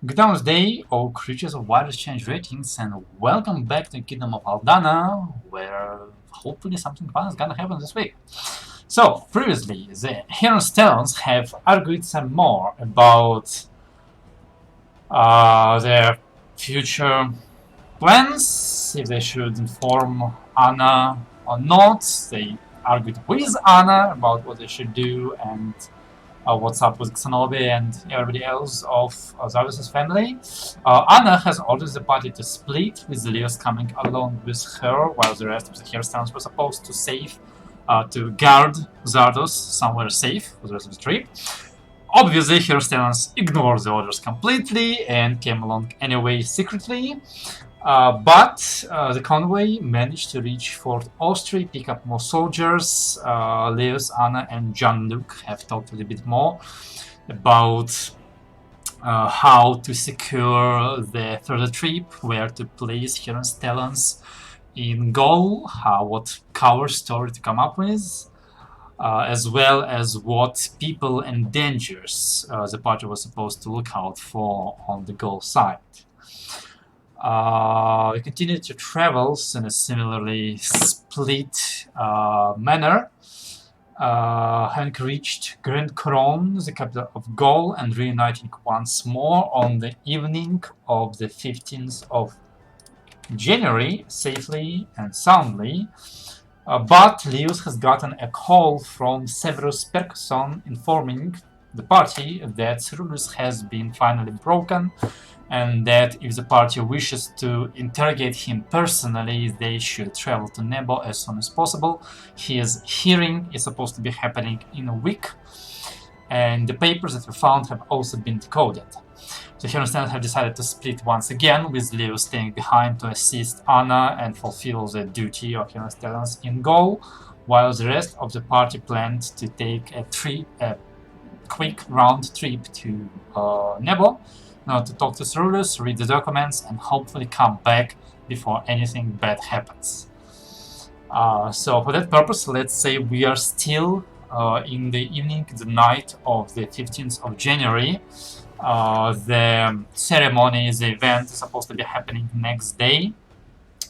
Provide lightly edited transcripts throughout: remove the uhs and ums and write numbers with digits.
Good day, all creatures of wide exchange ratings, and welcome back to the Kingdom of Aldana, where hopefully something fun is gonna happen this week. So, previously, the Hero Stones have argued some more about their future plans, if they should inform Anna or not. They argued with Anna about what they should do and what's up with Xanobi and everybody else of Zardos' family. Anna has ordered the party to split, with Leos coming along with her, while the rest of the Hairstones were supposed to to guard Zardos somewhere safe for the rest of the trip. Obviously, Hairstones ignored the orders completely and came along anyway secretly. But the convoy managed to reach Fort Austria, pick up more soldiers. Leos, Anna, and Jean-Luc have talked a little bit more about how to secure the further trip, where to place Heron's talents in goal, what cover story to come up with, as well as what people and dangers the party was supposed to look out for on the goal side. We continued to travel in a similarly split manner, having reached Grand Couronne, the capital of Gaul, and reuniting once more on the evening of the 15th of January, safely and soundly. But Leos has gotten a call from Severus Percusson informing the party that Cyrillus has been finally broken, and that if the party wishes to interrogate him personally, they should travel to Nebo as soon as possible. His hearing is supposed to be happening in a week, and the papers that were found have also been decoded. The Heronstans have decided to split once again, with Leo staying behind to assist Anna and fulfill the duty of Heronstans in Gaul, while the rest of the party planned to take a quick round trip to Nebo to talk to Cyrillus, read the documents, and hopefully come back before anything bad happens. So for that purpose, let's say we are still in the evening, the night of the 15th of January. The ceremony, the event is supposed to be happening next day.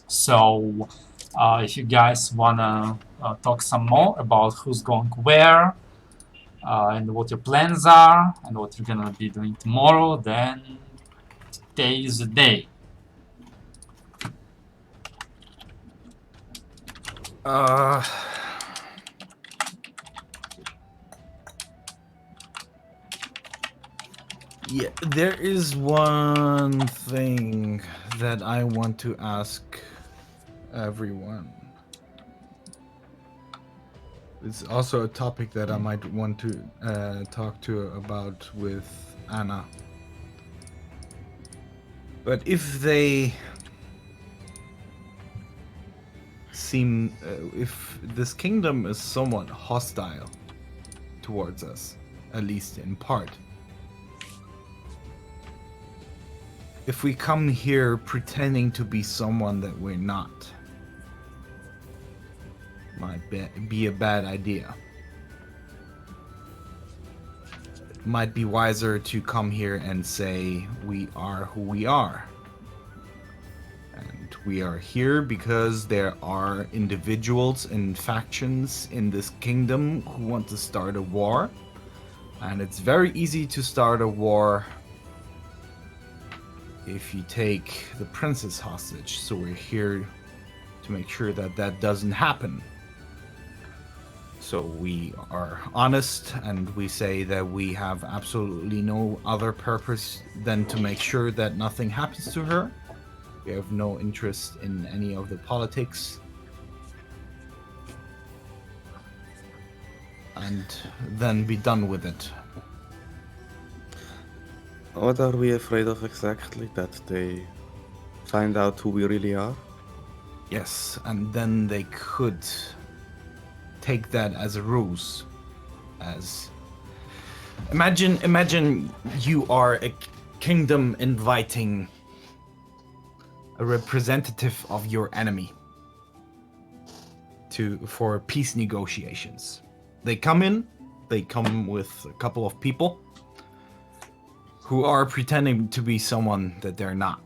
So if you guys wanna talk some more about who's going where, and what your plans are and what you're gonna be doing tomorrow, then today is the day. Yeah, there is one thing that I want to ask everyone. It's also a topic that I might want to talk to about with Anna. But if they seem, if this kingdom is somewhat hostile towards us, at least in part, if we come here pretending to be someone that we're not, might be a bad idea. It might be wiser to come here and say we are who we are. And we are here because there are individuals and factions in this kingdom who want to start a war. And it's very easy to start a war if you take the princess hostage. So we're here to make sure that that doesn't happen. So we are honest and we say that we have absolutely no other purpose than to make sure that nothing happens to her. We have no interest in any of the politics. And then be done with it. What are we afraid of exactly? That they find out who we really are? Yes, and then they could take that as a ruse. As imagine you are a kingdom inviting a representative of your enemy for peace negotiations. They come with a couple of people. who are pretending to be someone that they're not.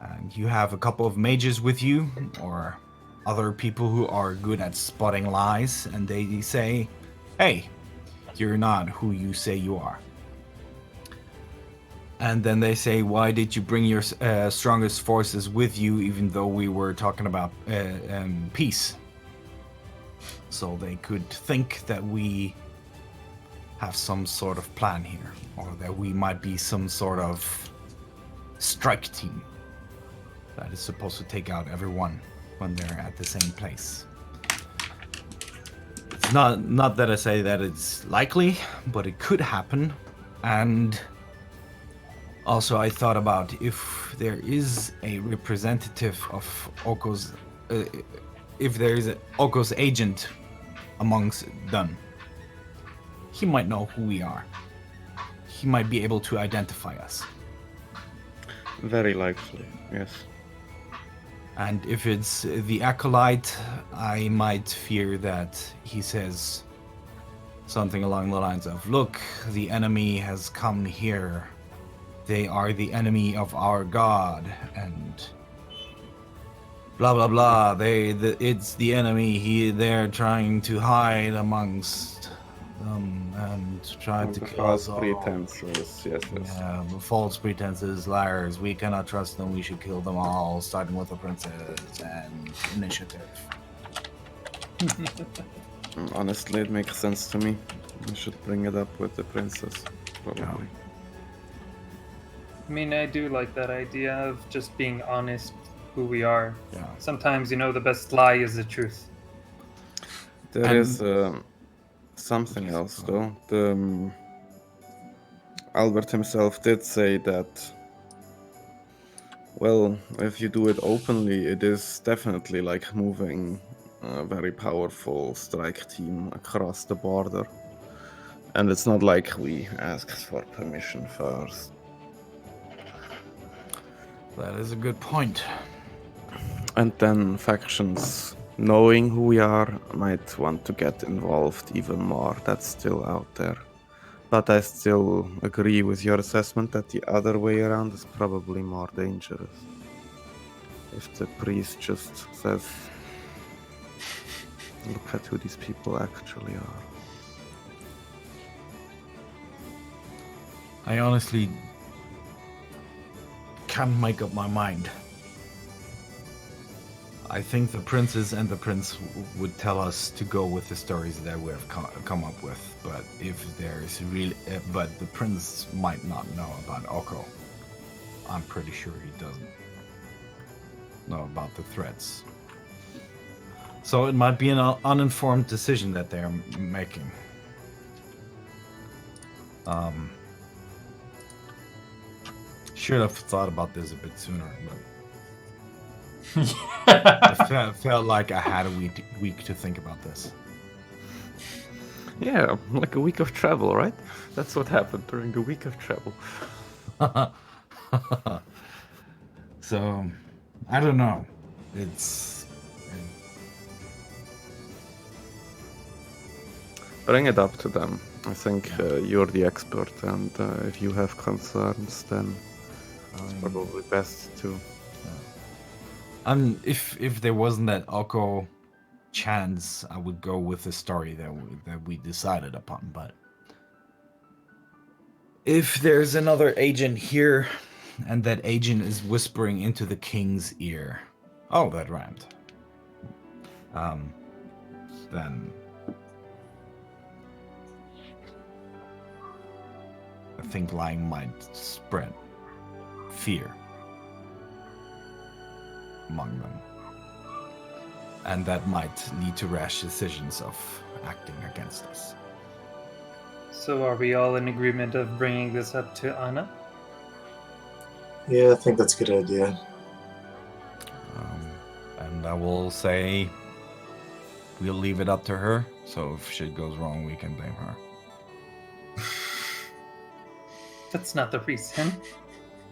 And you have a couple of mages with you, or other people who are good at spotting lies, and they say, hey, you're not who you say you are. And then they say, why did you bring your strongest forces with you, even though we were talking about peace? So they could think that we have some sort of plan here, or that we might be some sort of strike team that is supposed to take out everyone when they're at the same place. It's not that I say that it's likely, but it could happen. And also I thought about if there is a representative of Oko's, if there is an Oko's agent amongst them, he might know who we are. He might be able to identify us. Very likely, yes. And if it's the Acolyte, I might fear that he says something along the lines of, look, the enemy has come here. They are the enemy of our god, and blah, blah, blah. It's the enemy. They're trying to hide amongst them and try to kill us all. Pretenses, yes. Yeah, false pretenses, liars. We cannot trust them. We should kill them all, starting with the princess and initiative. Honestly, it makes sense to me. I should bring it up with the princess, probably. Yeah. I mean, I do like that idea of just being honest who we are. Yeah. Sometimes, the best lie is the truth. There is something else, though. Albert himself did say that, well, if you do it openly, it is definitely like moving a very powerful strike team across the border. And it's not like we asked for permission first. That is a good point. And then factions, knowing who we are, might want to get involved even more. That's still out there. But I still agree with your assessment that the other way around is probably more dangerous. If the priest just says, look at who these people actually are. I honestly can't make up my mind. I think the princess and the prince would tell us to go with the stories that we have come up with. But if there's really, but the prince might not know about Oko. I'm pretty sure he doesn't know about the threats. So it might be an uninformed decision that they're making. Should have thought about this a bit sooner, but I felt like I had a week to think about this. Yeah, like a week of travel, right? That's what happened during the week of travel. So, I don't know. It's... Bring it up to them. I think you're the expert, and if you have concerns, then it's probably best to... If there wasn't that Oko chance, I would go with the story that we decided upon. But if there's another agent here, and that agent is whispering into the king's ear, oh, that rhymed. Then I think lying might spread fear among them. And that might lead to rash decisions of acting against us. So are we all in agreement of bringing this up to Anna? Yeah, I think that's a good idea. And I will say we'll leave it up to her, so if shit goes wrong, we can blame her. That's not the reason.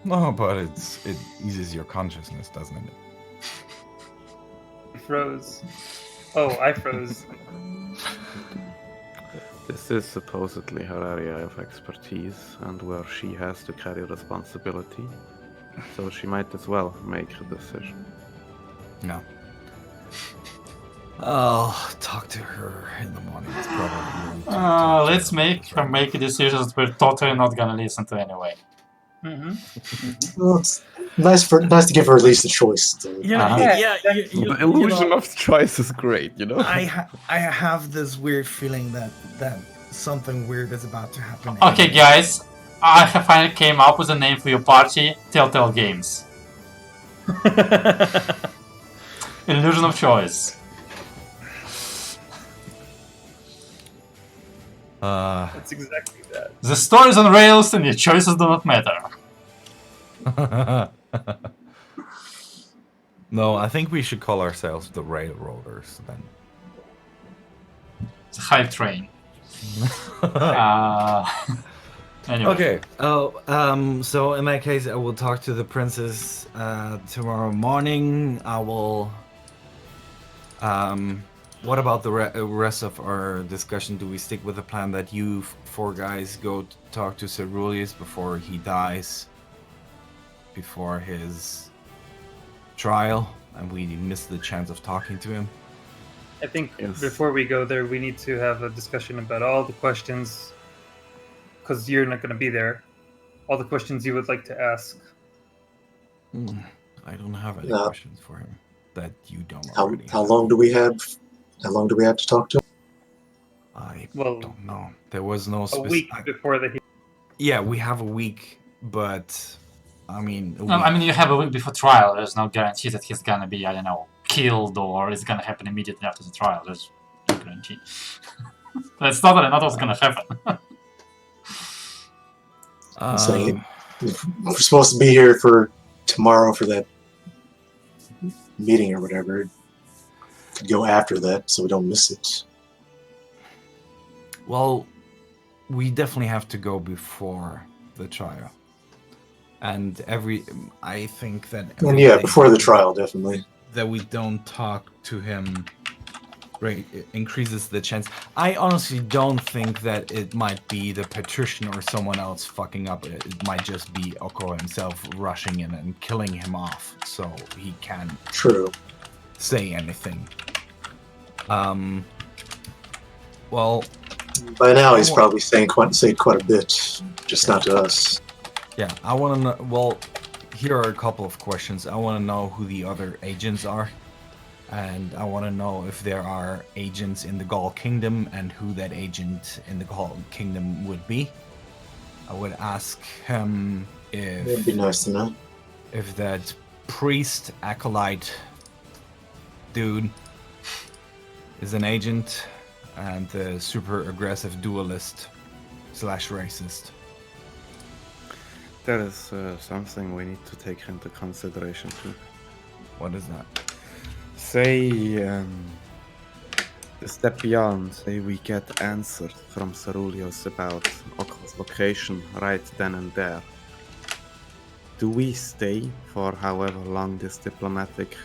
No, but it eases your consciousness, doesn't it? I froze. Oh, I froze. This This is supposedly her area of expertise and where she has to carry responsibility. So she might as well make a decision. No. I'll talk to her in the morning. It's probably Let's make her make decisions we're totally not gonna listen to anyway. Well, it's nice to give her at least a choice. The illusion of choice is great, you know? I have this weird feeling that something weird is about to happen. Okay, guys, I have finally came up with a name for your party: Telltale Games. Illusion of choice. That's exactly that. The story's on rails and your choices do not matter. No, I think we should call ourselves the Railroaders then. It's a hype train. Anyway. Okay. So in that case, I will talk to the princess tomorrow morning. I will. What about the rest of our discussion? Do we stick with the plan that you four guys go talk to Ceruleus before he dies, before his trial, and we miss the chance of talking to him? I think Yes. before we go there, we need to have a discussion about all the questions, because you're not going to be there. All the questions you would like to ask. I don't have any No. questions for him that you don't How already how have. long do we have? How long do we have to talk to him? I Well, don't know. There was no a week before the. Yeah, we have a week, but I mean, a No, week. I mean, you have a week before trial. There's no guarantee that he's gonna be, I don't know, killed or it's gonna happen immediately after the trial. There's no guarantee. That's not what's gonna happen. I'm saying we're supposed to be here for tomorrow for that meeting or whatever. Could go after that so we don't miss it. Well, we definitely have to go before the trial, and I think that. And yeah, every before the day trial, definitely. that we don't talk to him, right, it increases the chance. I honestly don't think that it might be the patrician or someone else fucking up. It might just be Oko himself rushing in and killing him off, so he can't True. say anything. Well, By now, he's probably saying quite a bit, just not to us. yeah, I want to know. Well, here are a couple of questions. I want to know who the other agents are, and I want to know if there are agents in the Gaul Kingdom and who that agent in the Gaul Kingdom would be. I would ask him It'd be nice to know. if that priest acolyte dude is an agent and the super aggressive duelist / racist. That is something we need to take into consideration too. What is that? Say, the step beyond, say we get answers from Ceruleus about Oko's location right then and there. Do we stay for however long this diplomatic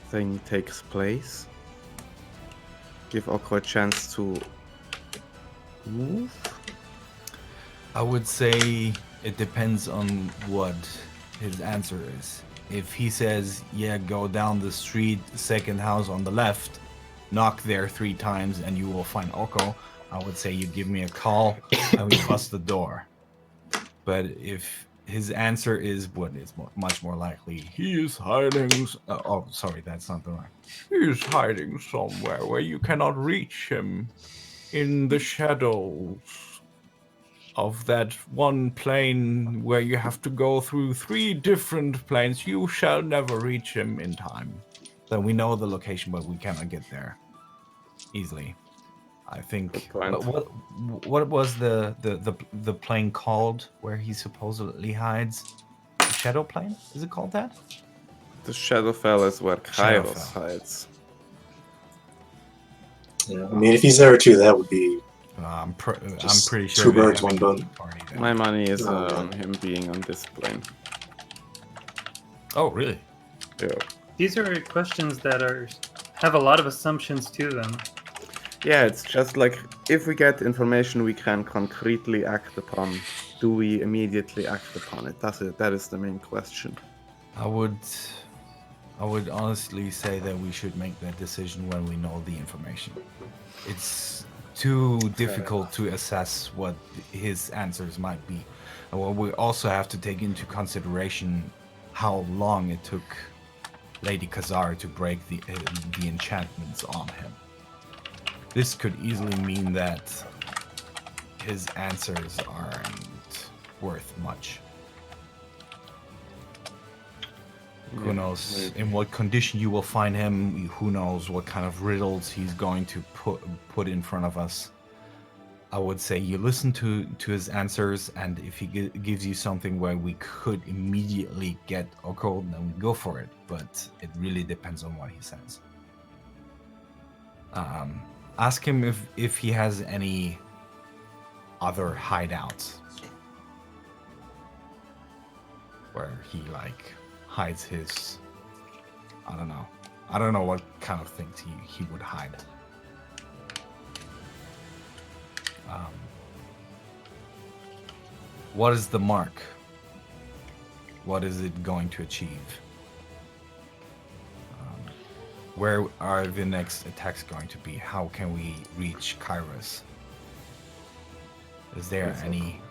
thing takes place? Give Oko a chance to move? I would say it depends on what his answer is. If he says, yeah, go down the street, second house on the left, knock there 3 times and you will find Oko, I would say you give me a call and we bust the door. But if his answer is what is much more likely, he is hiding. Oh, sorry, that's not the right. He is hiding somewhere where you cannot reach him, in the shadows of that one plane where you have to go through 3 different planes. You shall never reach him in time. Then we know the location, but we cannot get there easily. I think. Good point. What was the plane called where he supposedly hides? The Shadow plane? Is it called that? The Shadowfell is where Kairos Shadowfell. hides. Yeah, I mean, if he's there too, that would be I'm Just pretty sure. 2 we birds, have 1 a bone. party there. My money is Oh. on him being on this plane. Oh, really? Yeah. These are questions that have a lot of assumptions to them. Yeah, it's just like if we get information we can concretely act upon, do we immediately act upon it? That's it. That is the main question. I would honestly say that we should make that decision when we know the information. It's too difficult to assess what his answers might be. And what we also have to take into consideration how long it took Lady Khazar to break the enchantments on him. This could easily mean that his answers aren't worth much. Who knows in what condition you will find him? Who knows what kind of riddles he's going to put in front of us? I would say you listen to his answers, and if he gives you something where we could immediately get Oko, then we go for it. But it really depends on what he says. Ask him if he has any other hideouts where he like hides his. I don't know what kind of things he would hide. What is the mark? What is it going to achieve? Where are the next attacks going to be? How can we reach Kairos? Is there any?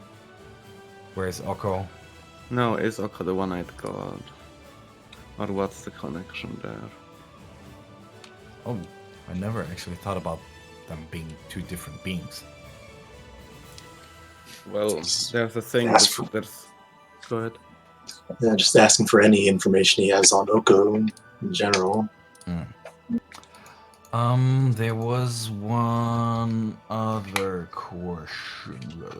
Where's Oko? No, is Oko the one-eyed god? Or what's the connection there? Oh, I never actually thought about them being two different beings. Well, there's a thing. There's. Go ahead. Yeah, just asking for any information he has on Oko in general. There was one other question that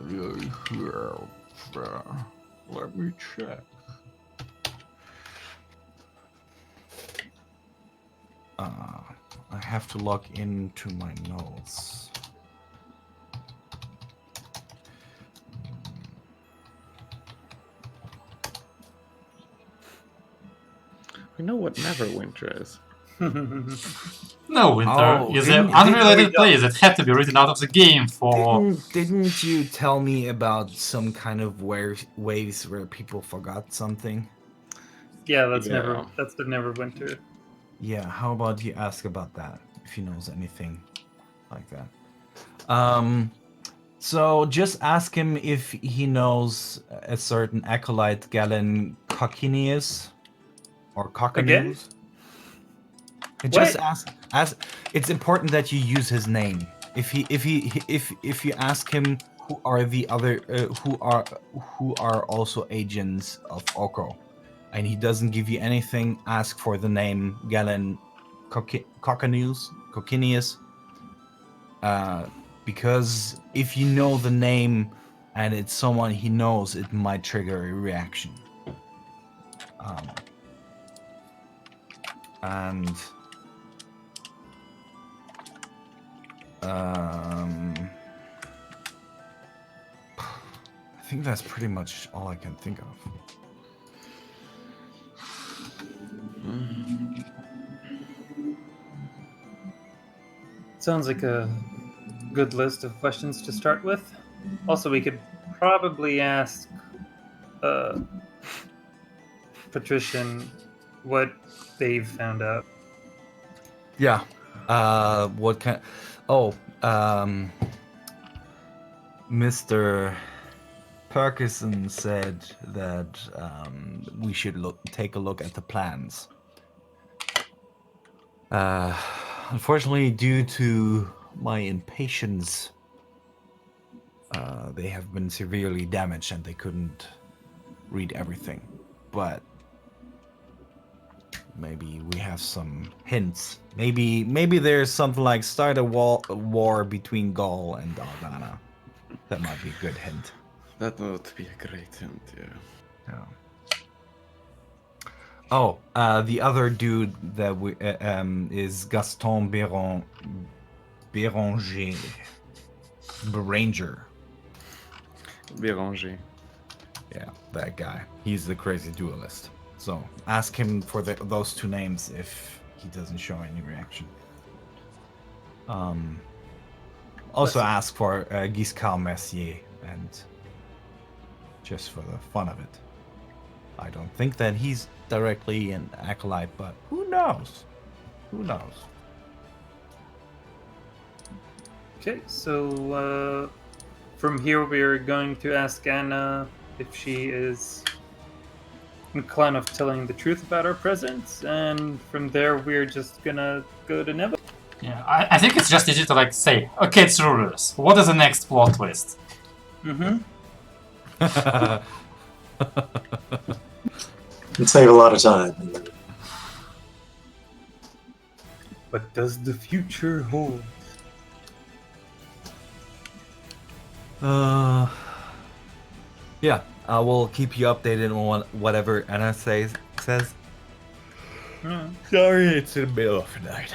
I have. Let me check. I have to log into my notes. We know what Neverwinter is. No, Winter Oh, is an didn't- unrelated didn't- place that had to be written out of the game for. Didn't you tell me about some kind of waves where people forgot something? Yeah, that's Yeah. the Neverwinter. Yeah, how about you ask about that, if he knows anything like that. So just ask him if he knows a certain acolyte, Galen Coccinius, or Again? Coccinius. Just What? ask. It's important that you use his name. If you ask him who are the other who are also agents of Oko, and he doesn't give you anything, ask for the name Galen Coccinius. Because if you know the name and it's someone he knows, it might trigger a reaction. And I think that's pretty much all I can think of. Sounds like a good list of questions to start with. Also, we could probably ask Patrician what they've found out. Yeah. What kind? Oh, Mr. Perkison said that we should take a look at the plans. Unfortunately, due to my impatience, they have been severely damaged and they couldn't read everything. But maybe we have some hints. Maybe there's something like start a war between Gaul and Aldana. That might be a good hint. That would be a great hint, yeah. Yeah. Oh, the other dude that we is Gaston Béranger. Béranger. Yeah, that guy. He's the crazy duelist. So ask him for those two names if he doesn't show any reaction. Also Listen. ask for Giscard Messier, and just for the fun of it. I don't think that he's directly an acolyte, but who knows? Who knows? Okay, so from here we're going to ask Anna if she is inclined of telling the truth about our presence, and from there we're just gonna go to Nebo. Yeah, I think it's just easy to like say, okay, it's rulers. What is the next plot twist? Mm-hmm. It'd save a lot of time. What does the future hold? Yeah, I will keep you updated on whatever Anna says. Sorry, it's in the middle of the night.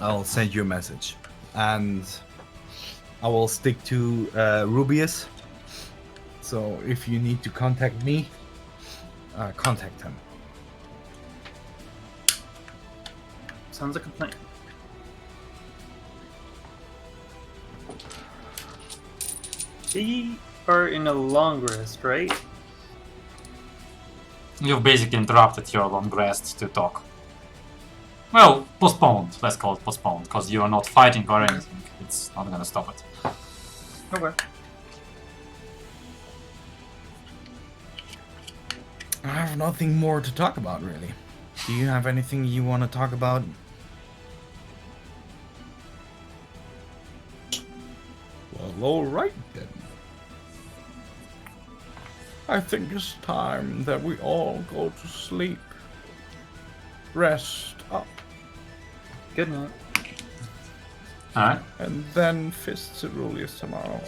I'll send you a message, and I will stick to Rubius. So if you need to contact me, contact him. Sounds like a plan. We are in a long rest, right? You've basically interrupted your long rest to talk. Well, postponed. Let's call it postponed, because you are not fighting or anything. It's not gonna stop it. Okay. I have nothing more to talk about, really. Do you have anything you want to talk about? Well, all right then. I think it's time that we all go to sleep. Rest up, Good night. Alright. and then fist Ceruleus tomorrow.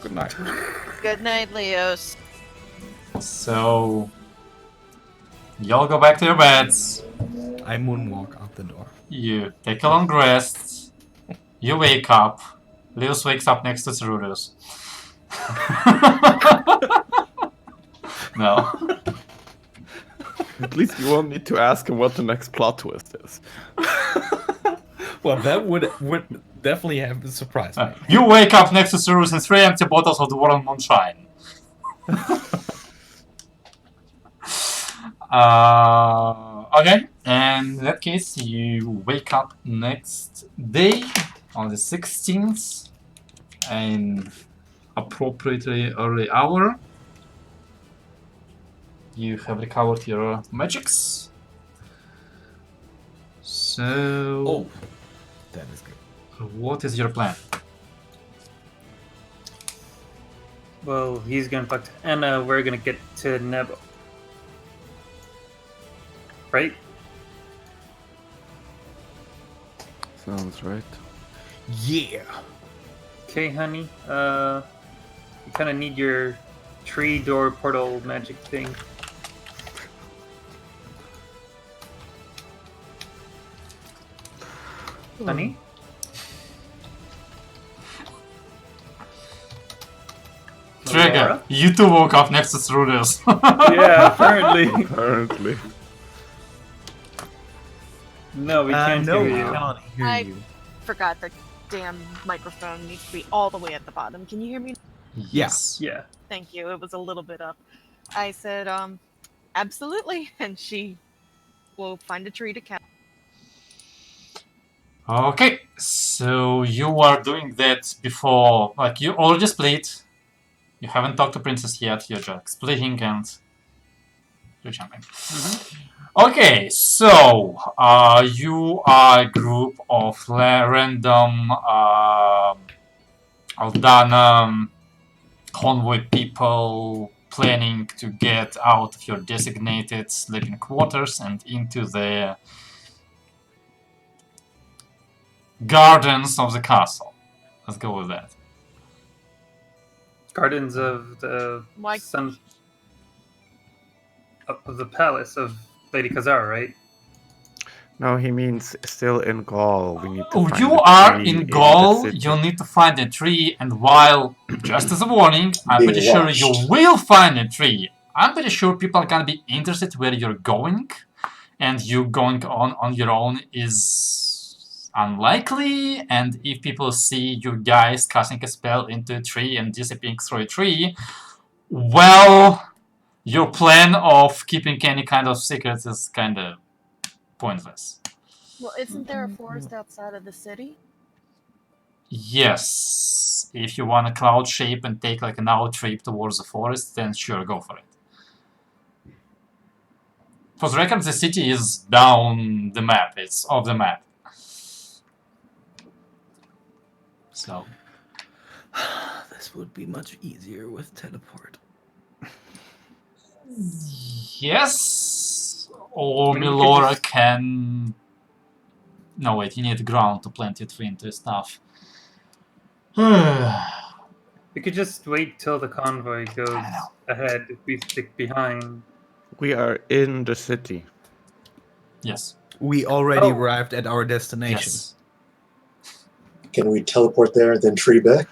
Good night. Good night, Leos. So y'all go back to your beds. I moonwalk out the door. You take a long rest. You wake up. Leos wakes up next to Cerulus. No. At least you won't need to ask him what the next plot twist is. Well, that would definitely have surprised me. You wake up next to Cerulus and 3 empty bottles of the Warren Moonshine. Okay, and in that case, you wake up next day on the 16th in appropriately early hour. You have recovered your magics. So, Oh, that is good. what is your plan? Well, he's gonna talk to Anna. We're gonna get to Nebo. Right? Sounds right. Yeah. Okay, honey. You kind of need your tree door portal magic thing. Honey? Trigger, Laura? you two woke up next to Cerulus. Yeah, apparently. Apparently. No, we can't no, hear we you. cannot hear I- you. Forgot the damn microphone needs to be all the way at the bottom. Can you hear me? Yes. Yeah. Thank you. It was a little bit up. I said, absolutely. And she will find a tree to catch. Okay, so you are doing that before, like, you already split. You haven't talked to Princess yet, you're just splitting and you're jumping. Okay, so you are a group of random Aldana convoy people planning to get out of your designated sleeping quarters and into the gardens of the castle. Let's go with that. Gardens of the Why- sun of the palace of Lady Khazar, right? No, he means still in Gaul. We need to Oh, find you a are tree in the Gaul, city. you need to find a tree, and while, just as a warning, I'm Being pretty sure you watched. will find a tree. I'm pretty sure people are gonna be interested where you're going, and you going on your own is unlikely, and if people see you guys casting a spell into a tree and disappearing through a tree, well, your plan of keeping any kind of secrets is kind of pointless. Well, isn't there a forest outside of the city? Yes, if you want a cloud shape and take like an hour trip towards the forest, then sure, go for it. For the record, the city is down the map. It's off the map. So, This would be much easier with teleport. yes, or I mean, we could Milora just- can. No, wait, you need ground to plant your tree into stuff. We could just wait till the convoy goes know. ahead if we stick behind. We are in the city. Yes. We already Oh. arrived at our destination. Yes. Can we teleport there and then tree back?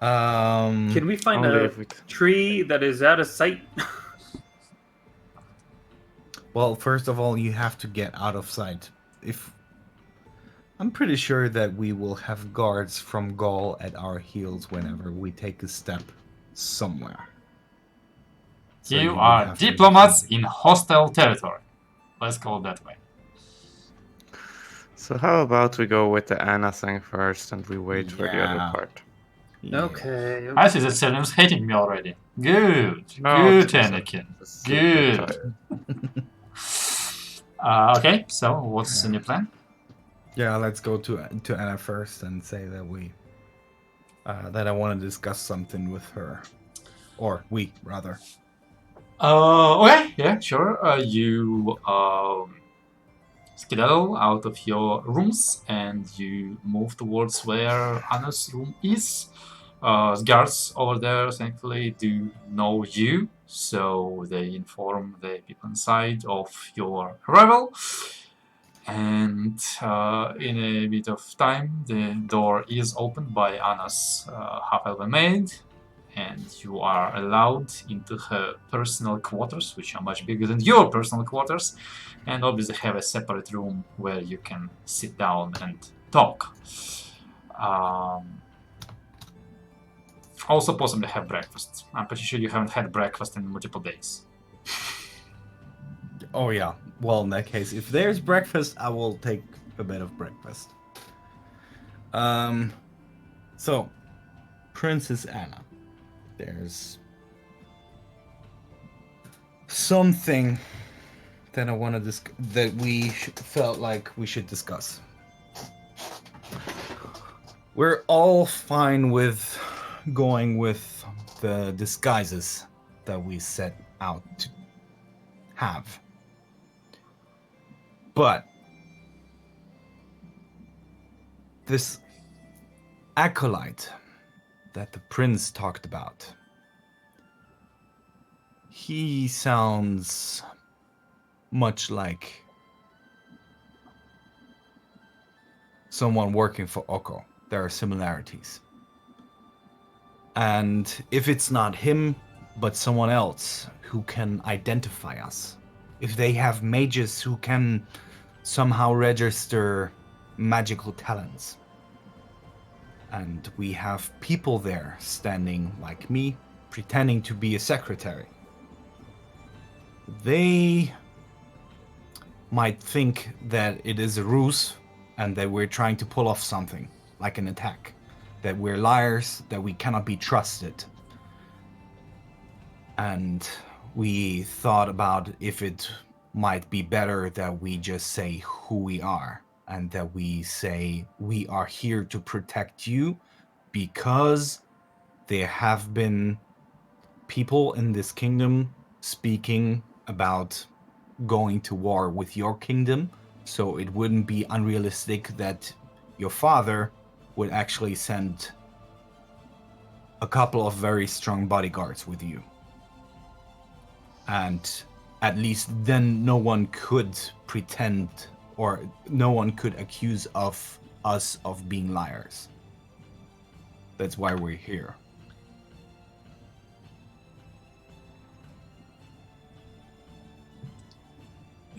Can we find Only a if we tree that is out of sight? Well, first of all, you have to get out of sight. I'm pretty sure that we will have guards from Gaul at our heels whenever we take a step somewhere. So You would are have to diplomats defend in hostile territory. Let's call it that way. So how about we go with the Anna thing first and we wait for the other Yeah. part? it. Yeah. Okay. I see that Selim's hating me already. Good. No, Good, it's also Anakin. just super Good. tired. Okay, so what's the new plan? Yeah, let's go to Anna first and say that that I want to discuss something with her, or we rather. Okay, yeah, sure. You skedaddle out of your rooms and you move towards where Anna's room is. Guards over there, thankfully, do know you, so they inform the people inside of your arrival. And in a bit of time, the door is opened by Anna's half-elven maid, and you are allowed into her personal quarters, which are much bigger than your personal quarters, and obviously have a separate room where you can sit down and talk. Also possibly have breakfast. I'm pretty sure you haven't had breakfast in multiple days. Oh yeah. Well, in that case, if there's breakfast, I will take a bit of breakfast. So, Princess Anna, there's something that I want to that we felt like we should discuss. We're all fine with going with the disguises that we set out to have. But this acolyte that the prince talked about, he sounds much like someone working for Oko. There are similarities. And if it's not him, but someone else who can identify us, if they have mages who can somehow register magical talents, and we have people there standing like me, pretending to be a secretary, they might think that it is a ruse and that we're trying to pull off something, like an attack. That we're liars, that we cannot be trusted. And we thought about if it might be better that we just say who we are, and that we say we are here to protect you because there have been people in this kingdom speaking about going to war with your kingdom, so it wouldn't be unrealistic that your father would actually send a couple of very strong bodyguards with you. And at least then no one could pretend, or no one could accuse of us of being liars. That's why we're here.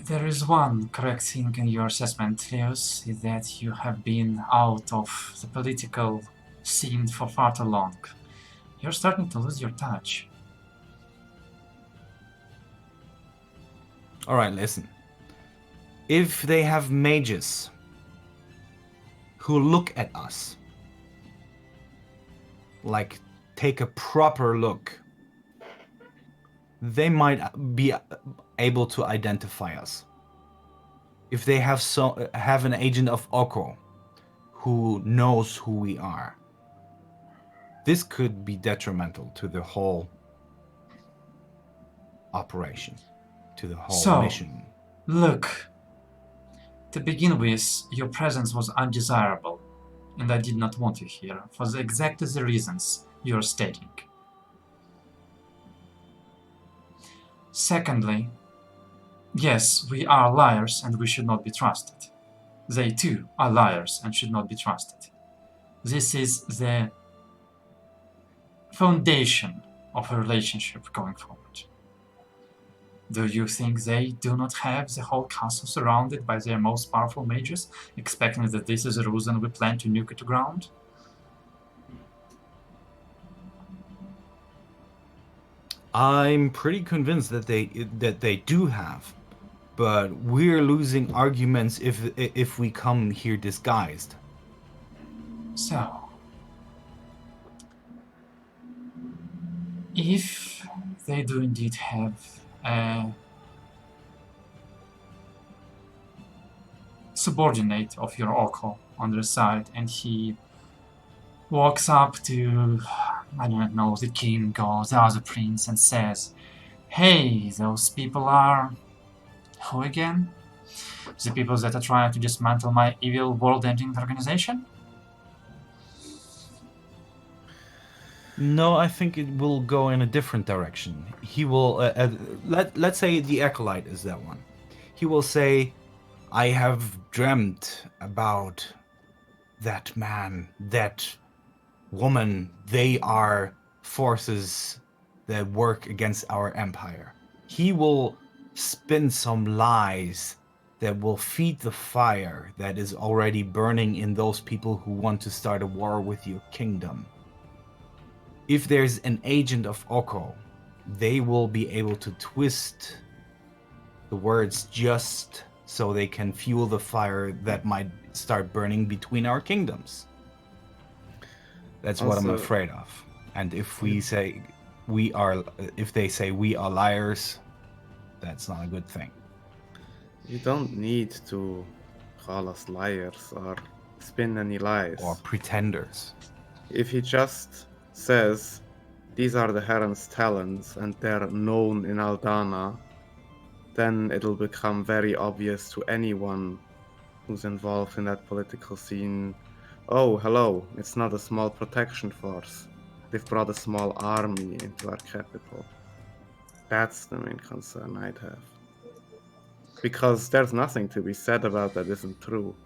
There is one correct thing in your assessment, Leos, is that you have been out of the political scene for far too long. You're starting to lose your touch. All right, listen. If they have mages who look at us, like take a proper look, they might be able to identify us. If they have an agent of Oko who knows who we are, this could be detrimental to the whole operation, to the whole mission. Look, to begin with, your presence was undesirable, and I did not want you here for exactly the reasons you're stating. Secondly, yes, we are liars and we should not be trusted. They too are liars and should not be trusted. This is the foundation of a relationship going forward. Do you think they do not have the whole castle surrounded by their most powerful mages, expecting that this is the reason we plan to nuke it to ground? I'm pretty convinced that they do have, but we're losing arguments if we come here disguised. So, if they do indeed have a subordinate of your Oko on their side, and he walks up to, I don't know, the king or the other prince and says, "Hey, those people are who again? The people that are trying to dismantle my evil world-ending organization?" No, I think it will go in a different direction. He will, let's say the Acolyte is that one. He will say, I have dreamt about that man, that woman. They are forces that work against our empire. He will spin some lies that will feed the fire that is already burning in those people who want to start a war with your kingdom. If there's an agent of Oko, they will be able to twist the words just so they can fuel the fire that might start burning between our kingdoms. That's what I'm afraid of. And if we say if they say we are liars, that's not a good thing. You don't need to call us liars or spin any lies. Or pretenders. If he just says, these are the Heron's talents and they're known in Aldana, then it'll become very obvious to anyone who's involved in that political scene. Oh, hello, it's not a small protection force. They've brought a small army into our capital. That's the main concern I'd have. Because there's nothing to be said about that isn't true.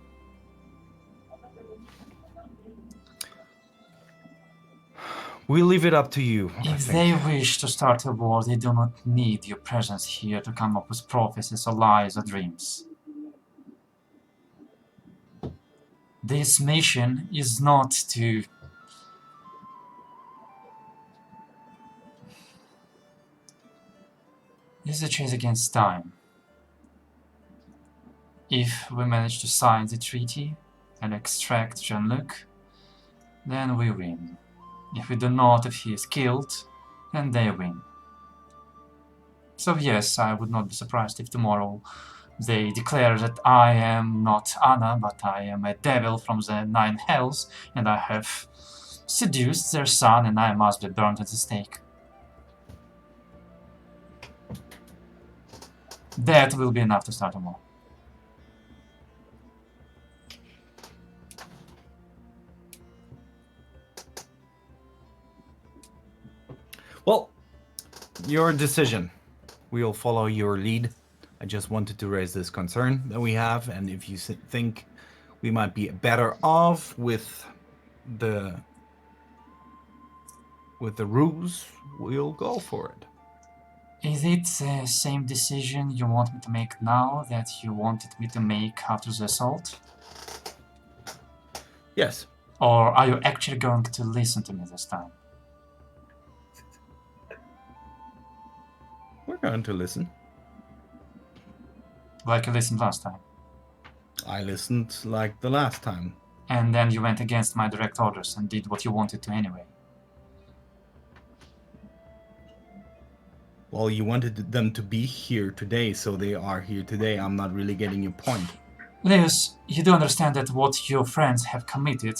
We'll leave it up to you. If they wish to start a war, they do not need your presence here to come up with prophecies or lies or dreams. This mission is not to This is a chase against time. If we manage to sign the treaty and extract Jean-Luc, then we win. If we do not, if he is killed, then they win. So yes, I would not be surprised if tomorrow they declare that I am not Anna, but I am a devil from the 9 hells, and I have seduced their son, and I must be burned at the stake. That will be enough to start a war. Well, your decision. We will follow your lead. I just wanted to raise this concern that we have, and if you think we might be better off with the ruse, we'll go for it. Is it the same decision you want me to make now that you wanted me to make after the assault? Yes. Or are you actually going to listen to me this time? We're going to listen. Like you listened last time. I listened like the last time. And then you went against my direct orders and did what you wanted to anyway. Well, you wanted them to be here today, so they are here today. I'm not really getting your point. Lewis, you do understand that what your friends have committed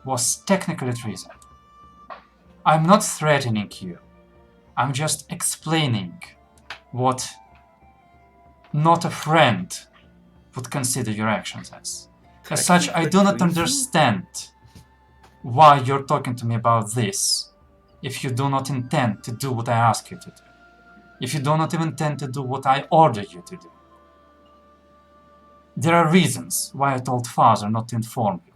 was technically treason. I'm not threatening you. I'm just explaining what not a friend would consider your actions as. As such, I do not understand why you're talking to me about this if you do not intend to do what I ask you to do. If you do not even intend to do what I order you to do. There are reasons why I told Father not to inform you.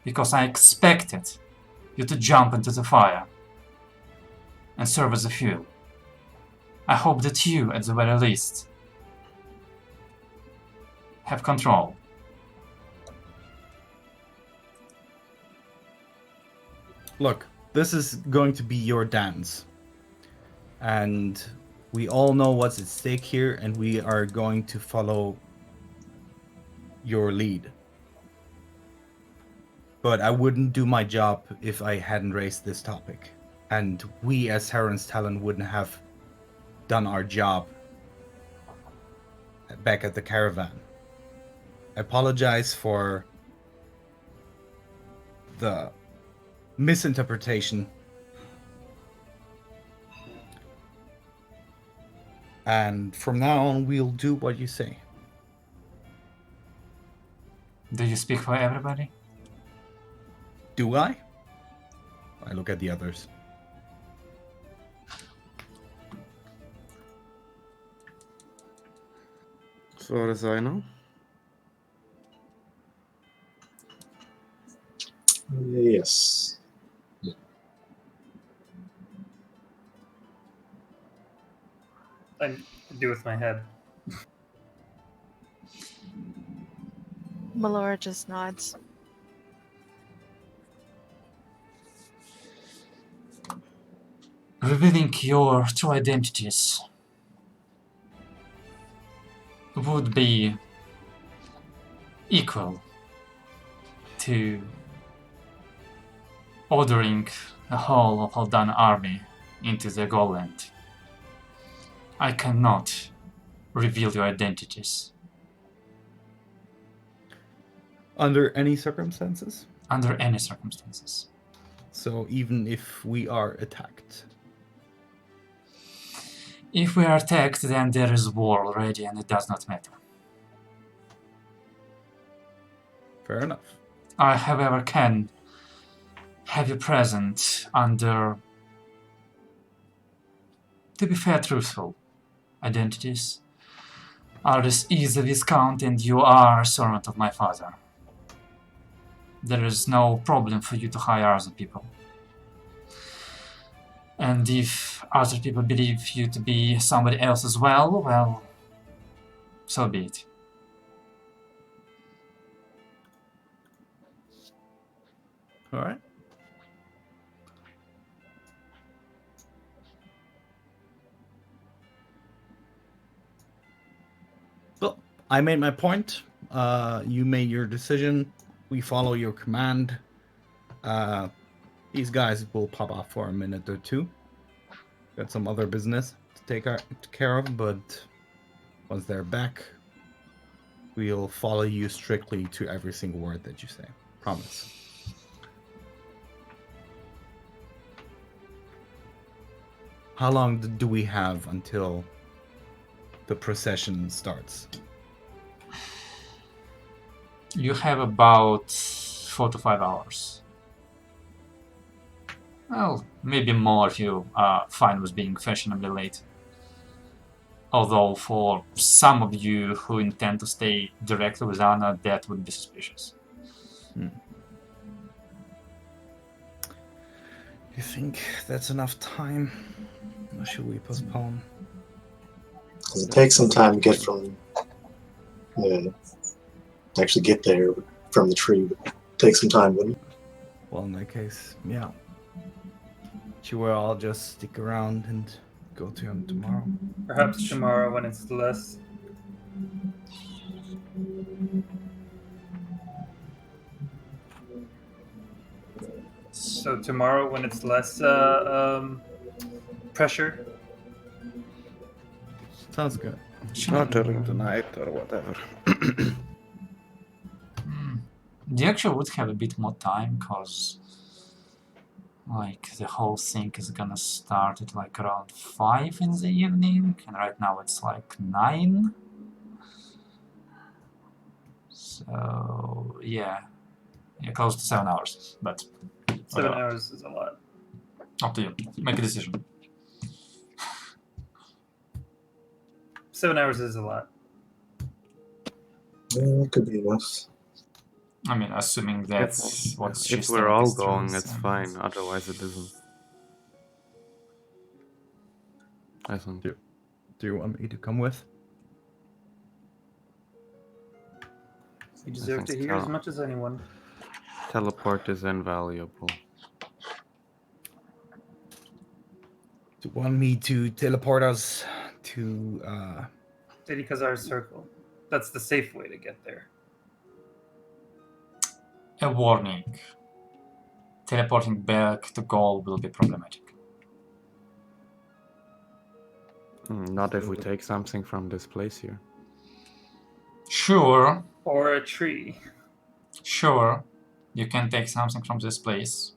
Because I expected you to jump into the fire and serve as a fuel. I hope that you, at the very least, have control. Look, this is going to be your dance. And we all know what's at stake here, and we are going to follow your lead. But I wouldn't do my job if I hadn't raised this topic. And we as Heron's Talon wouldn't have done our job back at the caravan. I apologize for the misinterpretation. And from now on, we'll do what you say. Do you speak for everybody? Do I? I look at the others. As far as I know. Yes. I do with my head. Melora just nods. Revealing your true identities would be equal to ordering the whole of Aldana army into the Goland. I cannot reveal your identities. Under any circumstances? Under any circumstances. So even if we are attacked? If we are attacked, then there is war already and it does not matter. Fair enough. I, however, can have you present under, to be fair, truthful identities. Aldous is a Viscount and you are a servant of my father. There is no problem for you to hire other people. And if other people believe you to be somebody else as well, well, so be it. All right. Well, I made my point. You made your decision. We follow your command. These guys will pop off for a minute or two. Got some other business to take care of, but once they're back, we'll follow you strictly to every single word that you say. Promise. How long do we have until the procession starts? You have about 4 to 5 hours. Well, maybe more if you are fine with being fashionably late. Although for some of you who intend to stay directly with Anna, that would be suspicious. You think that's enough time? Or should we postpone? Because it takes some time to get from, to actually get there from the tree. But take some time, wouldn't it? Well, in that case, yeah. Should we all just stick around and go to him tomorrow? Perhaps tomorrow when it's less. So tomorrow when it's less pressure. Sounds good. Not during the night or whatever. The actual would have a bit more time, because like the whole thing is gonna start at like around 5 in the evening, and right now it's like 9. So yeah, close to 7 hours, but 7 whatever. hours is a lot. Up to you. Make a decision. 7 hours is a lot. Yeah, it could be enough. I mean, assuming that's what she If we're all thinks going, is, it's and fine. Otherwise, it isn't. I think. Do you want me to come with? You deserve to think hear as so. much as anyone. Teleport is invaluable. Do you want me to teleport us to City Khazar Circle. That's the safe way to get there. a warning. Teleporting back to goal will be problematic. Not if we take something from this place here. Sure, Or a tree. sure, you can take something from this place,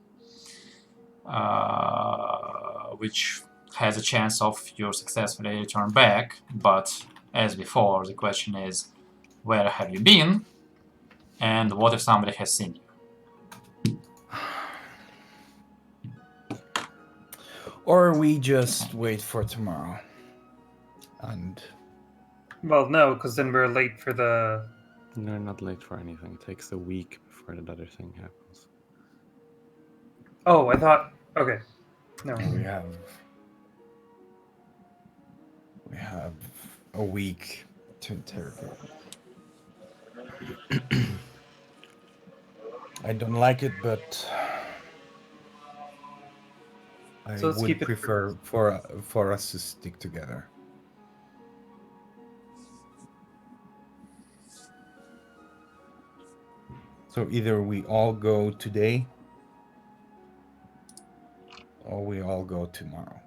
which has a chance of you successfully return back, but as before, the question is, where have you been, and what if somebody has seen you? or we just wait for tomorrow. And Well, no, because then we're late for the... They're not late for anything. It takes a week before that other thing happens. Oh, I thought... Okay. No. we have a week to interrogate. I don't like it, but I So let's would keep it- prefer for us to stick together. So either we all go today, or we all go tomorrow.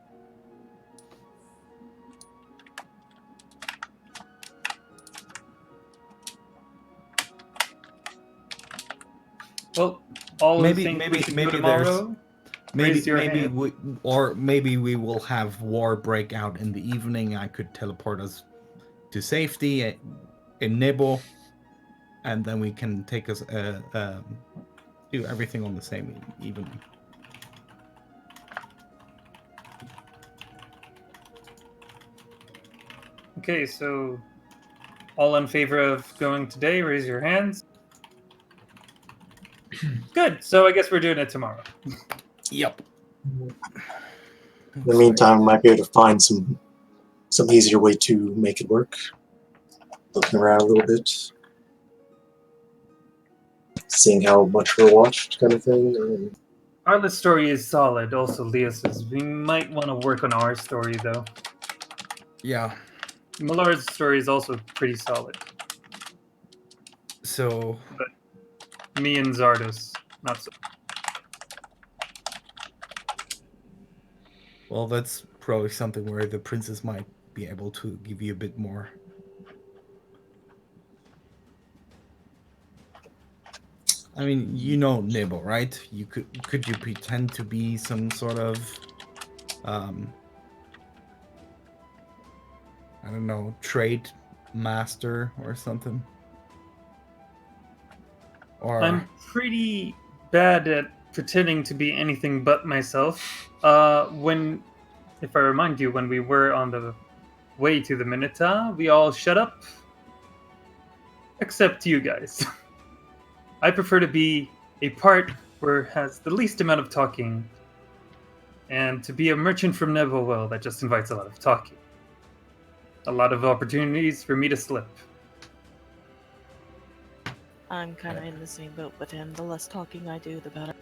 Well, all Maybe- who think maybe- we should maybe go there's- tomorrow, raise your hand. Maybe we will have war break out in the evening. I could teleport us to safety in Nibble, and then we can take us do everything on the same evening. Okay, so all in favor of going today, raise your hands. Good. So I guess we're doing it tomorrow. Yep. In the meantime, we might be able to find some easier way to make it work. Looking around a little bit, seeing how much we're watched, kind of thing. Arla's story is solid. Also, Leo says we might want to work on our story, though. Yeah. Millard's story is also pretty solid. So Me and Zardos, not so. well, that's probably something where the princess might be able to give you a bit more. I mean, you know Nibble, right? You could you pretend to be some sort of I don't know, trade master or something? Or I'm pretty bad at pretending to be anything but myself. If I remind you, when we were on the way to the Minotaur, we all shut up. Except you guys. I prefer to be a part where it has the least amount of talking, and to be a merchant from Neverwell that just invites a lot of talking. a lot of opportunities for me to slip. I'm kind of in the same boat with him. The less talking I do, the better.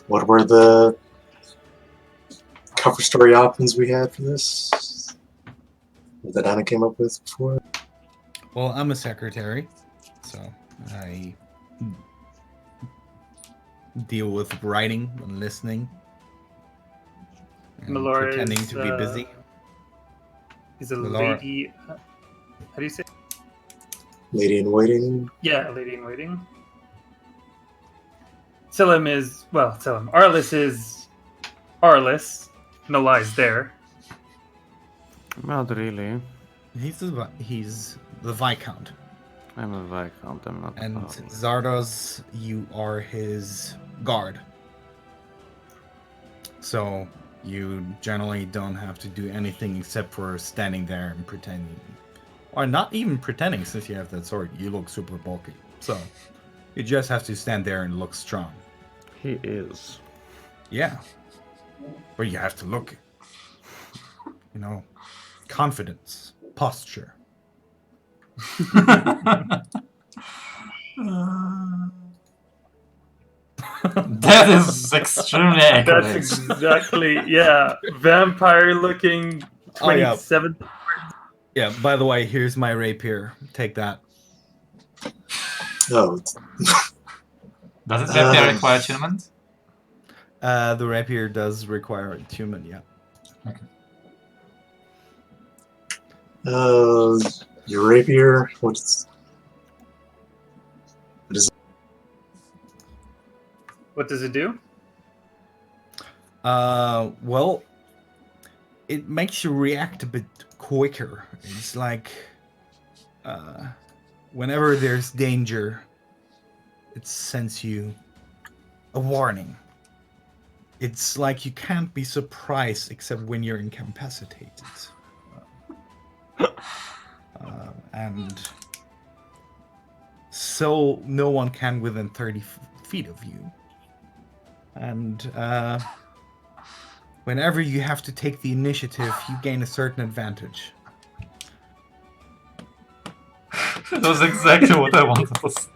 What were the cover story options we had for this that Anna came up with before? Well, I'm a secretary, so I deal with writing and listening and Melora pretending is, to be busy. Is a Melora. lady. How do you say? Lady in Waiting. Yeah, lady in waiting. Selim is Selim. Arliss is Arliss. No lies there. Not really. He's the Viscount, I'm a Viscount, I'm not and Arliss. Zardoz, you are his guard. So you generally don't have to do anything except for standing there and pretending. Or not even pretending, since you have that sword. You look super bulky. So you just have to stand there and look strong. He is. Yeah. But you have to look, confidence, posture. That is extremely accurate. That's exactly vampire looking Oh, yeah. 27. Yeah, by the way, here's my rapier. Take that. Oh, Does it require attunement? The rapier does require attunement, yeah. your rapier. What is What does it do? Well, it makes you react a bit quicker. It's like, whenever there's danger, it sends you a warning. It's like you can't be surprised except when you're incapacitated. And so no one can within 30 feet of you. And whenever you have to take the initiative, you gain a certain advantage. That was exactly what I wanted to say.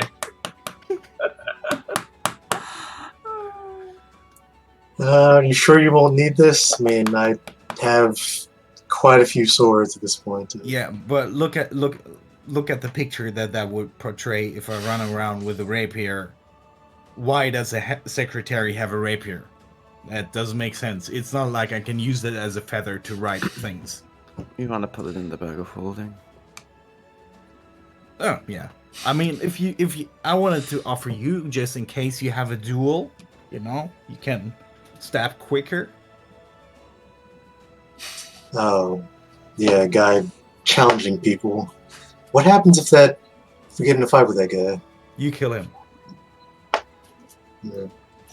Are you sure you won't need this? I mean, I have quite a few swords at this point. Yeah, but look at the picture that would portray if I run around with a rapier. Why does a secretary have a rapier? That doesn't make sense. It's not like I can use it as a feather to write things. You wanna put it in the bag of holding? Oh yeah. I mean, if you, I wanted to offer you just in case you have a duel. You can stab quicker. Oh, yeah, guy challenging people. What happens if we get in a fight with that guy? You kill him. Yeah,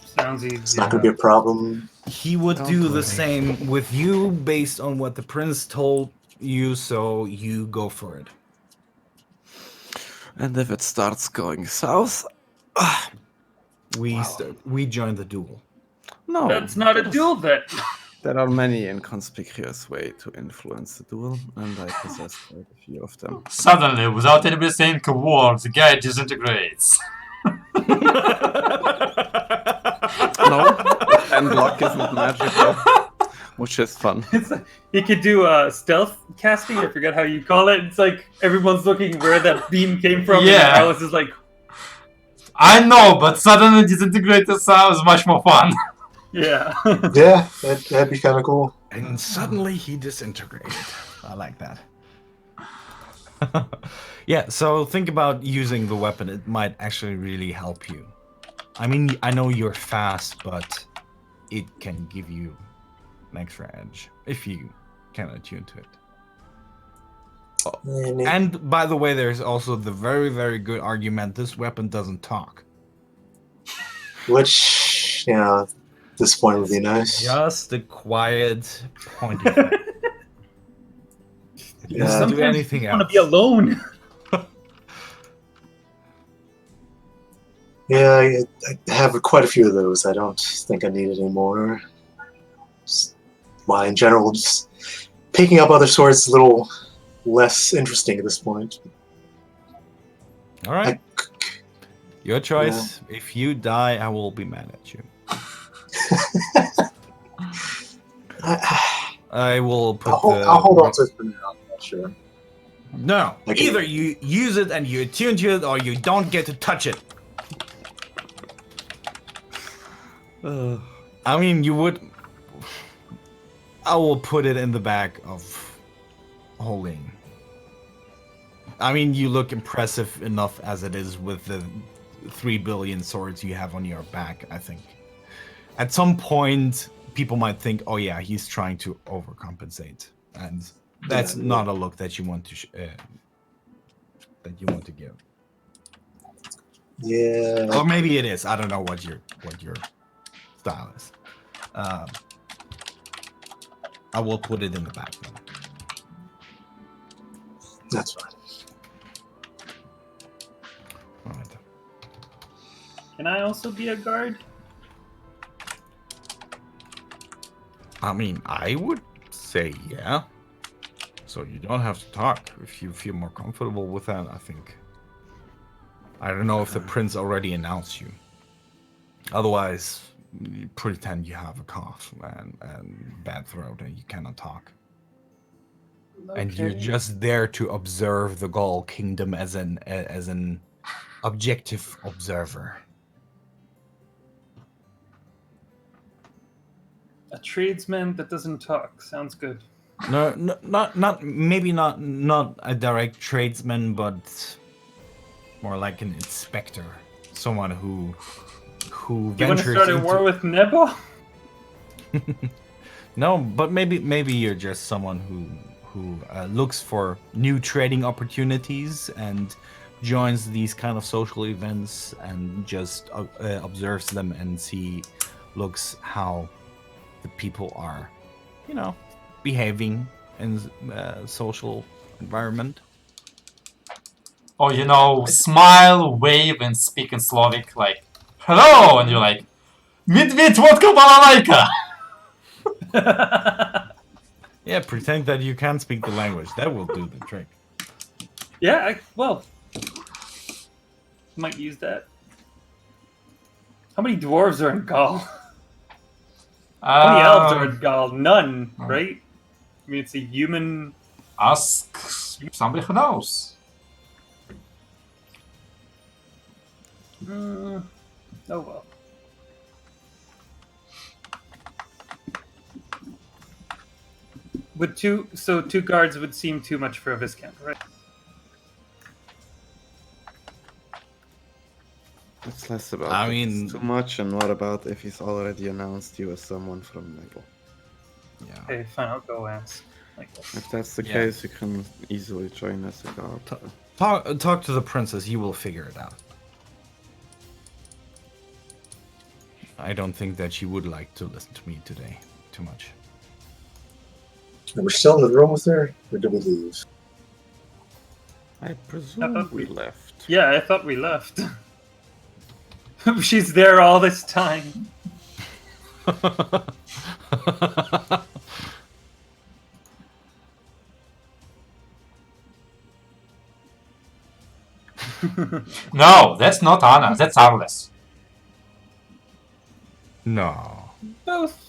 Sounds easy. it's not going to be a problem. He would Don't do the worry. same with you based on what the prince told you, so you go for it. And if it starts going south, We join the duel. no. That's not a duel then. There are many inconspicuous ways to influence the duel, and I possess quite a few of them. Suddenly, without anybody saying a word, the guy disintegrates. No, and block isn't magical, which is fun. He could do stealth casting. I forget how you call it. It's like everyone's looking where that beam came from. Yeah. And Alice is like, I know, but suddenly disintegrated sounds much more fun. yeah. Yeah, that'd be kind of cool. And suddenly he disintegrated. I like that. Yeah, so think about using the weapon. It might actually really help you. I mean, I know you're fast, but it can give you an extra edge if you can attune to it. And by the way, there's also the very, very good argument this weapon doesn't talk. Which, at this point would be nice. Just a quiet pointy thing. It doesn't do Sometimes anything you else. want to be alone. Yeah, I have quite a few of those. I don't think I need any more. Why, in general, just picking up other swords is a little less interesting at this point. All right. Your choice. If you die, I will be mad at you. I will put I'll hold on to it for now. I'm not sure. No. I can- Either you use it and you attune to it, or you don't get to touch it. I mean, you would. I will put it in the bag of holding. I mean, you look impressive enough as it is with the 3 billion swords you have on your back, I think. At some point, people might think, oh yeah, he's trying to overcompensate. And that's not a look that you want to give. Yeah. Or maybe it is. I don't know what your style is. I will put it in the back then. That's fine. All right. Can I also be a guard? I mean, I would say yeah. So you don't have to talk if you feel more comfortable with that, I think. I don't know if the prince already announced you. Otherwise, you pretend you have a cough and bad throat and you cannot talk. Okay. And you're just there to observe the Gaul kingdom as an objective observer. A tradesman that doesn't talk. Sounds good. No, not maybe not a direct tradesman, but more like an inspector, someone who You want to start a war with Nebo? No, but maybe you're just someone who looks for new trading opportunities and joins these kind of social events and just observes them and looks how the people are, behaving in social environment. Or, smile, wave, and speak in Slavic, like, hello! And you're like, Medved vodka balalaika! Yeah, pretend that you can't speak the language. That will do the trick. Yeah, might use that. How many dwarves are in Gaul? How many elves are in Gaul? None, right? I mean, it's a human... Ask somebody who knows. Oh well. Would two guards would seem too much for a Viscount, right? It's less about too much, and what about if he's already announced you as someone from Nebo? Yeah. Okay, fine, I'll go ask. If that's the case, you can easily join as a guard. Talk to the princess. He will figure it out. I don't think that she would like to listen to me today too much. And we're still in the room with her, or did we leave? I presume we left. Yeah, I thought we left. She's there all this time. No, that's not Anna. That's Arles. No. Both.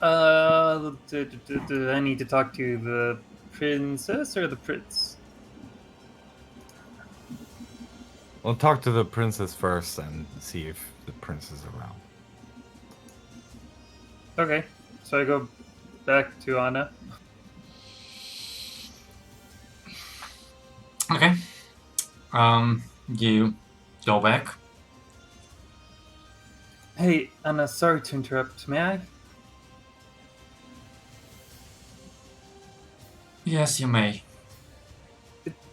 Do I need to talk to the princess or the prince? We'll talk to the princess first and see if the prince is around. Okay, so I go back to Anna. Okay. You go back. Hey, Anna, sorry to interrupt. May I? Yes, you may.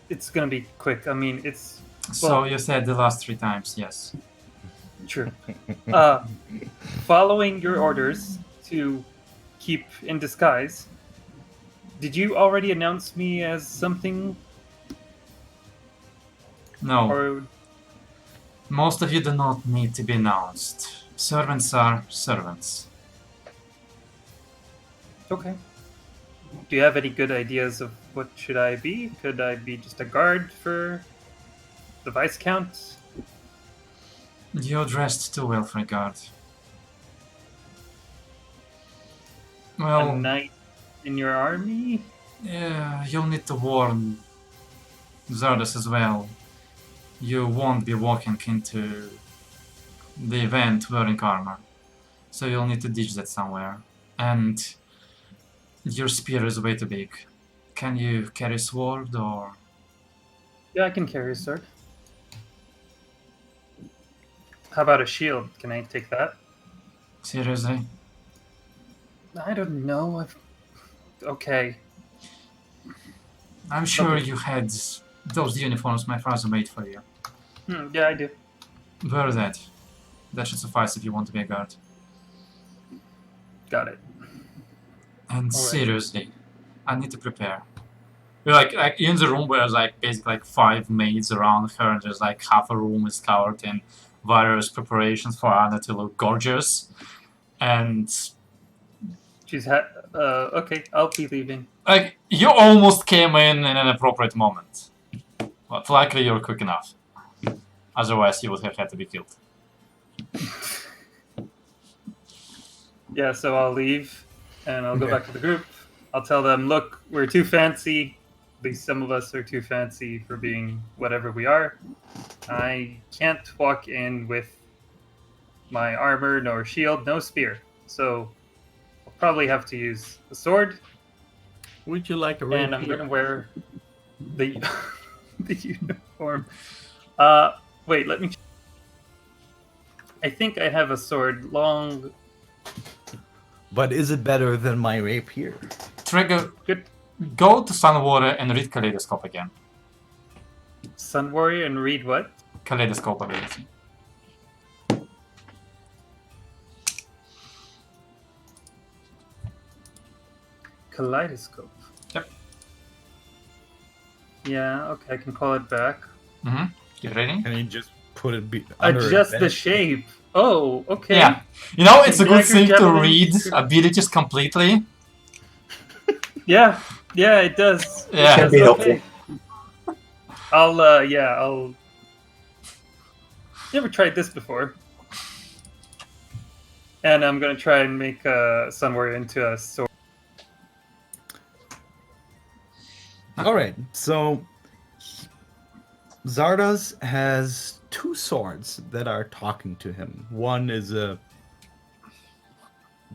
It's gonna be quick. I mean, it's... So you said the last 3 times, yes. True. Following your orders to keep in disguise, did you already announce me as something? No. Or Most of you do not need to be announced. Servants are servants. okay. Do you have any good ideas of what should I be? Could I be just a guard for the Viscount? You're dressed too well for a guard. A Well, knight in your army? yeah, you'll need to warn Zardos as well. You won't be walking into the event wearing armor. So you'll need to ditch that somewhere. And your spear is way too big. Can you carry sword or... Yeah, I can carry a sword. How about a shield? Can I take that? Seriously? I don't know. Okay. I'm sure Okay. you had those uniforms my father made for you. Yeah, I do. Wear that. That should suffice if you want to be a guard. Got it. And Alright. seriously, I need to prepare. Like in the room where there's like basically like 5 maids around her, and there's like half a room is covered in various preparations for Anna to look gorgeous. And She's okay, I'll be leaving. like you almost came in an appropriate moment. But luckily you're quick enough. Otherwise you would have had to be killed. Yeah, so I'll leave and I'll go Okay. back to the group. I'll tell them, look, we're too fancy. At least some of us are too fancy for being whatever we are. I can't walk in with my armor, nor shield, no spear. So I'll probably have to use a sword, Would you like a and I'm rapier? gonna wear the the uniform. Wait, let me. I think I have a sword, long. But is it better than my rapier? Trigger, Good go to Sunwater and read Kaleidoscope again. Sun Warrior and read what? Kaleidoscope ability. Kaleidoscope. Yep. Yeah, okay, I can call it back. Mm-hmm. Get ready? Can you just put it under Adjust a the bed? shape. Oh, okay. Yeah. You know, it's a good Dagger, thing to javelin, read spear. abilities completely. Yeah, it does. Yeah. It Can does, be okay. helpful. I'll never tried this before. And I'm gonna try and make Sun Warrior into a sword. All right, so Zardoz has 2 swords that are talking to him. One is a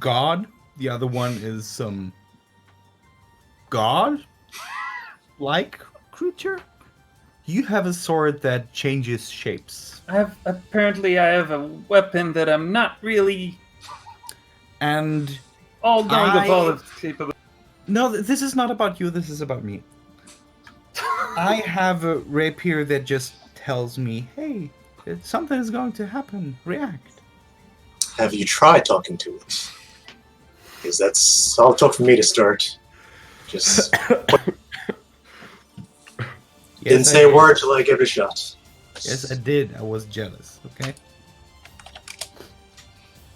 god, the other one is some god-like creature. You have a sword that changes shapes. Apparently I have a weapon that I'm not really And all knowing of all I- of its capabilities. no, this is not about you, this is about me. I have a rapier that just tells me, hey, something is going to happen. React. Have you tried talking to it? Because that's all it took for me to start. Just didn't Yes, I say a did. word till I gave it a shot. Yes, I did. I was jealous. Okay.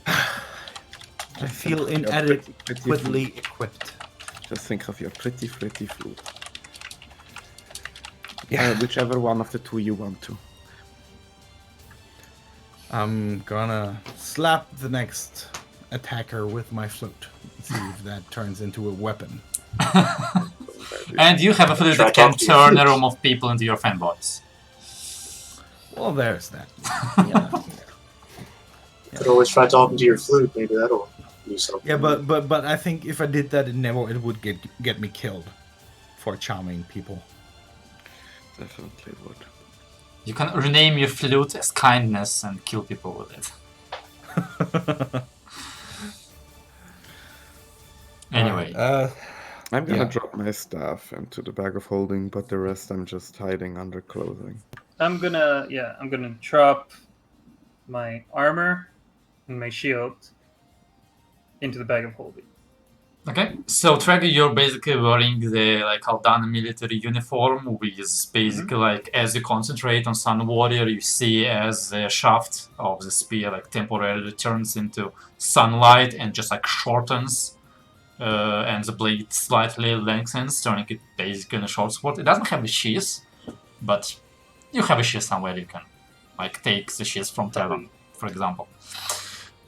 I feel inadequately equipped. Just think of your pretty flute. Yeah. Whichever one of the 2 you want to. I'm gonna slap the next attacker with my flute. See if that turns into a weapon. And you have a flute Try that can talking to your turn a flute. room of people into your fanboys. Well, there's that. Could always try talking to your flute. Maybe that'll do something. Yeah, but I think if I did that, it would get me killed for charming people. Definitely would. You can rename your flute as kindness and kill people with it. Anyway, I'm gonna Yeah. drop my staff into the bag of holding, but the rest I'm just hiding under clothing. I'm gonna drop my armor and my shield into the bag of holding. Okay, so Trager, you're basically wearing the like Aldana military uniform, which is basically like as you concentrate on Sun Warrior, you see as the shaft of the spear like temporarily turns into sunlight and just like shortens, and the blade slightly lengthens, turning it basically into a short sword. It doesn't have a sheath, but you have a sheath somewhere you can like take the sheath from Talon, for example.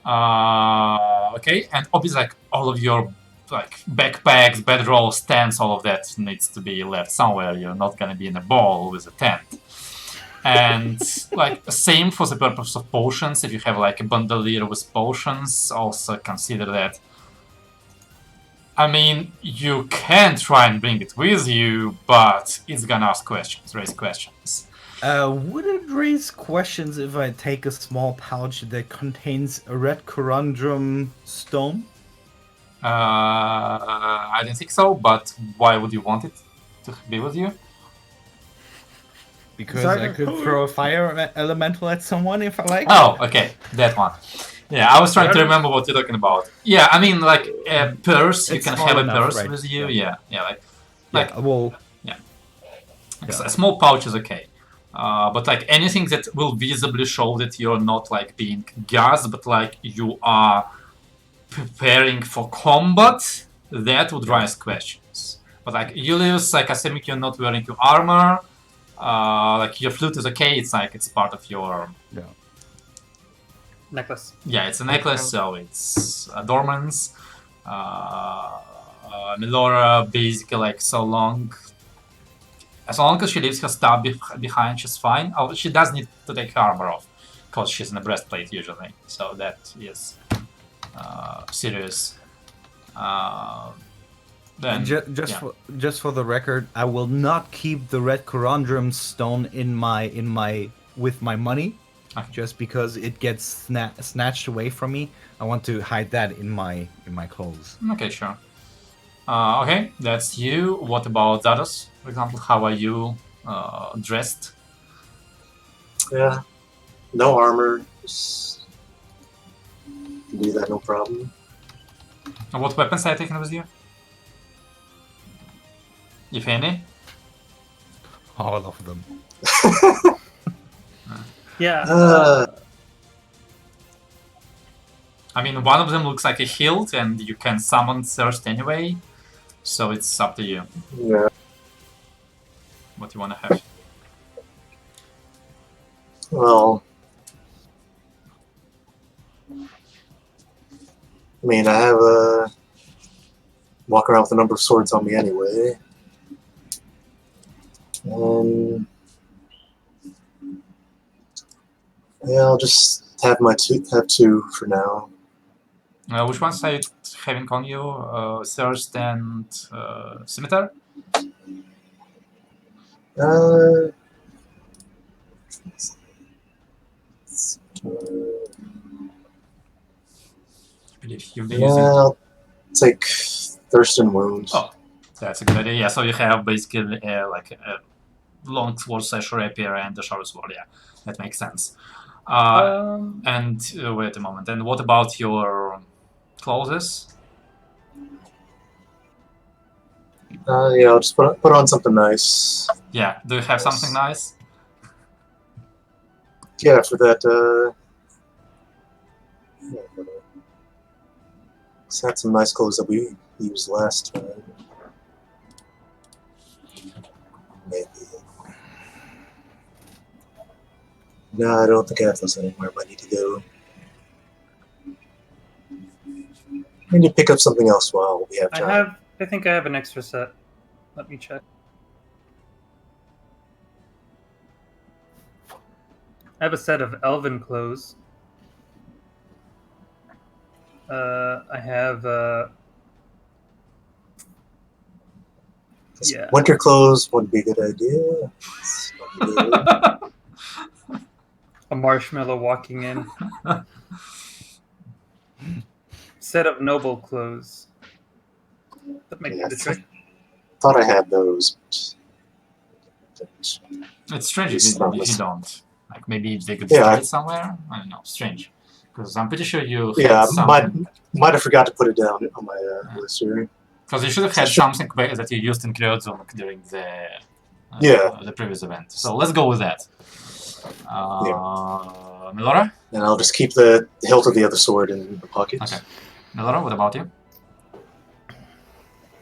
Okay, and obviously like all of your like backpacks, bedrolls, tents, all of that needs to be left somewhere. You're not gonna be in a ball with a tent. And like same for the purpose of potions. If you have like a bandolier with potions, also consider that. I mean, you can try and bring it with you, but it's gonna ask questions, raise questions. Would it raise questions if I take a small pouch that contains a red corundum stone? I don't think so, but why would you want it to be with you? Because I could throw a fire elemental at someone if I like. Oh, okay, that one. Yeah, I was trying to remember what you're talking about. Yeah, I mean, like a purse, you It's can small have a enough, purse right? with you. Yeah. Yeah, Yeah, well, a small pouch is okay. But like anything that will visibly show that you're not like being gassed, but like you are preparing for combat, that would raise questions. But like Julius, like assuming you're not wearing your armor, like your flute is okay. It's like it's part of your necklace. Yeah, it's a necklace, so it's adornments. Melora basically like as long as she leaves her stuff behind, she's fine. Oh, she does need to take her armor off because she's in a breastplate usually, so that is serious. Then just for the record, I will not keep the red corundum stone in my with my money. Okay. Just because it gets snatched away from me, I want to hide that in my clothes. Okay, sure. Okay, that's you. What about Zados, for example? How are you dressed? Yeah, no armor. Just do that, no problem. And what weapons are you taking with you? If any? All of them. Yeah. I mean, one of them looks like a hilt, and you can summon thirst anyway, so it's up to you. Yeah. What you want to have? Well, I mean, I have a walk around with a number of swords on me anyway. Yeah, I'll just have two for now. Which ones are you having on you? Thirst and Scimitar? I believe you'll be using. I'll take Thirst and Wound. Oh, that's a good idea. Yeah, so you have basically like a long sword, slash rapier, and a short sword. Yeah, that makes sense. And wait a moment. And what about your clothes? Yeah, I'll just put on something nice. Yeah, do you have something nice? Yeah, for that. I had some nice clothes that we used last time. Maybe. No, I don't think I have those anywhere. I need to go. I need to pick up something else while we have time. I think I have an extra set. Let me check. I have a set of elven clothes. I have Winter clothes would be a good idea. a marshmallow walking in. Set of noble clothes. That might be the trick. Thought I had those. It's strange if you don't. Like maybe they could store it somewhere. I don't know. Strange. Because I'm pretty sure you Yeah, had something. might have forgot to put it down on my list here. Because you should have had something that you used in Kryozum during the previous event. So let's go with that. Melora? And I'll just keep the hilt of the other sword in the pocket. Okay. Melora, what about you?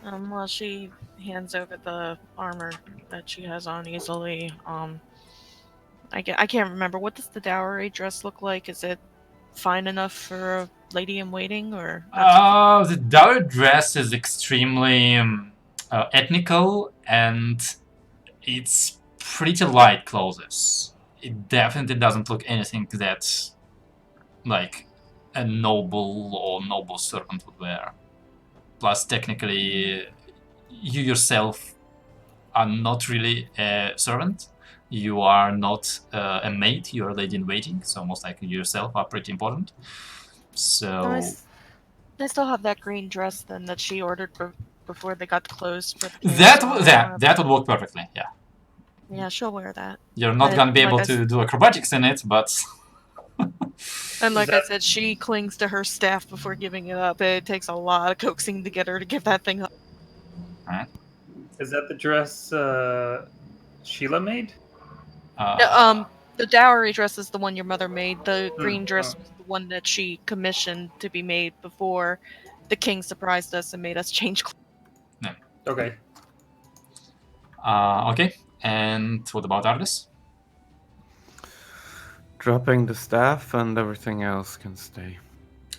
Well, she hands over the armor that she has on easily. I can't remember. What does the dowry dress look like? Is it fine enough for a lady in waiting, or? The dowry dress is extremely ethnical, and it's pretty light clothes. It definitely doesn't look anything that like a noble or noble servant would wear. Plus, technically, you yourself are not really a servant. You are not a maid. You are a lady in waiting. So most likely you yourself are pretty important. So I still have that green dress then that she ordered before they got closed for the that would work perfectly. Yeah. Yeah, she'll wear that. You're not gonna be able to do acrobatics in it, but. And like I said, she clings to her staff before giving it up. It takes a lot of coaxing to get her to give that thing up. Alright. Is that the dress Sheila made? The dowry dress is the one your mother made. The green dress was the one that she commissioned to be made before the king surprised us and made us change clothes. Yeah. Okay. Okay. And what about Ardis? Dropping the staff and everything else can stay.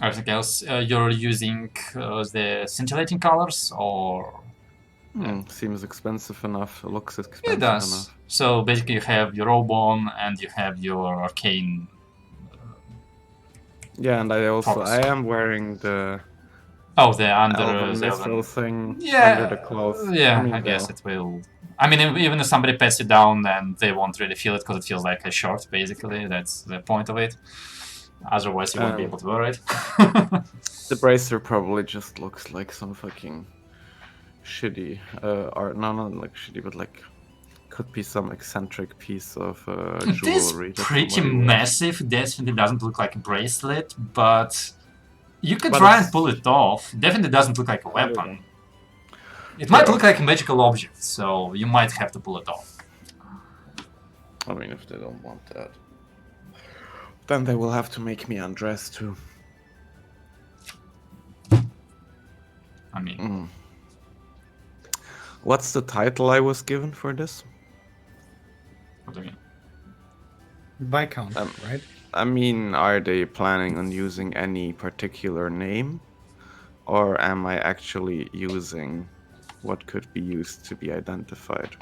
Everything else, you're using the scintillating colors, or? Seems expensive enough. It looks expensive It does. enough. So basically, you have your robe on and you have your arcane. Yeah, and I focus. am wearing the. Oh, the under Elven the missile thing Yeah, under the clothes. Yeah, I guess it will. I mean, even if somebody pets you down, then they won't really feel it because it feels like a short. Basically, that's the point of it. Otherwise, you won't be able to wear it. The bracer probably just looks like some fucking shitty art. No, not like shitty, but like could be some eccentric piece of jewelry. It is pretty massive. Definitely doesn't look like a bracelet, but you could try and pull it off. Definitely doesn't look like a weapon. It might look like a magical object, so you might have to pull it off. I mean, if they don't want that, then they will have to make me undress too. I mean... What's the title I was given for this? What do you mean? Viscount, right? I mean, are they planning on using any particular name? Or am I actually using what could be used to be identified?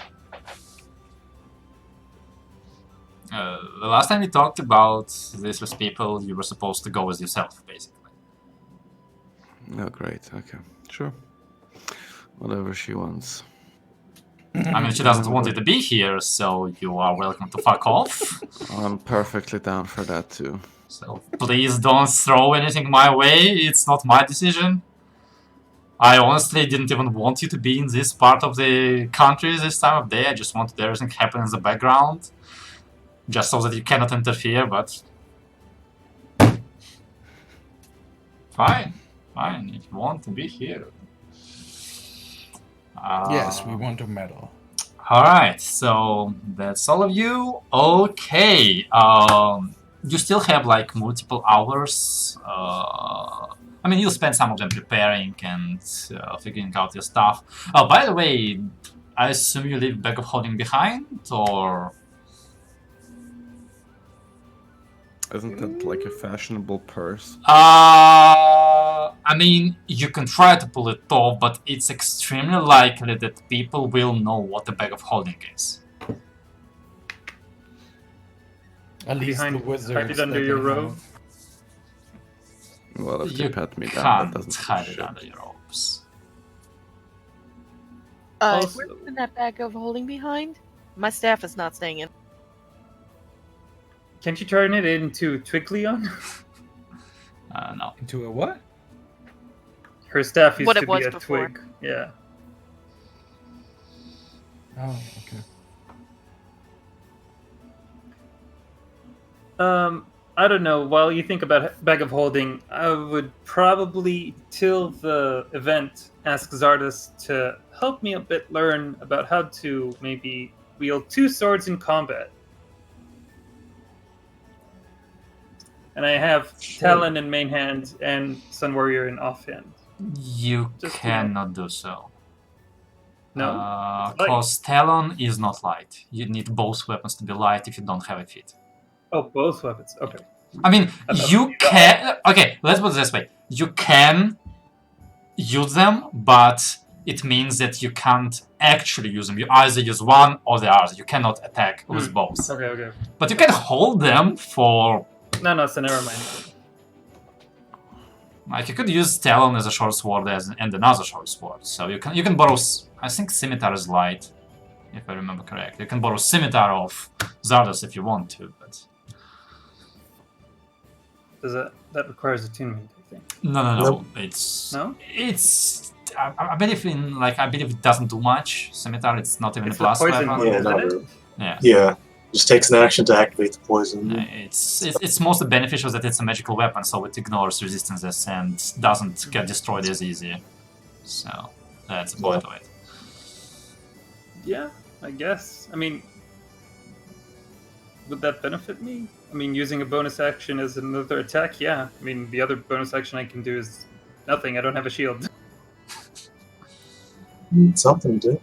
The last time we talked about this with people, you were supposed to go as yourself, basically. Oh, great. Okay. Sure. Whatever she wants. I mean, she doesn't want you to be here, so you are welcome to fuck off. I'm perfectly down for that too. So please don't throw anything my way, it's not my decision. I honestly didn't even want you to be in this part of the country this time of day, I just wanted everything to happen in the background. Just so that you cannot interfere, but... Fine, if you want to be here. Yes, we want to medal. Alright, so that's all of you. Okay, you still have like multiple hours. I mean, you'll spend some of them preparing and figuring out your stuff. Oh, by the way, I assume you leave Bag of Holding behind, or... Isn't that like a fashionable purse? I mean, you can try to pull it off, but it's extremely likely that people will know what a Bag of Holding is. At least the wizards. Hide it under your robe. Well, if they pat me down, that doesn't hide it under your robes. Where's in that bag of holding behind? My staff is not staying in. Can't you turn it into Twiglion? No. Into a what? Her staff used What to it was be a before. twig. Yeah. Oh, okay. I don't know. While you think about Bag of Holding, I would probably, till the event, ask Zardas to help me a bit learn about how to maybe wield 2 swords in combat. And I have Talon in main hand and Sun Warrior in offhand. You Just, cannot do so. No? Light. Because Talon is not light. You need both weapons to be light if you don't have a fit. Oh, both weapons. Okay. I mean, I thought you you can. Okay, let's put it this way. You can use them, but it means that you can't actually use them. You either use one or the other. You cannot attack with both. Okay. But you can hold them for. No, so never mind. Like you could use Talon as a short sword and another short sword. So you can borrow. I think Scimitar is light, if I remember correctly. You can borrow Scimitar of Zardos if you want to, but. Does that requires attunement, I think. No. Nope. It's No? It's I believe it doesn't do much. Scimitar, it's not even It's a plus the poison weapon. one, Yeah, isn't not it? really. Yeah. Yeah, just takes an action to activate the poison. It's mostly beneficial that it's a magical weapon, so it ignores resistances and doesn't get destroyed as easy. So that's the point of it. Yeah, I guess. I mean, would that benefit me? I mean, using a bonus action as another attack? Yeah. I mean, the other bonus action I can do is nothing. I don't have a shield. Something to do,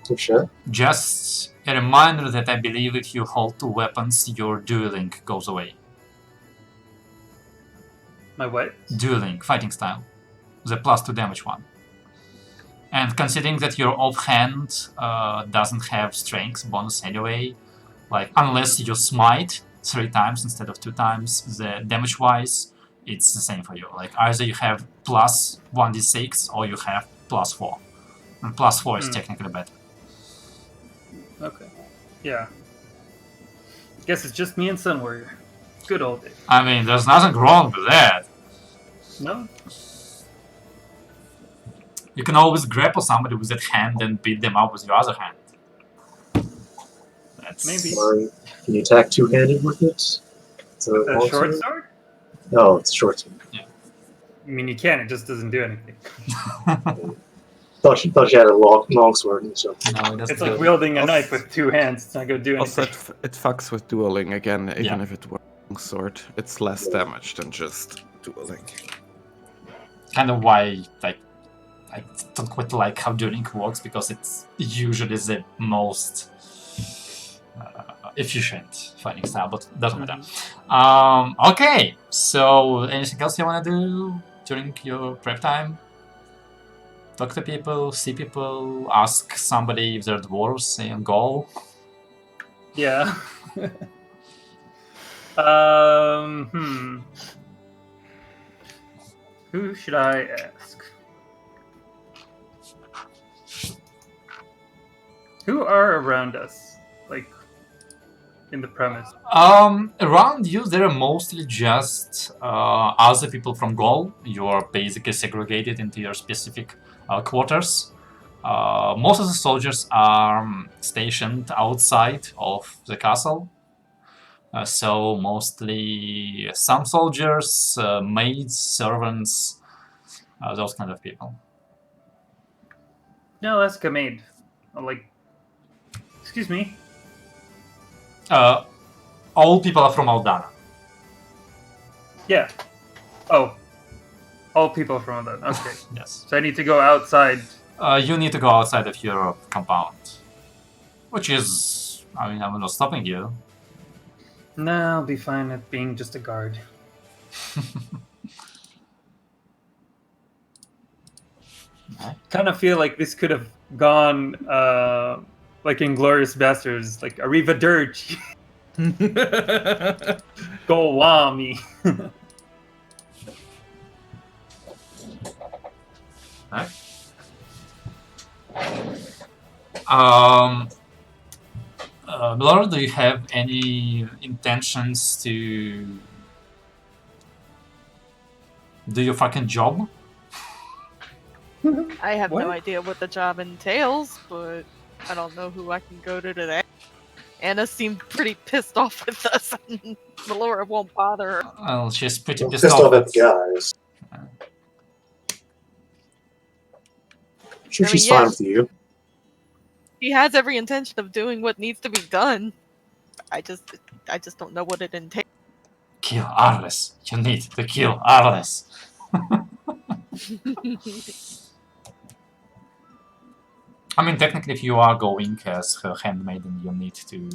for sure. Just a reminder that I believe if you hold 2 weapons, your dueling goes away. My what? Dueling, fighting style. The +2 damage one. And considering that your offhand doesn't have strength bonus anyway, like unless you smite 3 times instead of 2 times, the damage wise, it's the same for you. Like either you have plus 1d6 or you have +4. And +4 is technically better. Okay. Yeah. Guess it's just me and Sun Warrior. Good old days. I mean, there's nothing wrong with that. No? You can always grapple somebody with that hand and beat them up with your other hand. That's Maybe. Or can you attack two-handed with it? It's a A long short sword? No, it's a short sword. I mean, you can. It just doesn't do anything. Thought you had a long sword and stuff. No, it doesn't It's like do it. wielding a knife with 2 hands. It's not going to do Also, anything. it fucks with dueling again, even Yeah. if it were a long sword. It's less damage than just dueling. Kind of why I don't quite like how dueling works, because it's usually the most efficient fighting style, but doesn't matter. Okay, so anything else you want to do during your prep time? Talk to people, see people, ask somebody if they're dwarves, say on goal. Yeah. Who should I ask? Who are around us? Like, in the premise? Around you, there are mostly just other people from Gaul. You are basically segregated into your specific quarters. Most of the soldiers are stationed outside of the castle. So mostly some soldiers, maids, servants, those kind of people. No, that's a maid. Like, excuse me. All people are from Aldana. Yeah. Oh. All people from that. Okay. Yes. So I need to go outside. You need to go outside of your compound. Which is, I mean, I'm not stopping you. No, I'll be fine at being just a guard. Kind of feel like this could have gone like Inglourious Bastards, like Arriva Dirge. Go Wami. Laura, do you have any intentions to do your fucking job? I have What? no idea what the job entails, but I don't know who I can go to today. Anna seemed pretty pissed off with us, and Melora won't bother her. Well, she's pretty I'm pissed pissed off off at the guys. Sure, I mean, she's yeah, fine with you. she has every intention of doing what needs to be done. I just don't know what it entails. Kill Arles. You need to kill Arles. I mean, technically, if you are going as her handmaiden, you need to,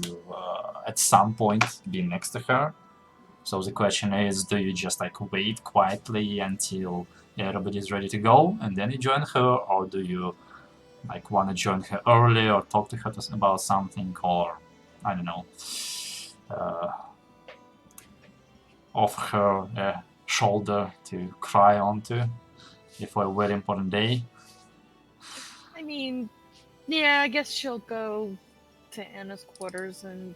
at some point, be next to her. So the question is, do you just like wait quietly until everybody is ready to go, and then you join her, or do you like want to join her early, or talk to her about something, or I don't know, offer her a shoulder to cry onto before a very important day? I mean, yeah, I guess she'll go to Anna's quarters and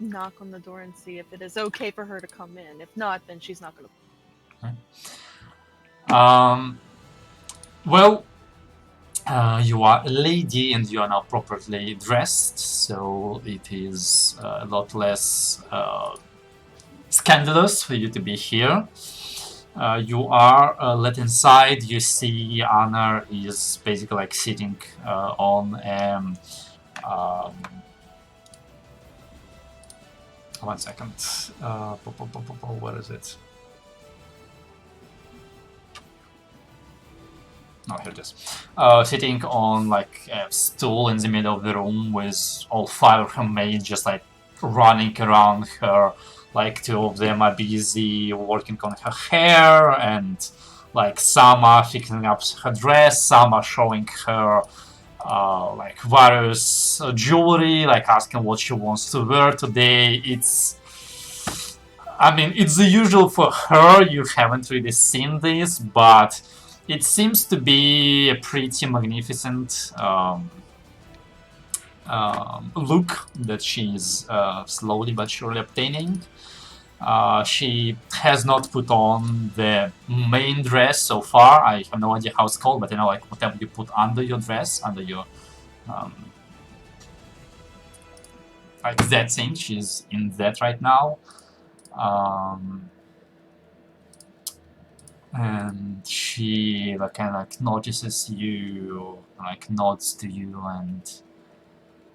knock on the door and see if it is okay for her to come in. If not, then she's not going to. Well, you are a lady and you are now properly dressed, so it is a lot less scandalous for you to be here. You are let inside. You see Anna is basically like sitting on one second. Where is it? No, here it is. Sitting on like a stool in the middle of the room with all 5 of her maids just like running around her. Like 2 of them are busy working on her hair, and like some are fixing up her dress, some are showing her like various jewelry, like asking what she wants to wear today. I mean, it's the usual for her. You haven't really seen this, but it seems to be a pretty magnificent look that she's slowly but surely obtaining. She has not put on the main dress so far. I have no idea how it's called, but you know, like whatever you put under your dress, under your like that thing. She's in that right now. And she like kind of like notices you, like nods to you, and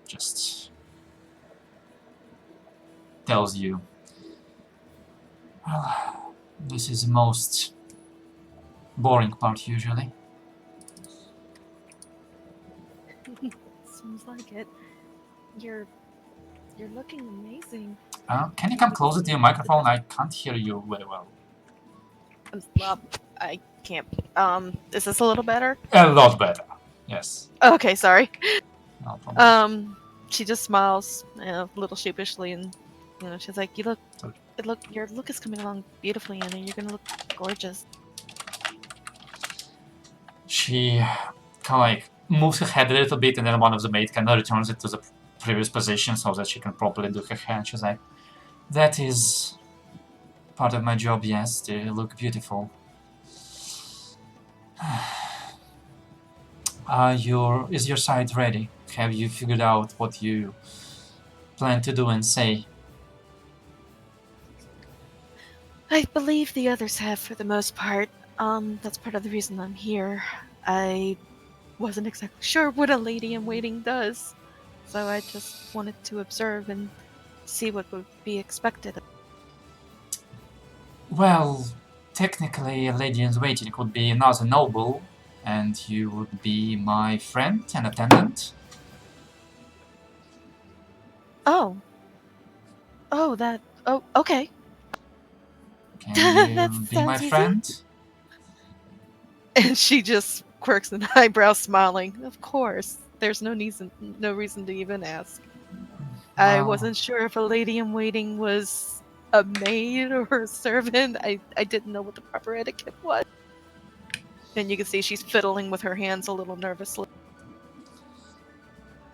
just tells you, well, this is the most boring part usually. Seems like it. You're looking amazing. Can you come closer to your microphone? I can't hear you very well. Well, I can't. Is this a little better? A lot better. Yes. Okay, sorry. No problem. She just smiles, a little sheepishly, and she's like, your look is coming along beautifully, Anna. You're gonna look gorgeous." She kind of like moves her head a little bit, and then one of the maids kind of returns it to the previous position so that she can properly do her hair. And she's like, "That is part of my job, yes, to look beautiful." Is your side ready? Have you figured out what you plan to do and say? I believe the others have, for the most part. That's part of the reason I'm here. I wasn't exactly sure what a lady-in-waiting does, so I just wanted to observe and see what would be expected. Well, technically, a lady-in-waiting would be another noble, and you would be my friend and attendant. Oh, okay. Can you That be my sounds easy. friend? And she just quirks an eyebrow, smiling. Of course. There's no reason to even ask. I Well, wasn't sure if a lady-in-waiting was a maid or a servant. I didn't know what the proper etiquette was. And you can see she's fiddling with her hands a little nervously.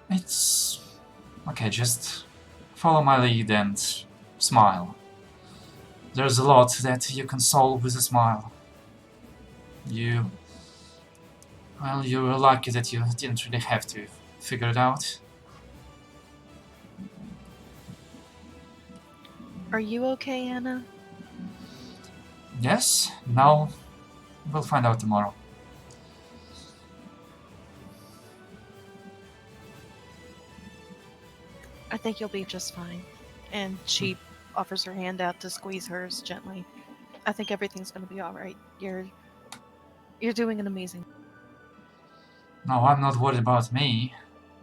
It's okay, just follow my lead and smile. There's a lot that you can solve with a smile. You were lucky that you didn't really have to figure it out. Are you okay, Anna? Yes? No? We'll find out tomorrow. I think you'll be just fine. And she offers her hand out to squeeze hers gently. I think everything's gonna be alright. You're doing an amazing. No, I'm not worried about me.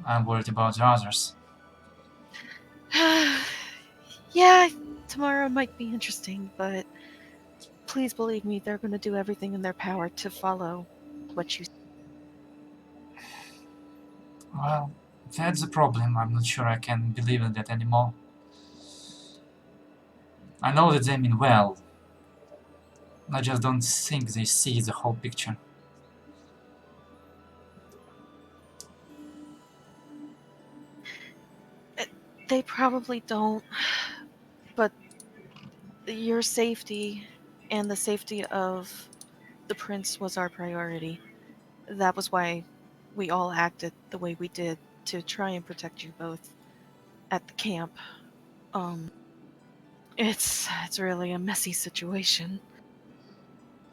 I'm worried about the others. Yeah, tomorrow might be interesting, but please believe me, they're gonna do everything in their power to follow what you. Well, that's the problem. I'm not sure I can believe in that anymore. I know that they mean well. I just don't think they see the whole picture. They probably don't, but your safety and the safety of the prince was our priority. That was why we all acted the way we did to try and protect you both at the camp. It's really a messy situation.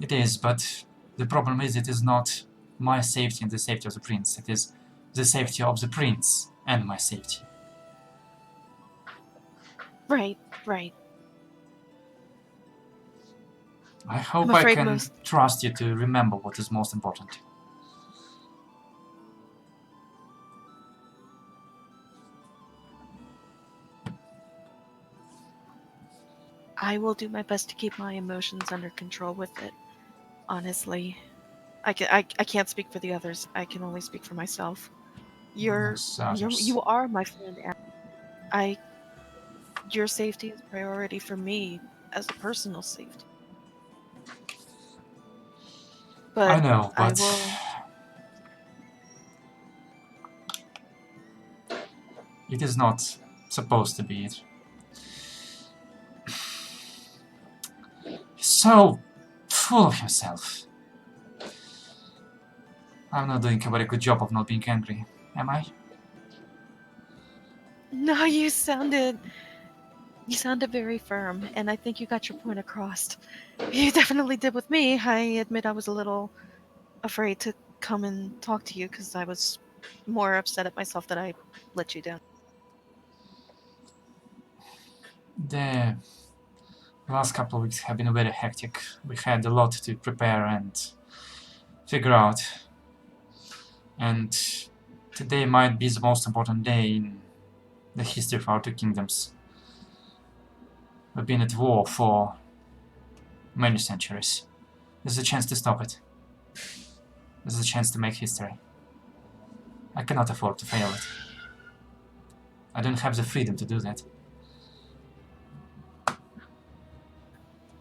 It is, but the problem is it is not my safety and the safety of the prince. It is the safety of the prince and my safety. Right. I hope I'm I afraid can trust you to remember what is most important. I will do my best to keep my emotions under control with it. Honestly, I can't speak for the others. I can only speak for myself. Yes, others. You are my friend. Your safety is priority for me as a personal safety. But I know, I but will. it is not supposed to be it. So full of yourself. I'm not doing a very good job of not being angry, am I? No, you sounded very firm, and I think you got your point across. You definitely did with me. I admit I was a little afraid to come and talk to you because I was more upset at myself that I let you down. The last couple of weeks have been very hectic. We had a lot to prepare and figure out. And today might be the most important day in the history of our two kingdoms. We've been at war for many centuries. There's a chance to stop it. There's a chance to make history. I cannot afford to fail it. I don't have the freedom to do that.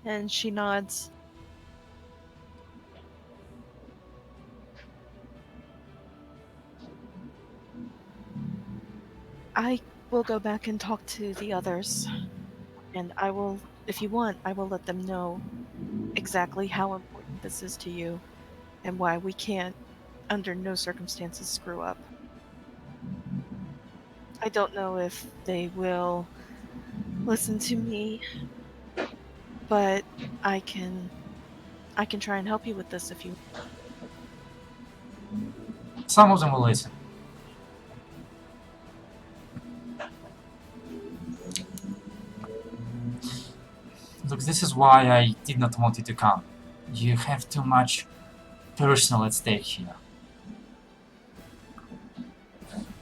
And she nods. I will go back and talk to the others. And I will, if you want, I will let them know exactly how important this is to you and why we can't, under no circumstances, screw up. I don't know if they will listen to me, but I can try and help you with this if you. Some of them will listen. Look, this is why I did not want you to come. You have too much personal at stake here.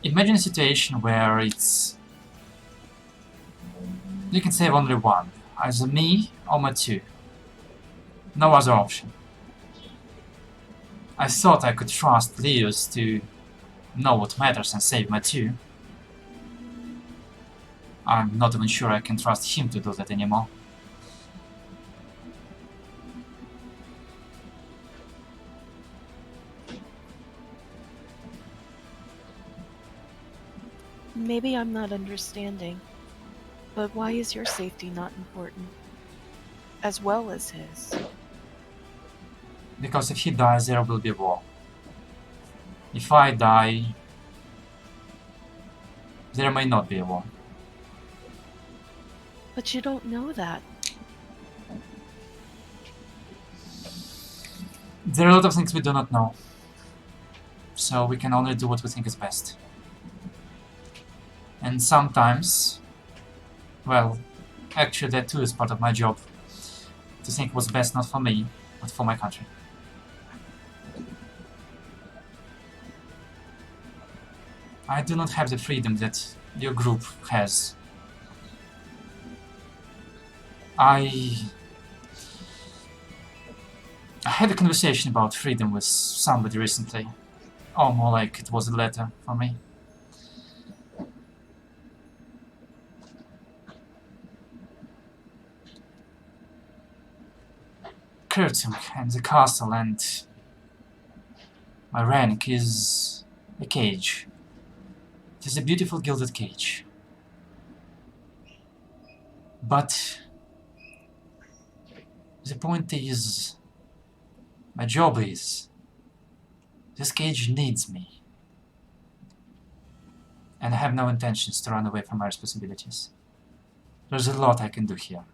Imagine a situation where it's... You can save only one. Either me or Mathieu. No other option. I thought I could trust Leos to know what matters and save Mathieu. I'm not even sure I can trust him to do that anymore. Maybe I'm not understanding, but why is your safety not important? As well as his. Because if he dies, there will be war. If I die, there may not be a war. But you don't know that. There are a lot of things we do not know. So we can only do what we think is best. And sometimes, well, actually that too is part of my job. To think what's best not for me, but for my country. I do not have the freedom that your group has. I had a conversation about freedom with somebody recently. Or more like it was a letter for me. Curtain and the castle and my rank is a cage. It is a beautiful gilded cage. But the point is, my job is, this cage needs me. And I have no intentions to run away from my responsibilities. There's a lot I can do here.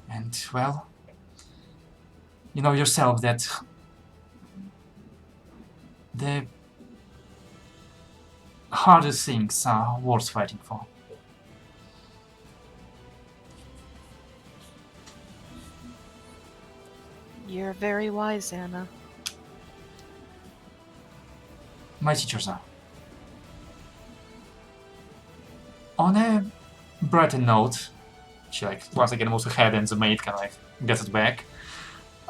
And, well, you know yourself that the hardest things are worth fighting for. You're very wise, Anna. My teachers are. On a brighter note, she once again moves her head and the maid kind of gets it back.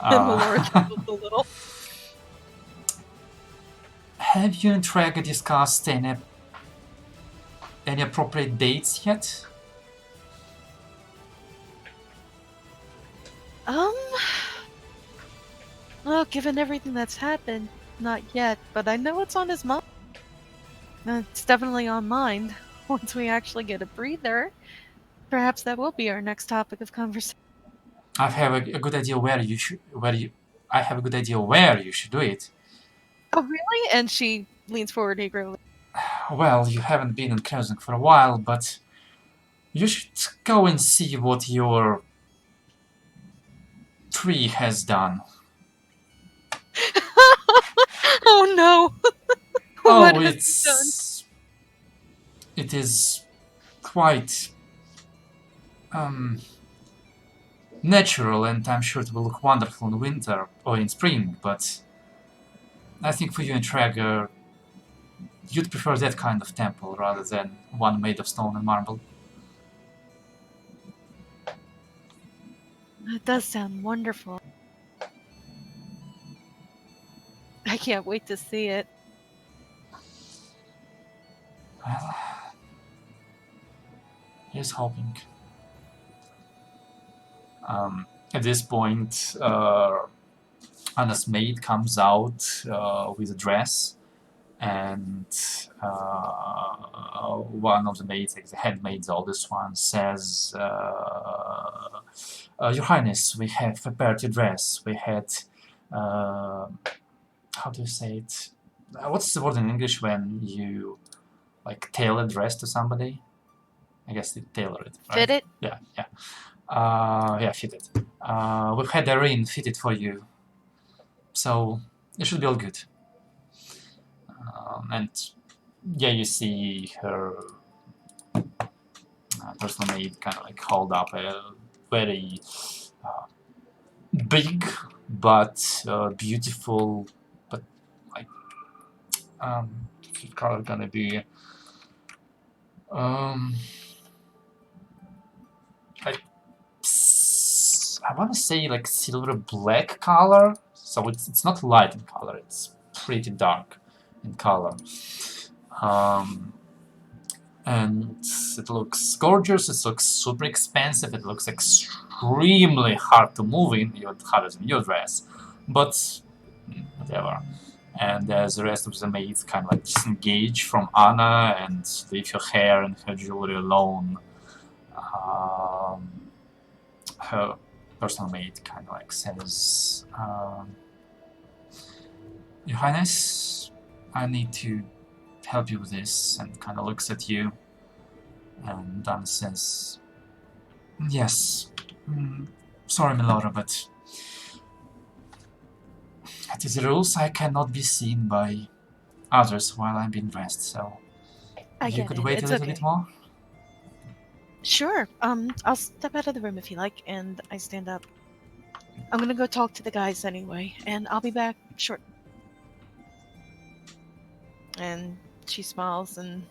And Laura chuckles a little. Have you and Trager discussed any appropriate dates yet? Well, given everything that's happened, not yet, but I know it's on his mind. It's definitely on mine. Once we actually get a breather, perhaps that will be our next topic of conversation. I have a good idea I have a good idea where you should do it. Oh, really? And she leans forward eagerly. Well, you haven't been in Crimson for a while, but you should go and see what your tree has done. Oh no! What has he done? It is quite natural, and I'm sure it will look wonderful in winter or in spring, but I think for you and Trager, you'd prefer that kind of temple rather than one made of stone and marble. That does sound wonderful. I can't wait to see it. Well, here's hoping. At this point, Anna's maid comes out with a dress, and one of the maids, like the head maid, the oldest one, says, Your Highness, we have prepared your dress. We had, how do you say it? What's the word in English when you tailor a dress to somebody? I guess you tailor it, right? Fit it? Yeah. Yeah, fit it. We've had a ring fitted for you, so it should be all good. And yeah, you see her personal maid kind of hold up a very big but beautiful, but the color gonna be I want to say silver black color, so it's not light in color, it's pretty dark in color. And it looks gorgeous, it looks super expensive, it looks extremely hard to move in, even harder than your dress, but whatever. And as the rest of the maids kind of disengage from Anna and leave her hair and her jewelry alone, her personal maid kind of says, Your Highness, I need to help you with this, and kind of looks at you. And Dan says, yes. Sorry, Melora, but it is the rules. I cannot be seen by others while I'm being dressed, so I you get could it. wait It's a little okay. bit more. Sure. I'll step out of the room if you like, and I stand up. I'm gonna go talk to the guys anyway, and I'll be back short. And she smiles and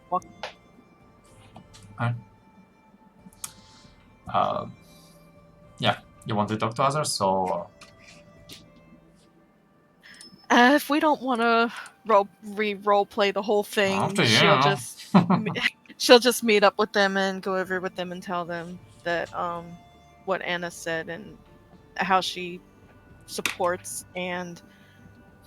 walks. Yeah, you want to talk to others, so If we don't want to role play the whole thing, after you. she'll just meet up with them and go over with them and tell them that what Anna said and how she supports, and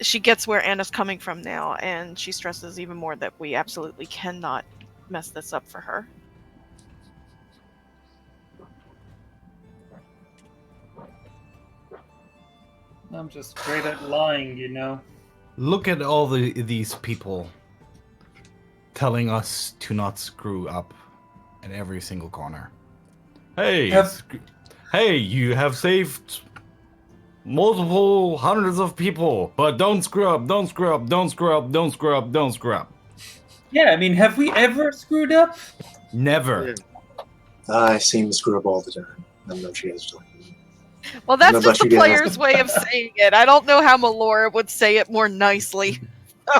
she gets where Anna's coming from now, and she stresses even more that we absolutely cannot mess this up for her. I'm just great at lying, you know. Look at all these people telling us to not screw up in every single corner. Hey, hey, you have saved multiple hundreds of people, but don't screw up, don't screw up, don't screw up, don't screw up, don't screw up. Yeah, I mean, have we ever screwed up? Never. I seem to screw up all the time. I don't know what you guys are talking about. Well, that's What just about the you guys? player's way of saying it. I don't know how Melora would say it more nicely.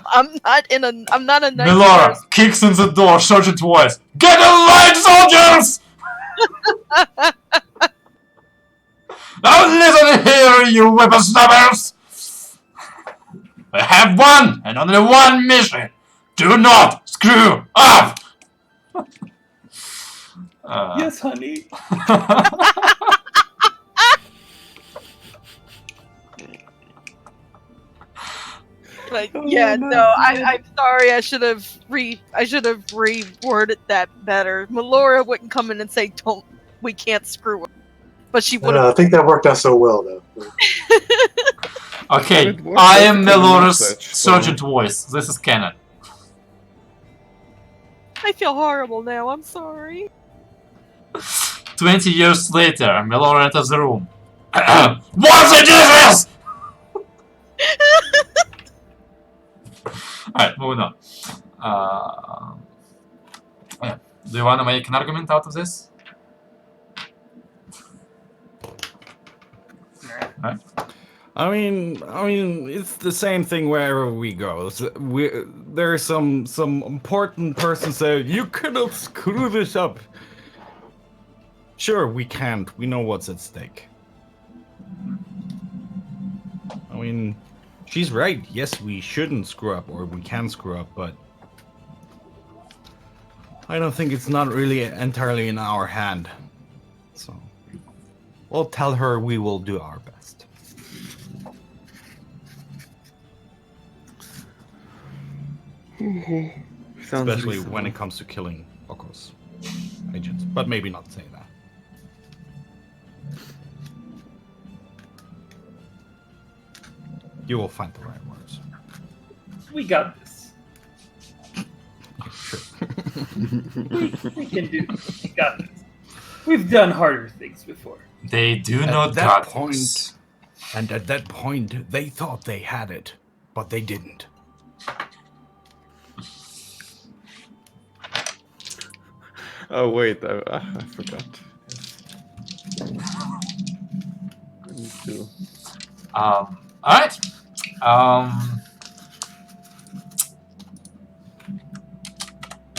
I'm not a nice Melora person. kicks in the door, Sergeant voice. Get in line, soldiers! Now listen here, you whippersnappers! I have one and only one mission. Do not screw up! Yes, honey. But yeah, no, I'm sorry. I should have reworded that better. Melora wouldn't come in and say, "Don't, we can't screw up," but she I would don't know, I have. think that worked out so well, though. Okay, But it was I am basically a Melora's message, so- Sergeant voice. This is canon. I feel horrible now. I'm sorry. 20 years later, Melora enters the room. What's it is? Alright, moving on. Yeah. Do you want to make an argument out of this? Right. I mean, it's the same thing wherever we go. There are some important person say you cannot screw this up. Sure, we can't. We know what's at stake. I mean, she's right. Yes, we shouldn't screw up, or we can screw up, but I don't think it's not really entirely in our hand. So we'll tell her we will do our best. Sounds Especially reasonable. when it comes to killing Okos agents, but maybe not say that. You will find the right words. We got this. Sure. We can do this. We got this. We've done harder things before. They do At not that got point- this. And at that point, they thought they had it, but they didn't. Oh wait, I forgot. I need to. Alright.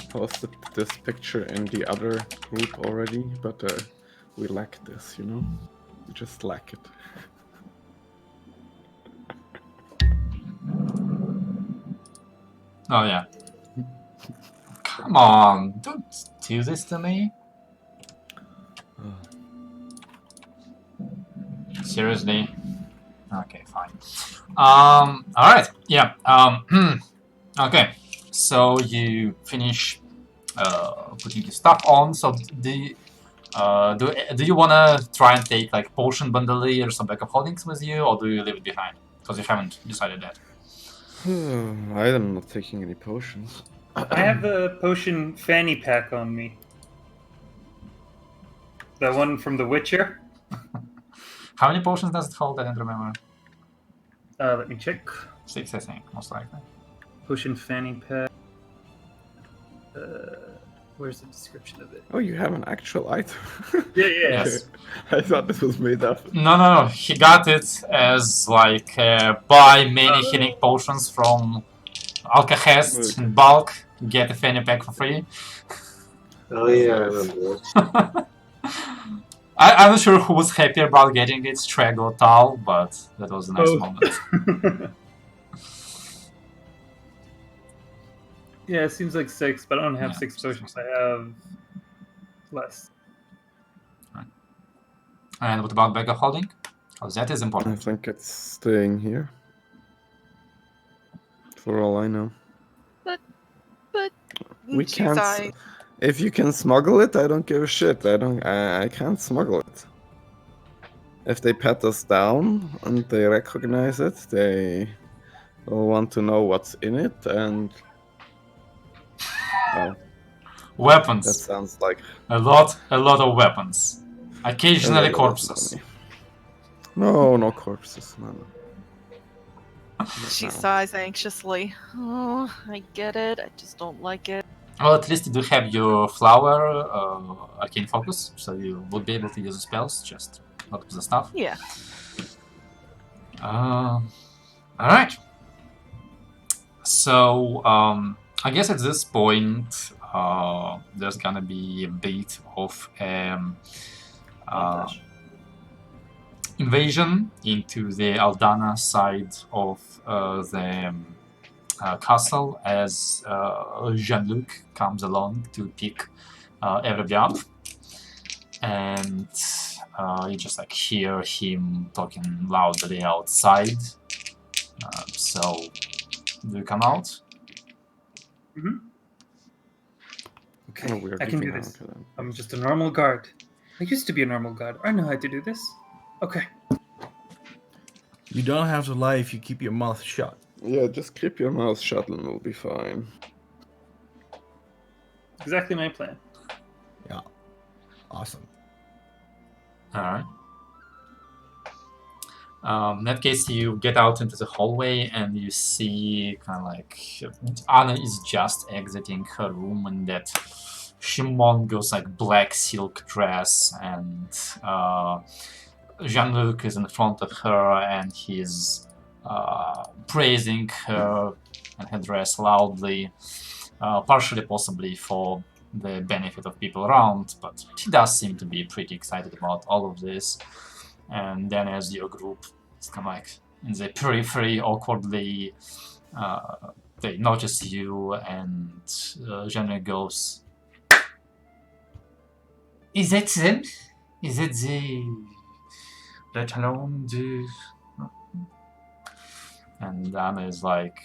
Posted this picture in the other group already, but we lack this, you know? We just lack it. Oh, yeah. Come on, don't do this to me. Seriously? Okay, fine. Alright, yeah. Okay, so you finish putting your stuff on. So do you wanna try and take like potion bandolier or some backup holdings with you, or do you leave it behind? Because you haven't decided that. I'm not taking any potions. I have the potion fanny pack on me. The one from The Witcher. How many potions does it hold? I don't remember. Let me check. 6, I think, most likely. Potion fanny pack. Where's the description of it? Oh, you have an actual item. Yeah. Yes. I thought this was made up. No. He got it as like buy many healing potions from Alcahest in bulk, get a fanny pack for free. Oh yeah, I remember that. I'm not sure who was happier about getting it, Streg or Tal, but that was a nice Both. moment. Yeah, it seems like 6, but I don't have Yeah, 6 six potions. I have less. And what about bag of holding? Oh, that is I important. think it's staying here. For all I know. But We she's can't. I If you can smuggle it, I don't give a shit. I can't smuggle it. If they pat us down and they recognize it, they will want to know what's in it, and well, that Weapons. sounds like A lot of weapons. a Occasionally lot of corpses. money. No corpses. No. she No. sighs anxiously. Oh, I get it. I just don't like it. Well, at least you do have your flower arcane focus, so you would be able to use the spells, just not with the stuff. Yeah. Alright. So, I guess at this point, there's gonna be a bit of invasion into the Aldana side of the castle as Jean-Luc comes along to pick everybody up, and you just like hear him talking loudly outside. So do you come out? Okay, Oh, we are I can do leaving now, this. okay, then. I'm just a normal guard. I used to be a normal guard. I know how to do this. Okay. You don't have to lie if you keep your mouth shut. Yeah, just keep your mouth shut and we'll be fine. Exactly my plan. Yeah. Awesome. Alright. In that case, you get out into the hallway and you see kind of like Anna is just exiting her room in that humongous like black silk dress, and Jean-Luc is in front of her and he's praising her and her dress loudly, partially possibly for the benefit of people around, but he does seem to be pretty excited about all of this. And then as your group is kind of like in the periphery awkwardly, they notice you, and Jean-Luc goes, "Is that them? Is it the talon du..." And Anna is like,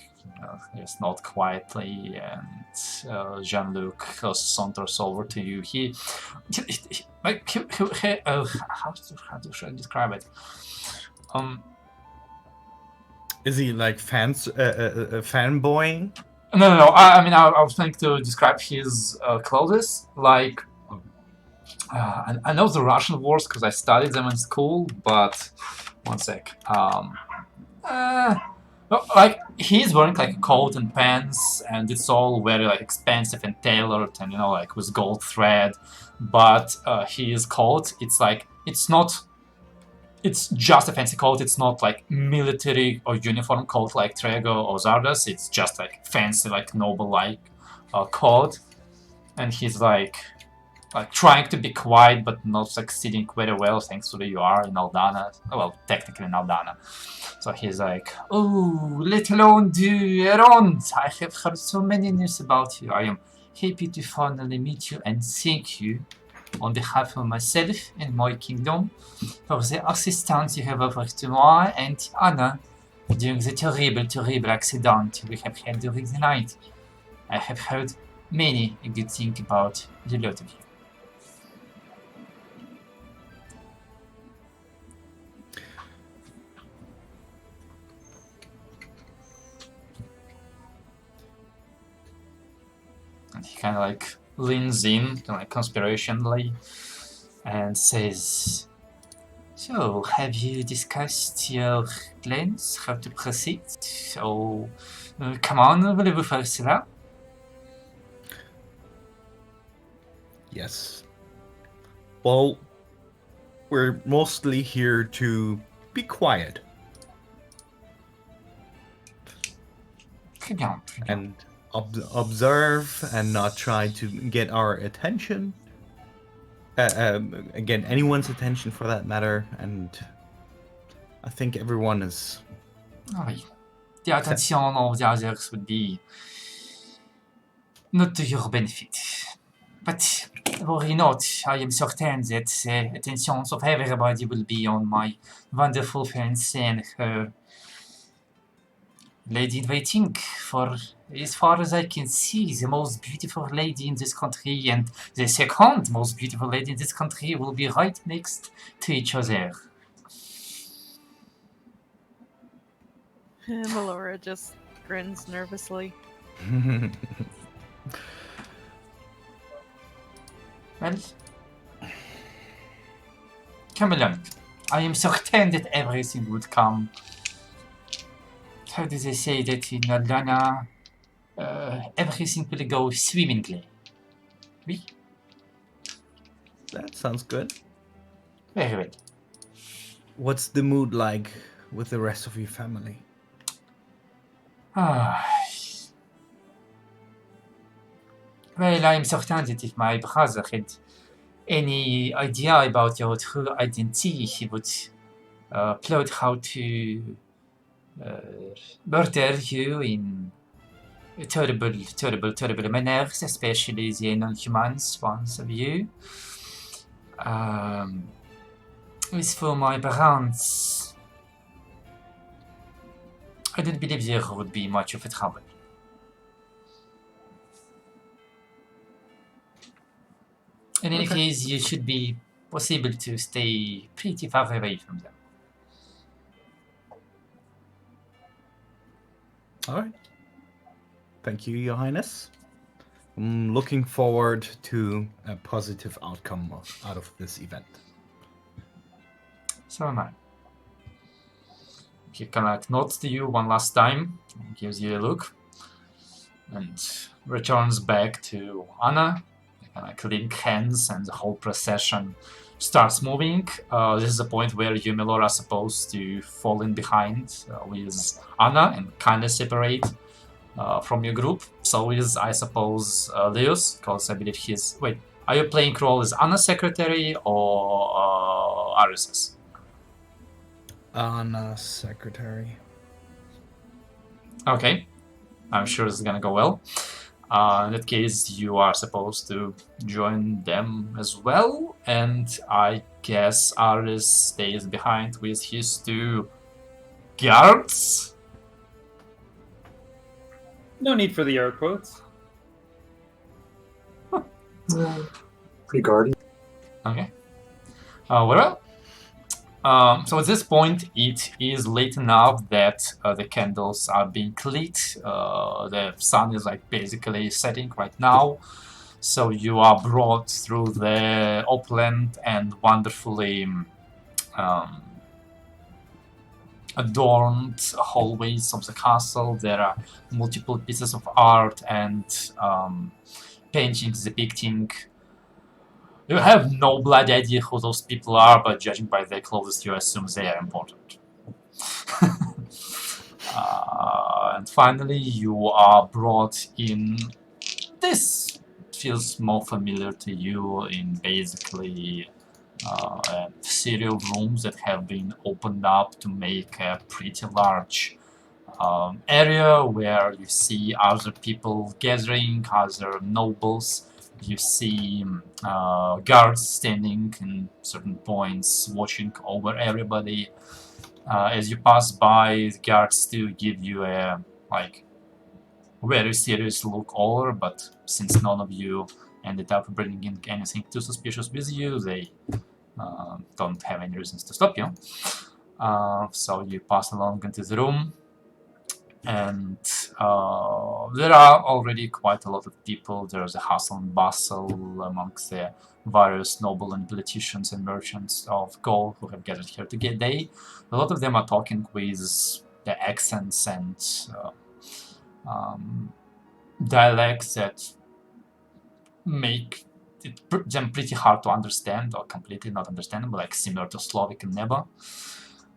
just not quietly, and Jean-Luc saunters over to you. He like, how should I describe it? Is he like fanboying? No. I mean, I was trying to describe his clothes. Like, I know the Russian wars because I studied them in school, but one sec. Like, he's wearing like a coat and pants, and it's all very like expensive and tailored, and like with gold thread. But his coat, it's like it's just a fancy coat. It's not like military or uniform coat like Trego or Zardas. It's just like fancy, like noble like coat, and he's like trying to be quiet but not succeeding very well, thanks to the you are in Aldana. Well, technically in Aldana. So he's like, "Oh, let alone du around. I have heard so many news about you. I am happy to finally meet you and thank you on behalf of myself and my kingdom for the assistance you have offered to moi and Anna during the terrible accident we have had during the night. I have heard many good things about the lot of you." And he kind of like leans in, kind of like conspirationally, and says, "So, have you discussed your plans, how to proceed? So, come on, voulez-vous faire cela?" Yes. Well, we're mostly here to be quiet Très bien, très bien. and observe and not try to get our attention. Again, anyone's attention for that matter. And I think everyone is. Ah oui. The attention of the others would be not to your benefit. But worry not, I am certain that the attentions of everybody will be on my wonderful fiancée and her lady in waiting. For as far as I can see, the most beautiful lady in this country and the second most beautiful lady in this country will be right next to each other. Melora just grins nervously. Well, come along. I am certain that everything would come. How do they say that in Aldana? Everything will go swimmingly. Oui? That sounds good. Very well. What's the mood like with the rest of your family? Well, I am certain that if my brother had any idea about your true identity, he would plot how to murder you in terrible, terrible, terrible manners, especially the non-humans ones of you. As for my parents, I don't believe there would be much of a trouble. In any Okay. case, you should be possible to stay pretty far away from them. All right. Thank you, Your Highness. I'm looking forward to a positive outcome out of this event. So am I. He kind of like nods to you one last time, gives you a look, and returns back to Anna. They kind of like link hands, and the whole procession starts moving. This is the point where you, Melora, are supposed to fall in behind with Anna and kind of separate from your group. So is, I suppose, Leos, because I believe he's... Wait, are you playing role as Anna's secretary or Aris's? Anna, secretary. Okay, I'm sure it's gonna go well. In that case, you are supposed to join them as well, and I guess Aris stays behind with his two guards. No need for the air quotes. Pretty guarded. Okay. Well, so at this point, it is late enough that the candles are being lit. The sun is like basically setting right now. So you are brought through the opulent and wonderfully adorned hallways of the castle. There are multiple pieces of art and paintings depicting... You have no bloody idea who those people are, but judging by their clothes, you assume they are important. And finally, you are brought in. This feels more familiar to you in basically a series of rooms that have been opened up to make a pretty large area where you see other people gathering, other nobles. You see guards standing in certain points, watching over everybody. As you pass by, the guards still give you a like very serious look over, but since none of you ended up bringing in anything too suspicious with you, they don't have any reasons to stop you. So you pass along into the room. and there are already quite a lot of people. There's a hustle and bustle amongst the various noble and politicians and merchants of gold who have gathered here today. A lot of them are talking with the accents and dialects that make them pretty hard to understand, or completely not understandable, like similar to Slavic and Neba.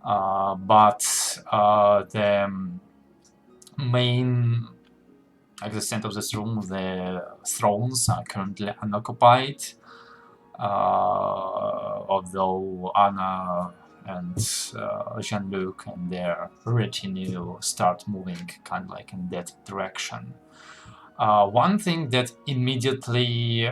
But the main, like the center of this room, the thrones are currently unoccupied. Although Anna and Jean-Luc and their retinue start moving kind of like in that direction. One thing that immediately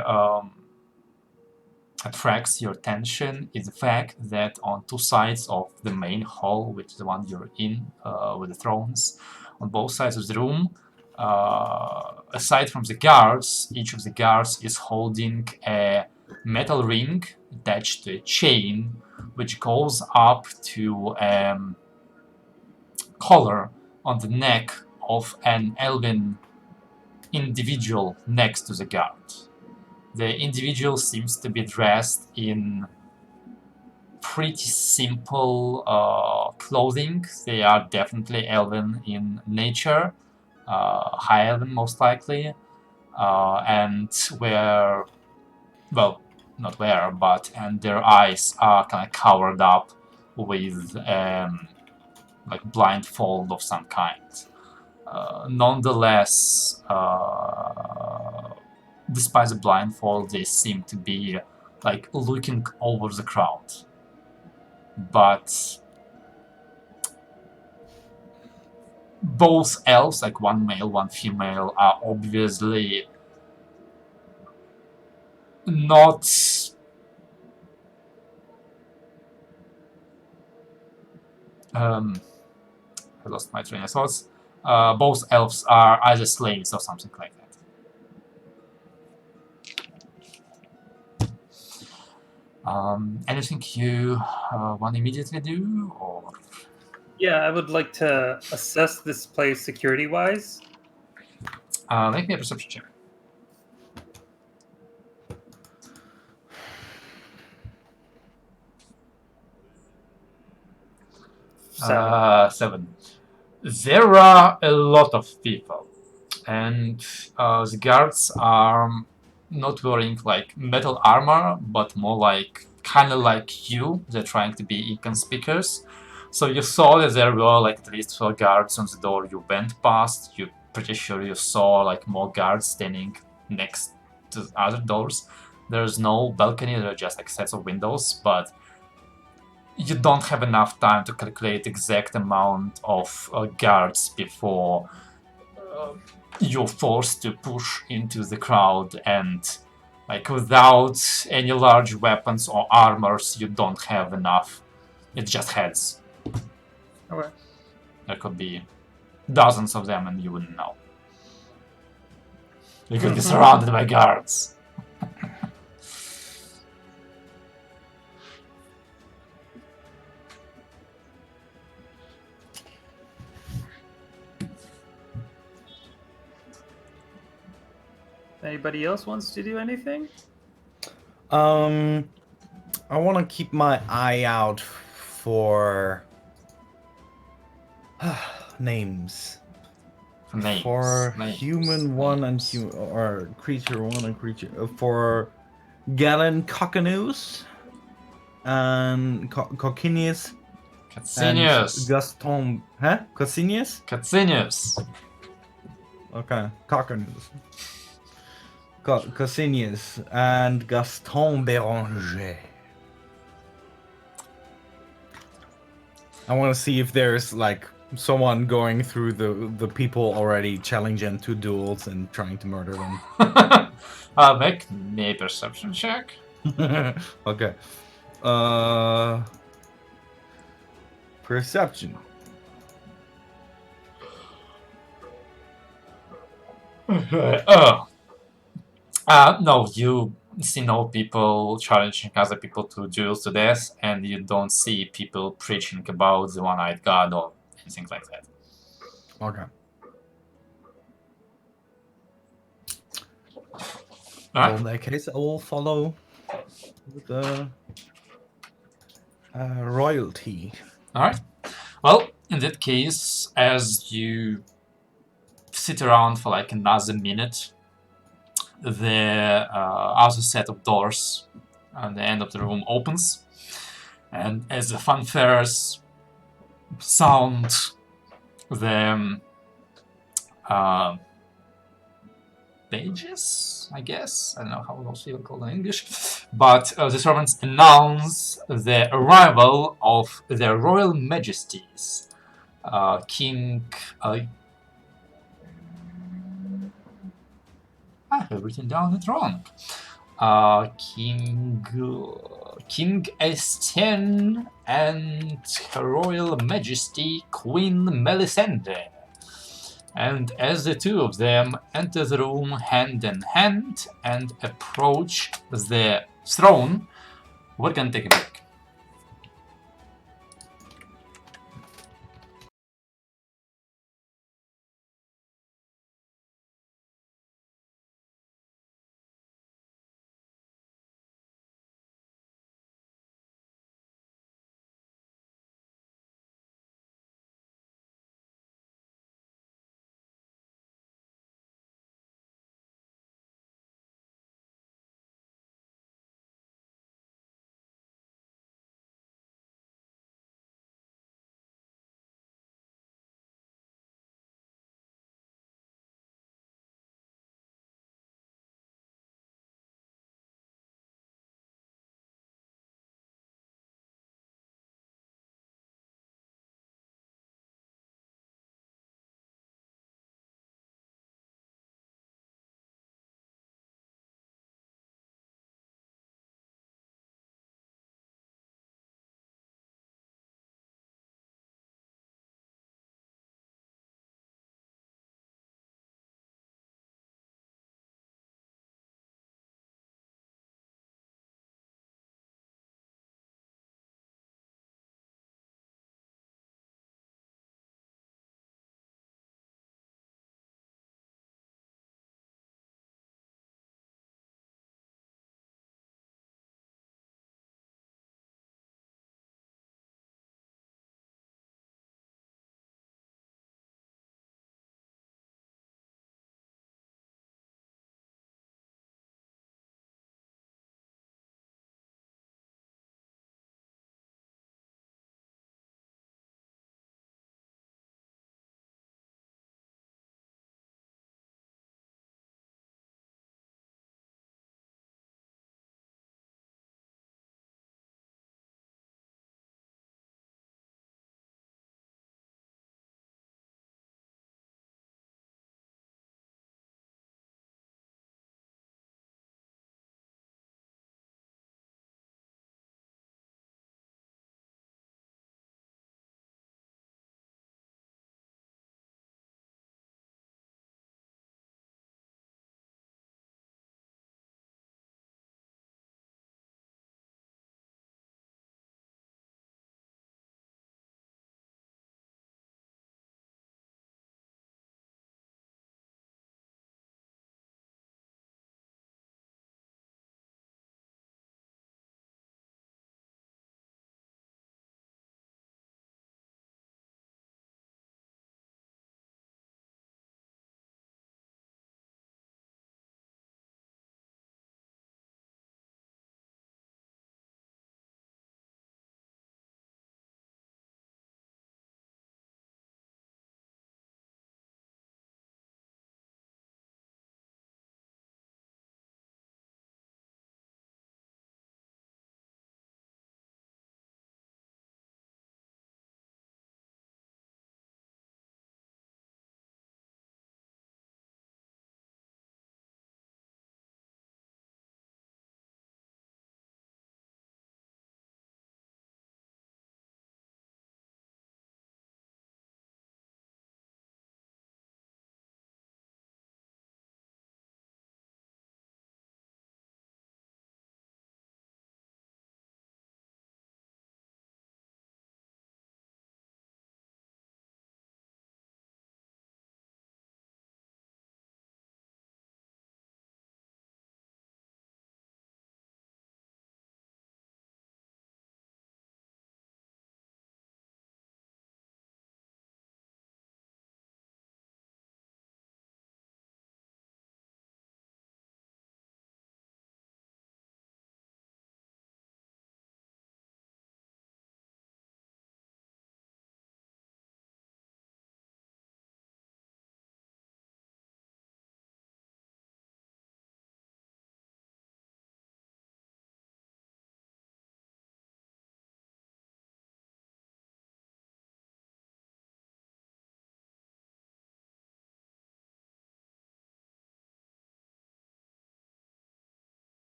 attracts your attention is the fact that on two sides of the main hall, which is the one you're in with the thrones, on both sides of the room, aside from the guards, each of the guards is holding a metal ring attached to a chain which goes up to a collar on the neck of an elven individual next to the guard. The individual seems to be dressed in pretty simple clothing. They are definitely elven in nature, high elven most likely, and wear, well, not wear, but and their eyes are kind of covered up with like blindfold of some kind. Nonetheless, despite the blindfold, they seem to be like looking over the crowd. But both elves, like one male, one female, are obviously not I lost my train of thoughts. Both elves are either slaves or something like that. Anything you want to immediately do, or? Yeah, I would like to assess this place security-wise. Make me a perception check. Seven. There are a lot of people, and the guards are not wearing like metal armor, but more like kind of like you. They're trying to be inconspicuous. So you saw that there were like at least 4 guards on the door you went past. You're pretty sure you saw like more guards standing next to other doors. There's no balcony, there are just like sets of windows, but you don't have enough time to calculate exact amount of guards before you're forced to push into the crowd, and like without any large weapons or armors, you don't have enough. It's just heads. Okay. There could be dozens of them and you wouldn't know. You could be surrounded by guards. Anybody else wants to do anything? I want to keep my eye out for names. Names. For Names. human one and or creature one and creature for Galen Cockanoos and Coccinius and Catsinius. Gaston. Huh? Coccinius? Catsinius. Okay, Cockanoos. Coccinius and Gaston Béranger. I want to see if there's like someone going through the people already challenging 2 duels and trying to murder them. Make me a perception check. Okay. Perception. No, you see no people challenging other people to duels to death, and you don't see people preaching about the one-eyed god or anything like that. Okay. Well, Alright. in that case, I will follow the royalty. Alright. Well, in that case, as you sit around for like another minute, the other set of doors at the end of the room opens, and as the fanfares sound, the uh, pages, I guess. I don't know how those people called in English. But the servants announce the arrival of their royal majesties, King. I have written down it wrong. King Estienne and Her Royal Majesty Queen Melisande. And as the two of them enter the room hand in hand and approach the throne, we're gonna take a break.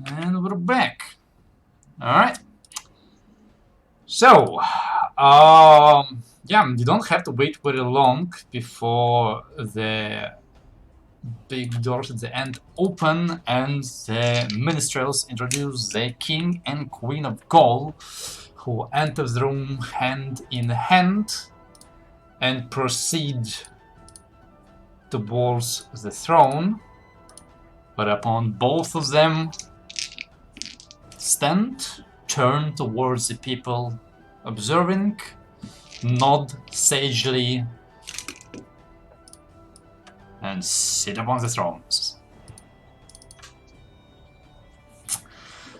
And we're back. Alright. So, yeah, you don't have to wait very long before the big doors at the end open and the minstrels introduce the king and queen of Gaul, who enters the room hand in hand and proceed towards the throne. But upon both of them stand, turn towards the people observing, nod sagely, and sit upon the thrones.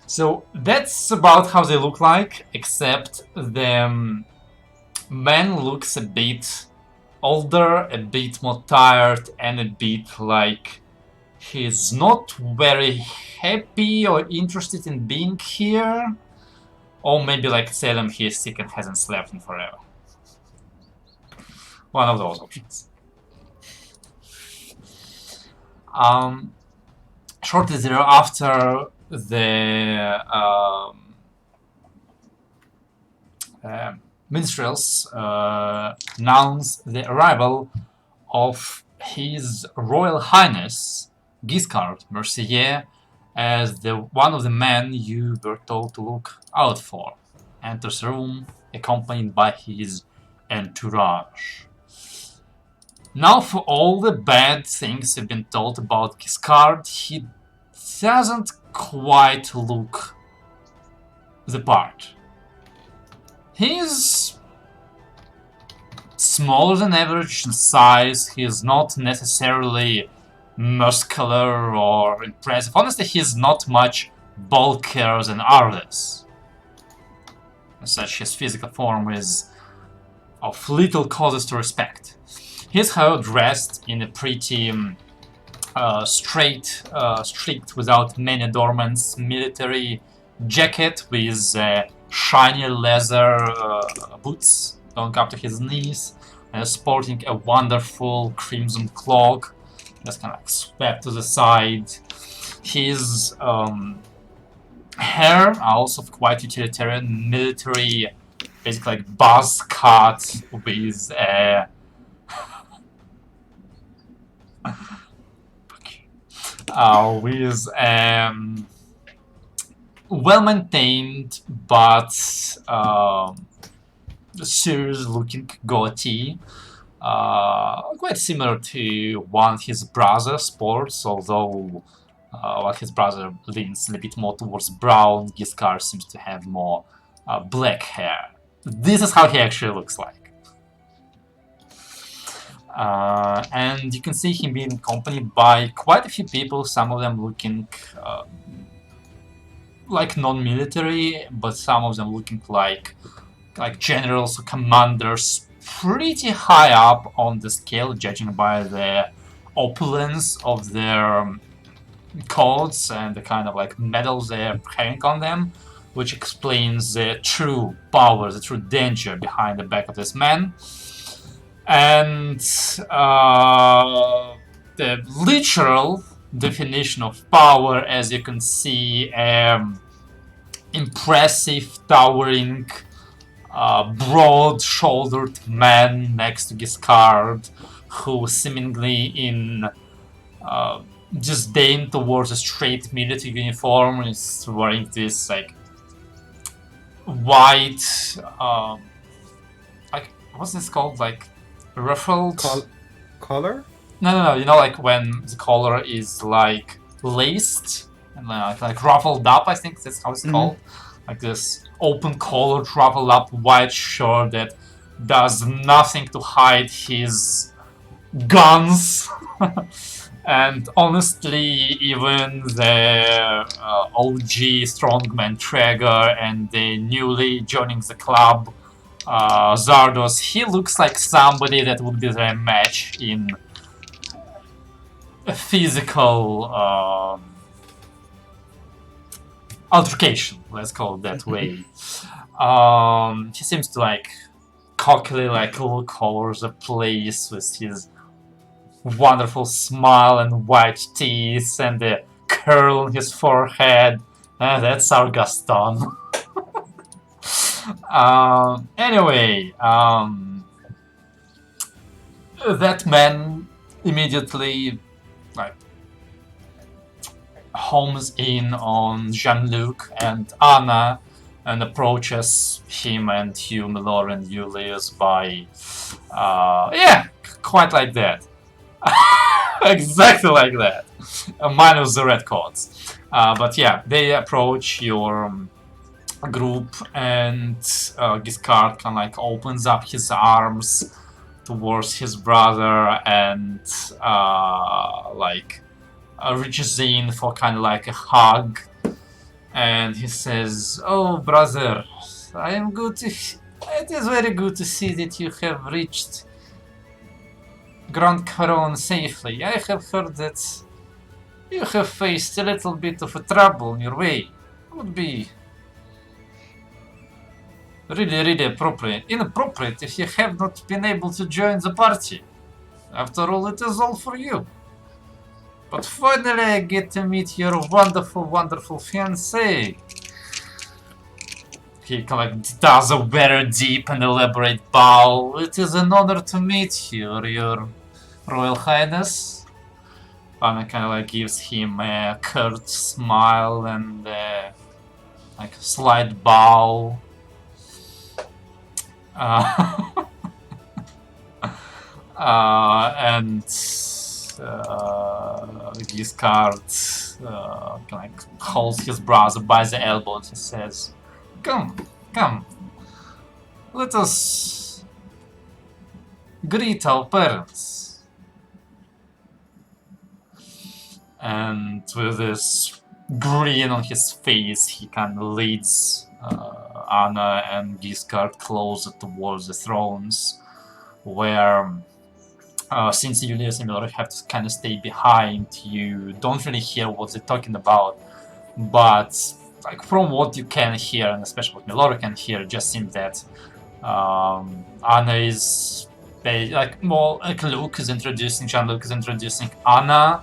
So that's about how they look like, except the man looks a bit older, a bit more tired, and a bit like he's not very happy or interested in being here. Or maybe like Salem, he is sick and hasn't slept in forever. One of those options. Shortly thereafter, the minstrels announce the arrival of His Royal Highness Giscard Mercier as one of the men you were told to look out for. Enters the room accompanied by his entourage. Now, for all the bad things you've been told about Giscard, he doesn't quite look the part. He's smaller than average in size, he's not necessarily muscular or impressive. Honestly, he's not much bulkier than Arles. As such, his physical form is of little causes to respect. He's, however, dressed in a pretty straight, strict, without many adornments, military jacket with shiny leather boots going up to his knees, sporting a wonderful crimson cloak that's kind of like swept to the side. His hair are also quite utilitarian, military, basically like buzz cut with a well-maintained but serious-looking goatee, quite similar to one his brother sports, although while his brother leans a bit more towards brown, Giscard seems to have more black hair. This is how he actually looks like. And you can see him being accompanied by quite a few people, some of them looking like non-military, but some of them looking like generals or commanders, pretty high up on the scale, judging by the opulence of their coats and the kind of like medals they're carrying on them, which explains the true power, the true danger behind the back of this man. And the literal definition of power, as you can see, impressive, towering, broad-shouldered man next to Giscard, who seemingly in disdain towards a straight military uniform is wearing this like white, like what's this called, like ruffled Collar? No, you know, like when the collar is like laced and like ruffled up, I think that's how it's called. Like this open collared, ruffled up white shirt that does nothing to hide his guns. And honestly, even the OG strongman Traeger and the newly joining the club Zardos, he looks like somebody that would be their match in a physical altercation, let's call it that way. He seems to like cockily like look over the place with his wonderful smile and white teeth and the curl on his forehead, That's our Gaston. Anyway, that man immediately like homes in on Jean-Luc and Anna and approaches him and Hugh, Milor, and Julius by yeah, quite like that. Exactly like that. Minus the red coats. But yeah, they approach your group, and Giscard kind of like opens up his arms towards his brother and like reaches in for kind of like a hug, and he says, "Oh, brother, I am good to. It is very good to see that you have reached Grand Caron safely. I have heard that you have faced a little bit of a trouble on your way. It would be really inappropriate if you have not been able to join the party. After all, it is all for you. But finally I get to meet your wonderful fiancé." He kind of does a very deep and elaborate bow. "It is an honor to meet you, your Royal Highness." Anna kind of like gives him a curt smile and like a slight bow. And Giscard like holds his brother by the elbow and he says, Come, let us greet our parents." And with this grin on his face, he kind of leads Anna and Giscard closer towards the thrones, where since Julius and Milor have to kind of stay behind, you don't really hear what they're talking about, but like from what you can hear, and especially what Milor can hear, it just seems that Anna is like more like Jean-Luc is introducing Anna,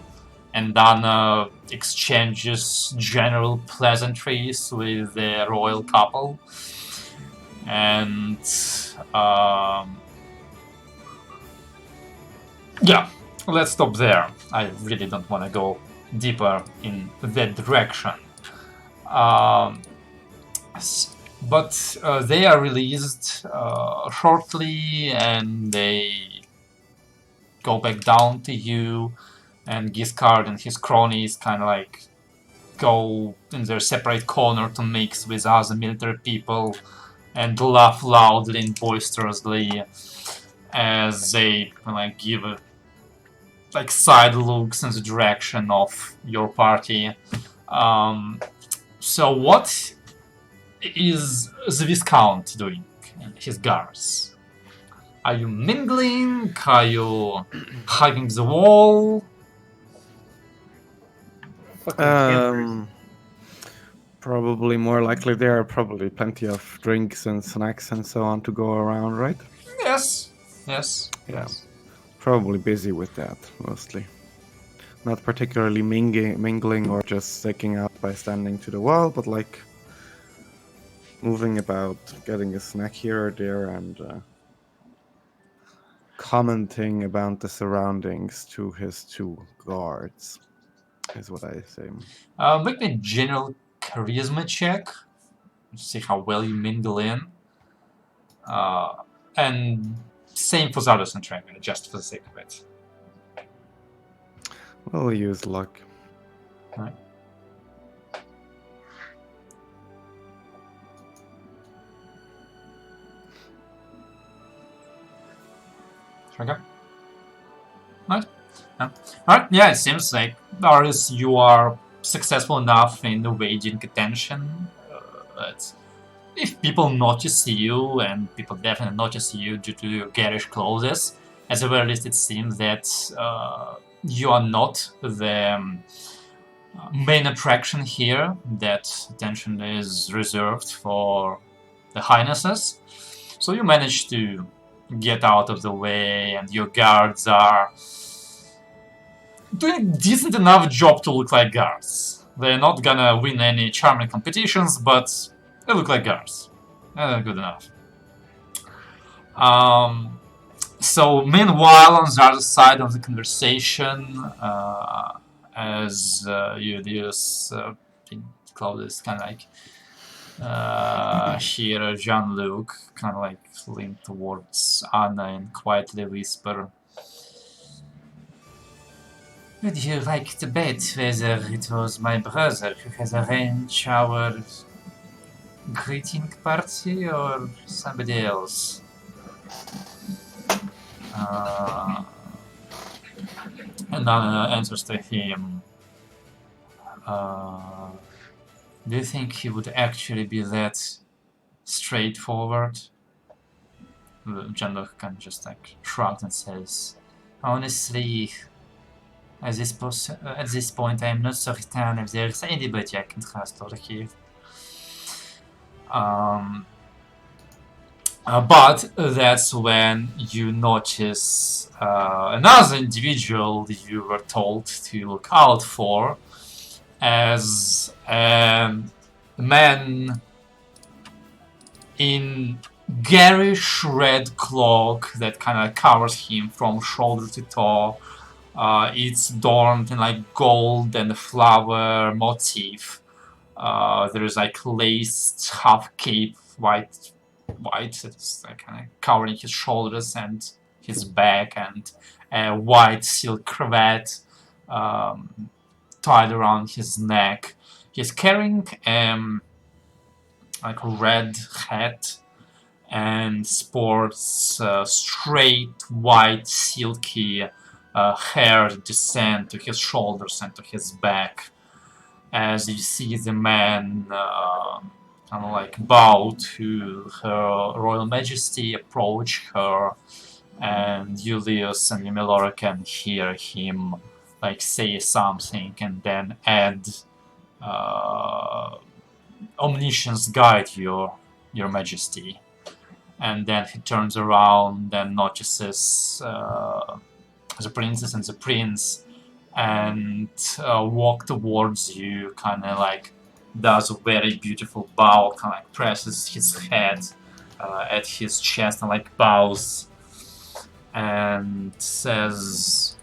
and Anna exchanges general pleasantries with the royal couple, and yeah, let's stop there. I really don't want to go deeper in that direction. But they are released shortly, and they go back down to you, and Giscard and his cronies kind of like go in their separate corner to mix with other military people and laugh loudly and boisterously as they like give like side looks in the direction of your party. So what is the Viscount doing in his guards? Are you mingling? Are you hugging the wall? Probably more likely there are probably plenty of drinks and snacks and so on to go around, right? Yes. Probably busy with that, mostly. Not particularly mingling or just sticking out by standing to the wall, but like moving about, getting a snack here or there, and commenting about the surroundings to his two guards, is what I say. Make a general charisma check. See how well you mingle in. And same for Zardos and Tranquil, just for the sake of it. We'll use luck. Right. Okay. Right. Alright, yeah, it seems like Darius, you are successful enough in evading attention. If people notice you, and people definitely notice you due to your garish clothes, at the very least it seems that you are not the main attraction here, that attention is reserved for the highnesses. So you manage to get out of the way, and your guards are doing a decent enough job to look like guards. They're not gonna win any charming competitions, but they look like girls. They're good enough. So meanwhile, on the other side of the conversation, as Julius Claudius kind of like here, Jean-Luc kind of like lean towards Anna and quietly whisper, "Would you like to bet whether it was my brother who has arranged our greeting party or somebody else?" And Anna answers to him, "Do you think he would actually be that straightforward?" Jean-Luc kind of just like shrugged and says, "Honestly, at this point, I am not certain if there is anybody I can trust over here." But that's when you notice another individual you were told to look out for, as a man in garish red cloak that kind of covers him from shoulder to toe. It's adorned in like gold and flower motif. There is like laced half cape, white. It's like kind of covering his shoulders and his back, and a white silk cravat tied around his neck. He's carrying like a red hat and sports straight white silky hair descend to his shoulders and to his back. As you see the man kind of like bow to her Royal Majesty, approach her, and Julius and Yumilora can hear him like say something and then add, "Omniscience guide your Majesty." And then he turns around and notices the princess and the prince, and walk towards you, kind of like does a very beautiful bow, kind of like presses his head at his chest and like bows and says,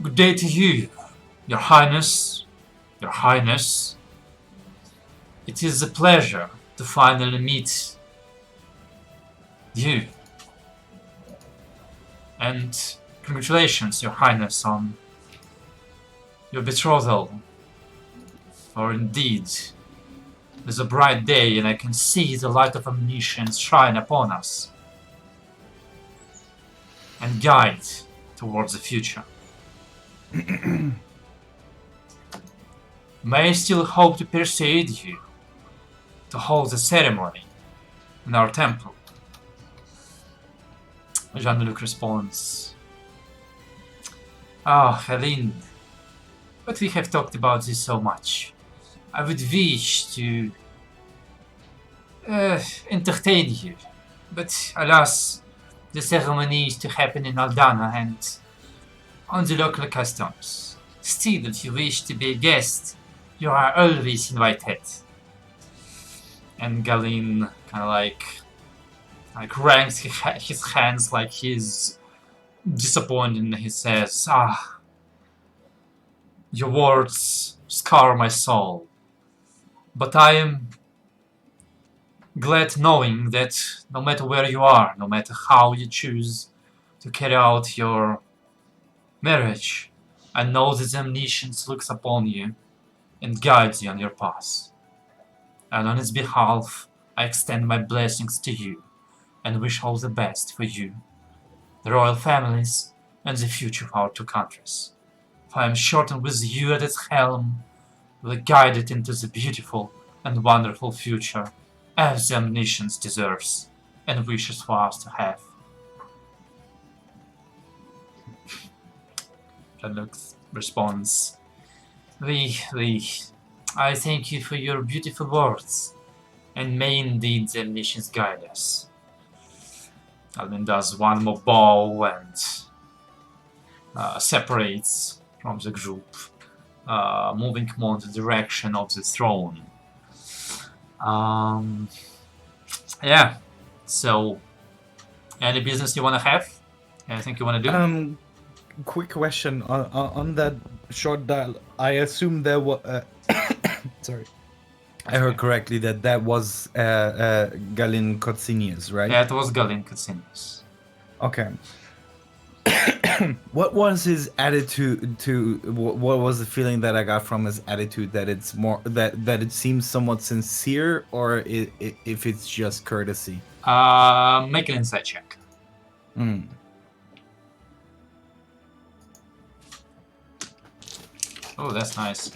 "Good day to you, Your Highness, Your Highness. It is a pleasure to finally meet you. And congratulations, Your Highness, on your betrothal. For indeed, it is a bright day, and I can see the light of omniscience shine upon us and guide towards the future. May I still hope to persuade you to hold the ceremony in our temple?" Jean-Luc responds, Helene, but we have talked about this so much. I would wish to entertain you, but alas, the ceremony is to happen in Aldana and on the local customs. Still, if you wish to be a guest, you are always invited." And Galin kind of like wrings his hands like he's disappointed, and he says, "Your words scar my soul, but I am glad knowing that no matter where you are, no matter how you choose to carry out your marriage, I know that the omniscience looks upon you and guides you on your path. And on its behalf, I extend my blessings to you and wish all the best for you, the royal families, and the future of our two countries. For I am certain with you at its helm, will guide it into the beautiful and wonderful future as the omniscience deserves and wishes for us to have." Jean-Luc responds, I thank you for your beautiful words, and may indeed the omniscience guide us." Alvin does one more bow and separates from the group, moving more in the direction of the throne. Yeah. So, any business you want to have? Anything you want to do? Quick question on that short dial. I assume there was. Sorry, I heard correctly that was Galin Kotsinius, right? Yeah, it was Galin Katsinis. Okay. What was his attitude to? What was the feeling that I got from his attitude? That it's more that it seems somewhat sincere, or if it's just courtesy. Make an insight check. Oh, that's nice.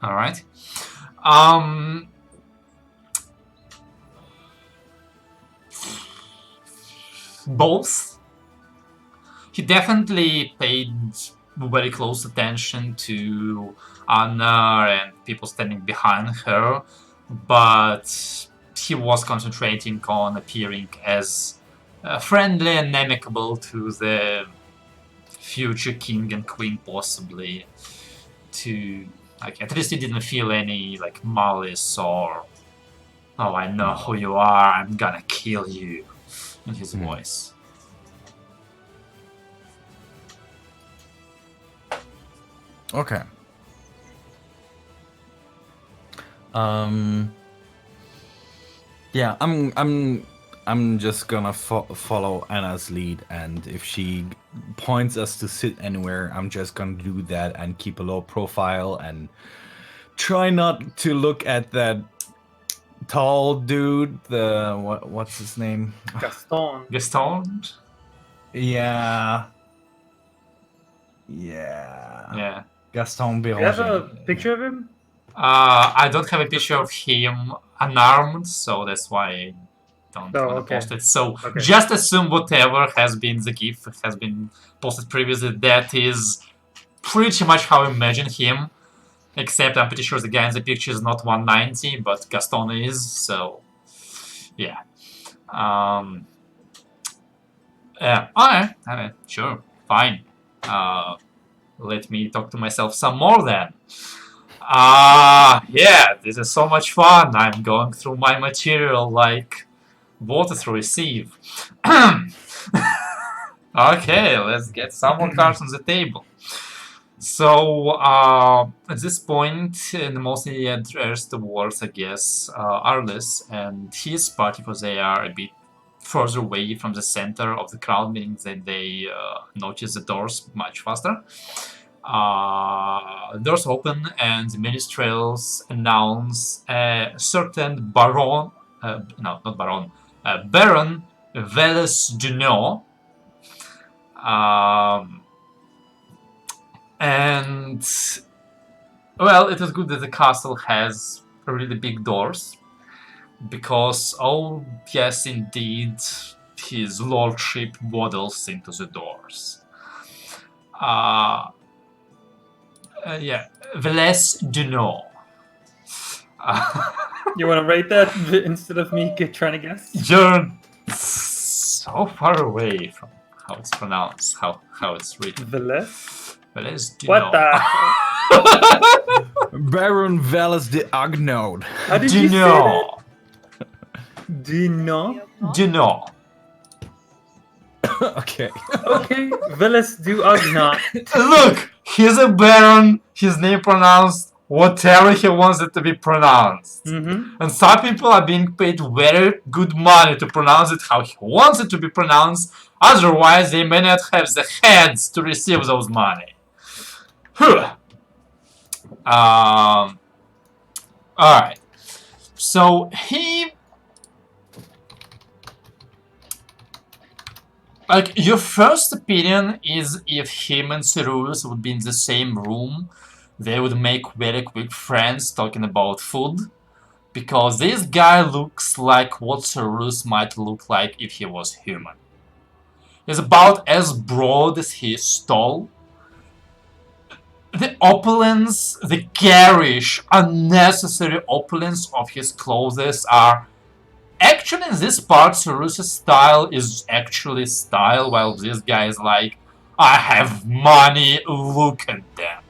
All right. Both. He definitely paid very close attention to Anna and people standing behind her, but he was concentrating on appearing as friendly and amicable to the future king and queen, possibly. To at least he didn't feel any malice or "oh, I know who you are, I'm gonna kill you" in his voice. Okay. Yeah, I'm just gonna follow Anna's lead, and if she points us to sit anywhere, I'm just gonna do that and keep a low profile and try not to look at that tall dude. The what's his name? Gaston. Gaston? Yeah. Gaston Do you have a Béranger. picture of him? I don't have a picture of him unarmed, so that's why I don't want to post it. So just assume whatever has been the GIF has been posted previously. That is pretty much how I imagine him. Except I'm pretty sure the guy in the picture is not 190, but Gaston is. So yeah. Yeah. Alright. Sure. Fine. Let me talk to myself some more then. Yeah, this is so much fun. I'm going through my material like water through a sieve. Okay, let's get some more cards on the table. So, at this point, mostly addressed towards, I guess, Arliss and his party, because they are a bit further away from the center of the crowd, meaning that they notice the doors much faster. Doors open and the minstrels announce a certain Baron, Baron Veles Junot. And well, it is good that the castle has really big doors, because oh yes, indeed, his lordship waddles into the doors. Yeah, Veles Junot. You want to write that instead of me trying to guess? You're so far away from how it's pronounced, how it's written. Veles? Veles Junot. What the? Baron Veles de Agnode. How did you say that? Junot? Junot. Okay. Okay, Veles du Agnat. Look, he's a baron. His name pronounced whatever he wants it to be pronounced. And some people are being paid very good money to pronounce it how he wants it to be pronounced. Otherwise, they may not have the heads to receive those money. Alright. So he... your first opinion is if him and Cyrus would be in the same room, they would make very quick friends talking about food. Because this guy looks like what Cyrus might look like if he was human. He's about as broad as he is tall. The opulence, the garish, unnecessary opulence of his clothes are Actually, in this part, Cyrus's style is actually style, while this guy is like, I have money, look at them.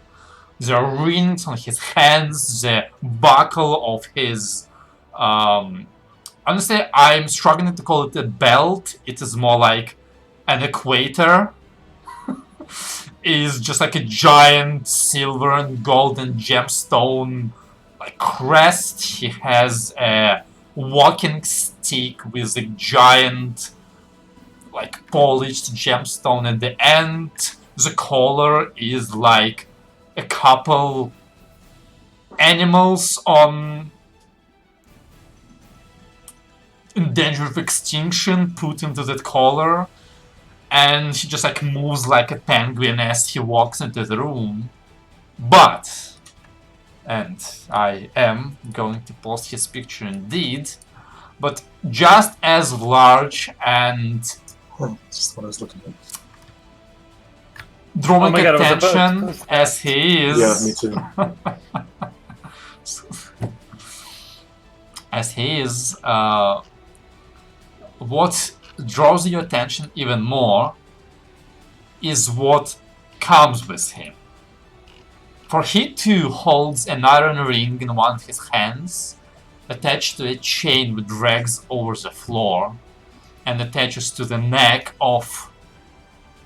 The rings on his hands, the buckle of his... honestly, I'm struggling to call it a belt. It is more like an equator. Is just like a giant silver and golden gemstone like crest. He has a walking stick with a giant like polished gemstone at the end. The collar is like a couple animals on in danger of extinction put into that collar, and he just like moves like a penguin as he walks into the room. But, and I am going to post his picture indeed, but just as large and Just what I was looking at. drawing Oh my God, I was about to attention post that. as he is. Yeah, me too. As he is, what draws your attention even more is what comes with him. For he too holds an iron ring in one of his hands, attached to a chain which drags over the floor, and attaches to the neck of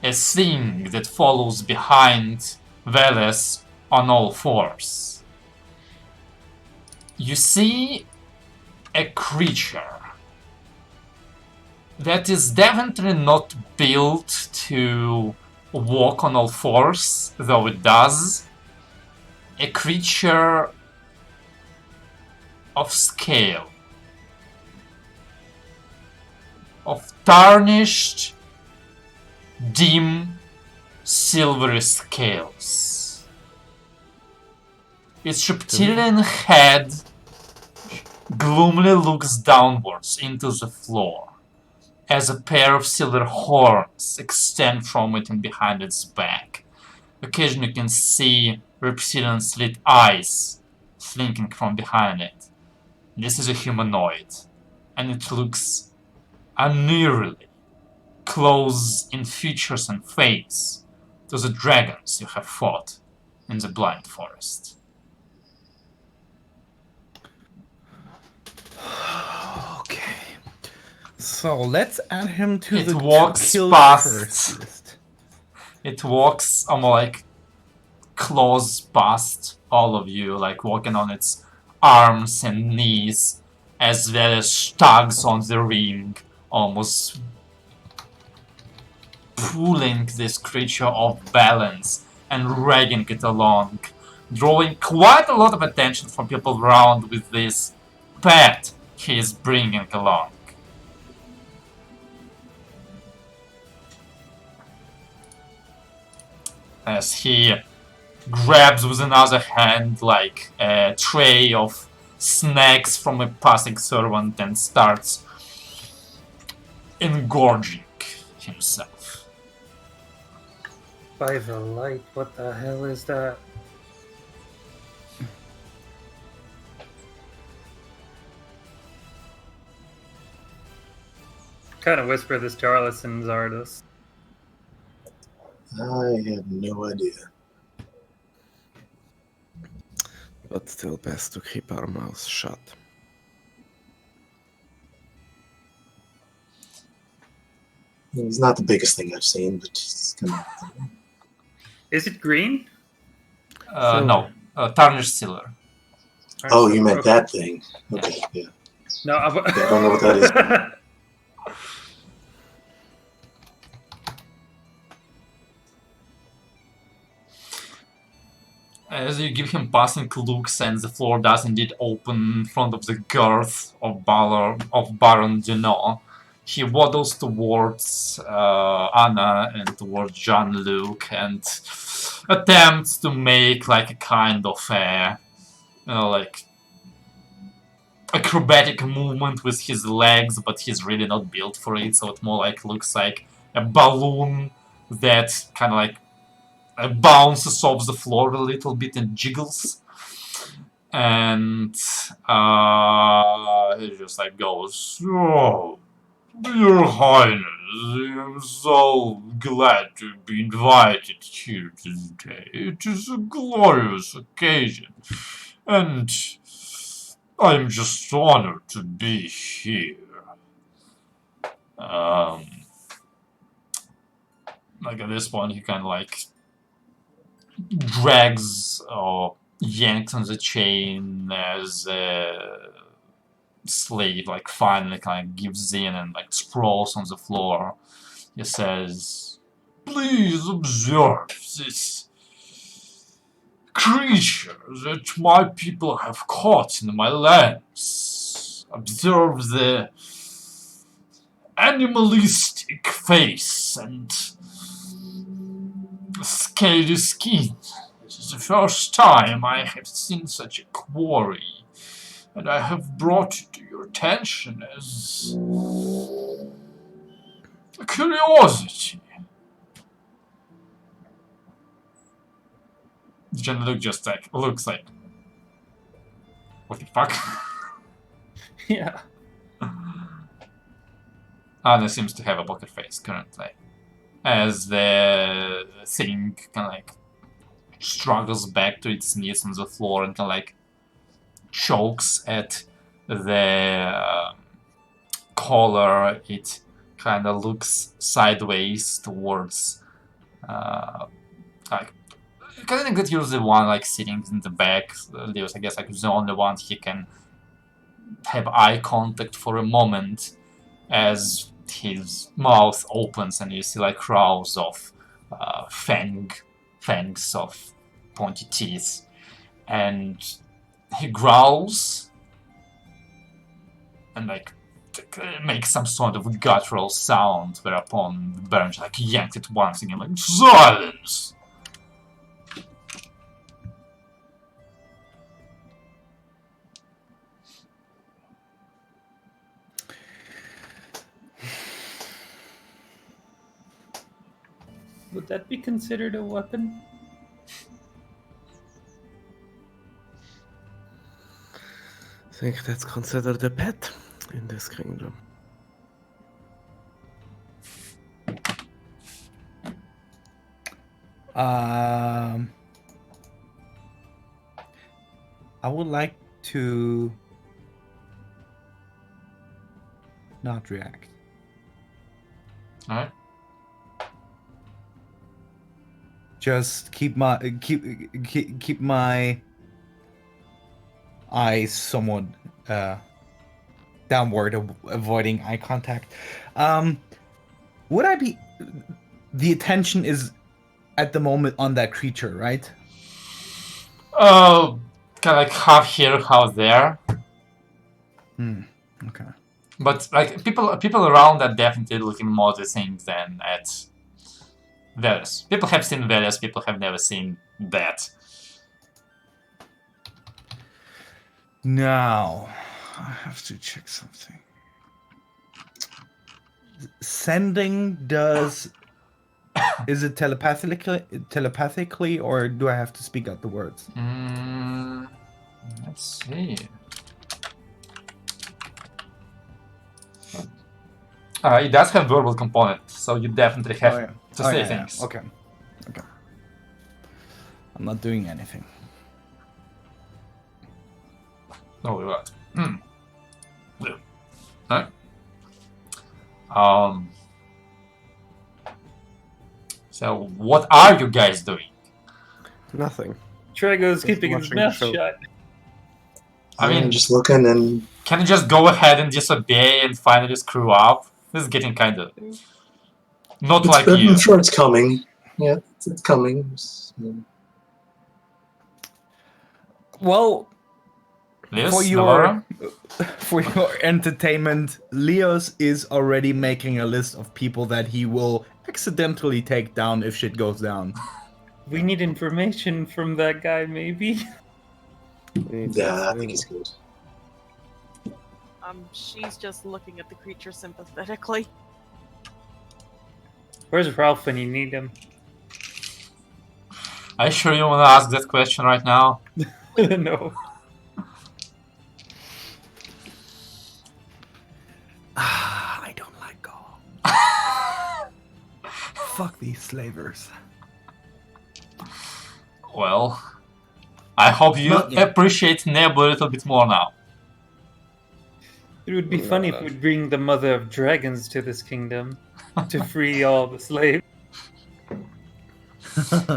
a thing that follows behind Veles on all fours. You see a creature that is definitely not built to walk on all fours, though it does. A creature of scale, of tarnished, dim, silvery scales. Its reptilian head gloomily looks downwards into the floor, as a pair of silver horns extend from it and behind its back. Occasionally you can see reptilian slit eyes slinking from behind it. This is a humanoid, and it looks unearthly close in features and face to the dragons you have fought in the Blind Forest. Okay. So let's add him to It the walks kill past. first list. It walks almost like claws past all of you, like walking on its arms and knees, as well as tugs on the ring, almost pulling this creature off balance and dragging it along, drawing quite a lot of attention from people around with this pet he is bringing along. As he grabs with another hand like a tray of snacks from a passing servant and starts engorging himself. By the light, what the hell is that? Kind of whisper this to Arliss and Zardos. I have no idea. But still best to keep our mouths shut. It's not the biggest thing I've seen, but it's kind of. Is it green? No, tarnished silver. Oh, you meant Okay. that thing. Okay, yeah. No, I don't know what that is. As you give him passing looks and the floor does indeed open in front of the girth of Baron Dunant, he waddles towards Anna and towards Jean-Luc and attempts to make like a kind of a, like acrobatic movement with his legs, but he's really not built for it, so it more like looks like a balloon that kind of like bounces off the floor a little bit and jiggles. And he just like goes, "Oh, Your Highness, I'm so glad to be invited here today. It is a glorious occasion, and I'm just honored to be here." Like at this point, he kind of like drags or yanks on the chain as a slave like finally kind of gives in and like sprawls on the floor. He says, "Please observe this creature that my people have caught in my lands. Observe the animalistic face and scaly skin. This is the first time I have seen such a quarry, and I have brought it to your attention as a curiosity." Jean-Luc just like looks like, what the fuck? Yeah. Anna seems to have a poker face currently, as the thing kind of like struggles back to its knees on the floor and kind of like chokes at the collar. It kind of looks sideways towards like I think that you're the one like sitting in the back. Leo's, I guess, like the only one he can have eye contact for a moment as his mouth opens and you see like rows of fangs of pointy teeth, and he growls and like makes some sort of guttural sound, whereupon the Baron like yanked it once again, like, "Silence!" Would that be considered a weapon? I think that's considered a pet in this kingdom. I would like to not react. Alright. Just keep my eyes somewhat downward, avoiding eye contact. Would I be? The attention is at the moment on that creature, right? Kind of like half here, half there. Okay. But like people around are definitely looking more at the things than at Veles. People have seen Veles, people have never seen that. Now, I have to check something. Sending is it telepathically, or do I have to speak out the words? Let's see. It does have verbal component, so you definitely have to say things. Okay. I'm not doing anything. Oh, right. Yeah. Right. So what are you guys doing? Nothing. Trago's keeping his watching mouth the show. shut. I mean, just looking and can you just go ahead and disobey and finally screw up? This is getting kind of not like you. I'm sure it's coming. Yeah, it's coming. Well, Yes, for Navarro? for your entertainment, Leos is already making a list of people that he will accidentally take down if shit goes down. We need information from that guy, maybe. Yeah, I think he's good. She's just looking at the creature sympathetically. Where's Ralph when you need him? Are you sure you want to ask that question right now? No. Fuck these slavers. Well, I hope you Not yet. appreciate Nebo a little bit more now. It would be funny if we'd bring the mother of dragons to this kingdom to free all the slaves.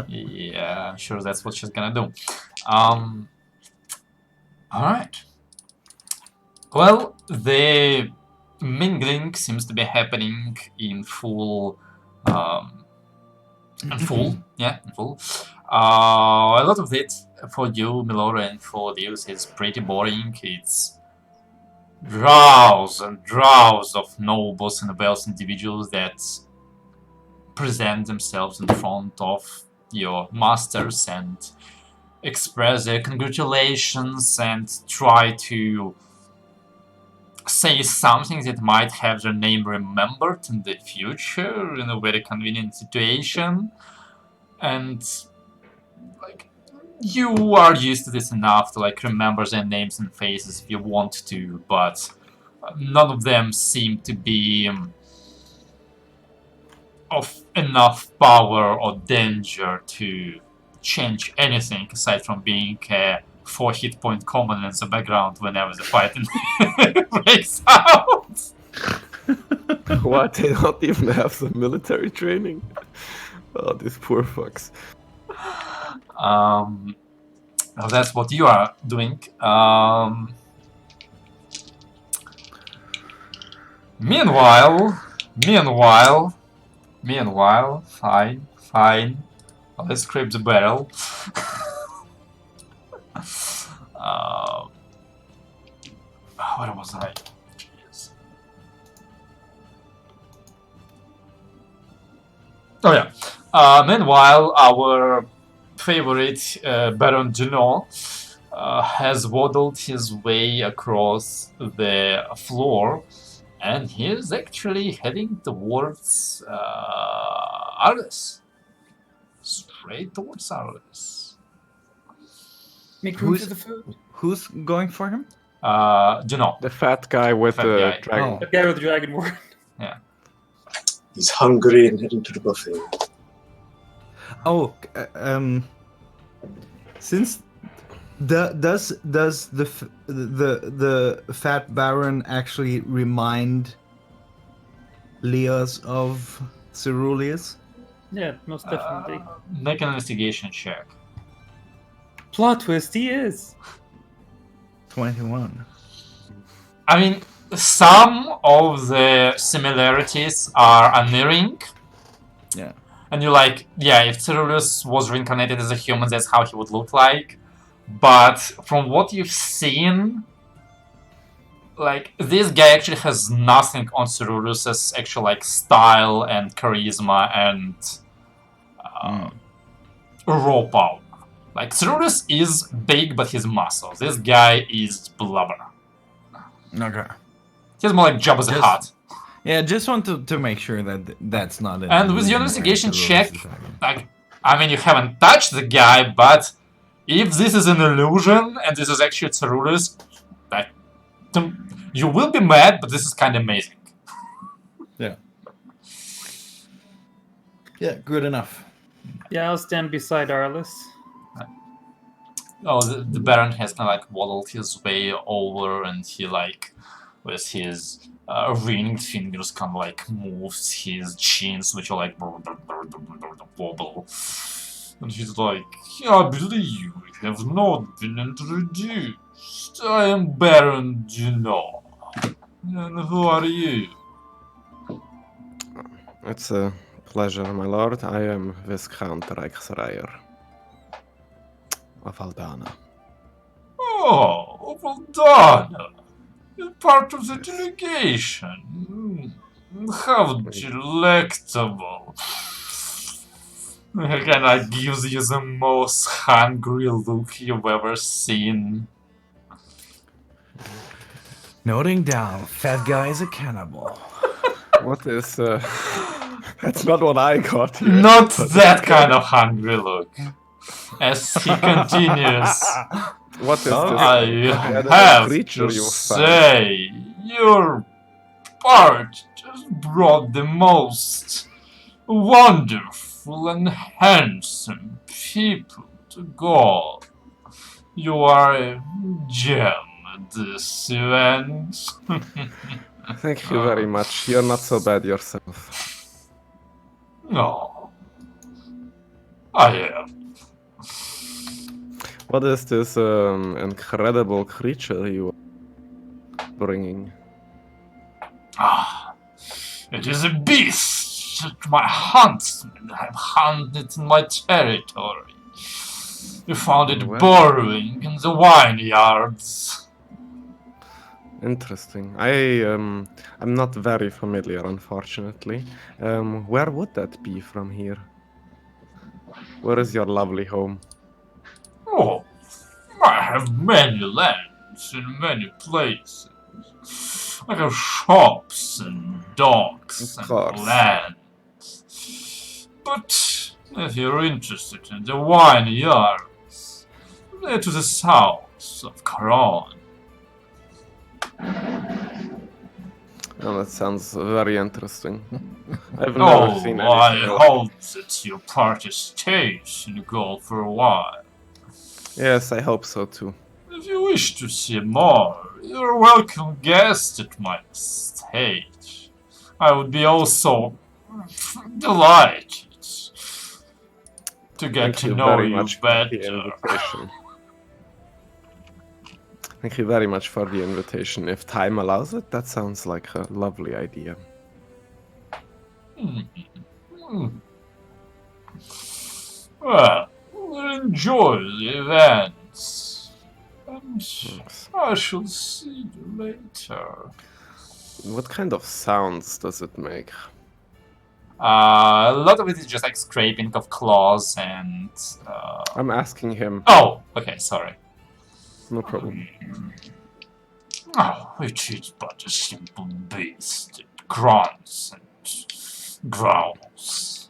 Yeah, I'm sure that's what she's gonna do. Alright. Well, the mingling seems to be happening in full. In full. A lot of it for you, Milora, and for Deus is pretty boring. It's rows and rows of nobles and nobles individuals that present themselves in front of your masters and express their congratulations and try to say something that might have their name remembered in the future in a very convenient situation. And like, you are used to this enough to like remember their names and faces if you want to, but none of them seem to be of enough power or danger to change anything aside from being a 4 hit point common in the background whenever the fighting breaks out. What? They don't even have some military training? Oh, these poor fucks. Well, that's what you are doing. Meanwhile, fine. Let's scrape the barrel. Where was I? Jeez. Oh yeah. Meanwhile, our favorite Baron Junot has waddled his way across the floor, and he is actually heading towards Arles. Straight towards Arles. Make room for the food. Who's going for him? Junot. The fat guy with Fat the guy. dragon. The guy with the dragon ward. He's hungry and heading to the buffet. Oh, since does the fat baron actually remind Leos of Ceruleus? Yeah, most definitely. Make an investigation check. Plot twist, he is. 21. I mean, some of the similarities are unerring. Yeah. And you're like, yeah, if Ceruleus was reincarnated as a human, that's how he would look like. But from what you've seen, like, this guy actually has nothing on Ceruleus's actual, like, style and charisma and raw power. Like, Ceruleus is big, but he's muscle. This guy is blubber. Okay. He's more like Jabba the Just- Hutt. Yeah, just want to make sure that that's not an And with your illusion investigation where check, Ceruleus is dragon. like, I mean, you haven't touched the guy, but if this is an illusion and this is actually Ceruleus, like, you will be mad, but this is kind of amazing. Yeah, good enough. Yeah, I'll stand beside Arliss. Oh, the Baron has kind of like waddled his way over, and he like, with his ringed fingers, kind of like moves his chins, which are like wobble. And he's like, I believe we have not been introduced. I am Baron Junot. And who are you? It's a pleasure, my lord. I am Viscount Reichsreier of Aldana. Oh, Aldana. You're part of the delegation. How delectable. He kind of gives you the most hungry look you've ever seen. Noting down, fat guy is a cannibal. What is... That's not what I got here. Not that kind of hungry look. As he continues, What is this? I What have creature to you found? say, your part just brought the most wonderful and handsome people to go. You are a gem at this event. Thank you very much. You're not so bad yourself. No, I am. What is this incredible creature you are bringing? It is a beast that my huntsmen have hunted in my territory. You found it Well. burrowing in the vineyards. Interesting. I'm not very familiar, unfortunately. Where would that be from here? Where is your lovely home? Oh, I have many lands in many places. I have shops and docks Of and course. lands. But if you're interested in the vineyards, they're to the south of Caron. Oh, that sounds very interesting. I've never seen I anything like hope that your party stays in Gaul for a while. Yes, I hope so too. If you wish to see more, you're a welcome guest at my estate. I would be also delighted to get Thank to you know very you much for the better. invitation. Thank you very much for the invitation. If time allows it, that sounds like a lovely idea. Well, we'll enjoy the events. And Yes. I shall see you later. What kind of sounds does it make? A lot of it is just like scraping of claws and. I'm asking him. Oh, okay, sorry. No problem. Oh, it is but a simple beast. It grunts and growls.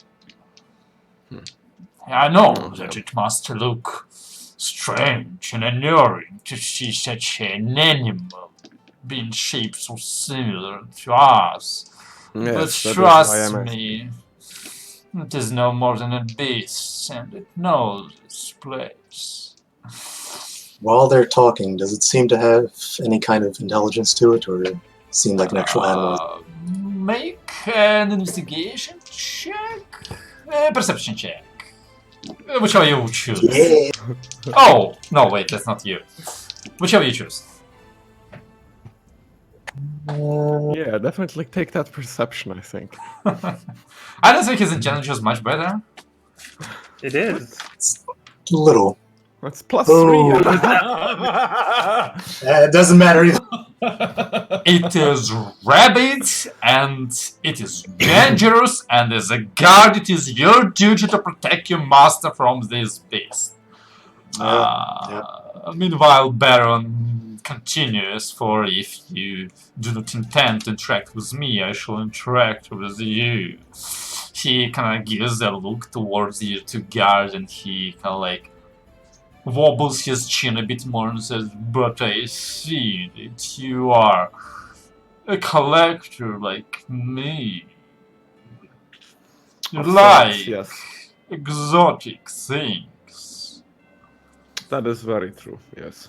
I know that it must look strange and alluring to see such an animal being shaped so similar to us. Yes, But that is why trust I'm me, it is no more than a beast, and it knows its place. While they're talking, does it seem to have any kind of intelligence to it, or it seem like an actual animal? Make an investigation check, perception check, whichever you choose. Yeah. Oh no, wait, that's not you. Whichever you choose. Yeah, definitely take that perception, I think. I don't think his intelligence is much better. It is. It's little. That's plus Oh. 3. It doesn't matter either. It is rabid and it is dangerous, and as a guard, it is your duty to protect your master from this beast. Meanwhile, Baron continues, for if you do not intend to interact with me, I shall interact with you. He kind of gives a look towards you to guard, and he kind of like wobbles his chin a bit more and says, "But I see that you are a collector like me. You Of like sorts, yes. exotic things." That is very true, yes.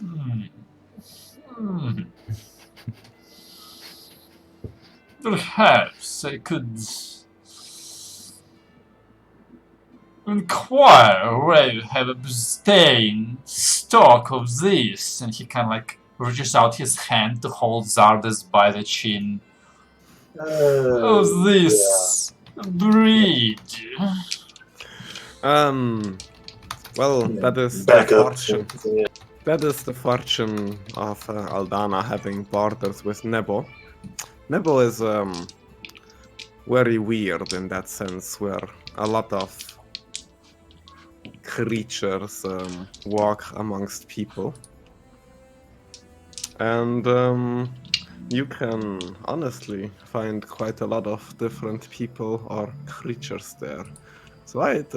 Perhaps I could inquire where you have obtained stock of this, and he kind of like reaches out his hand to hold Zardes by the chin. Of this breed. Well, that is Back the up. fortune. Yeah. That is the fortune of Aldana having borders with Nebo. Nebo is very weird in that sense, where a lot of creatures walk amongst people. And you can honestly find quite a lot of different people or creatures there. So I'd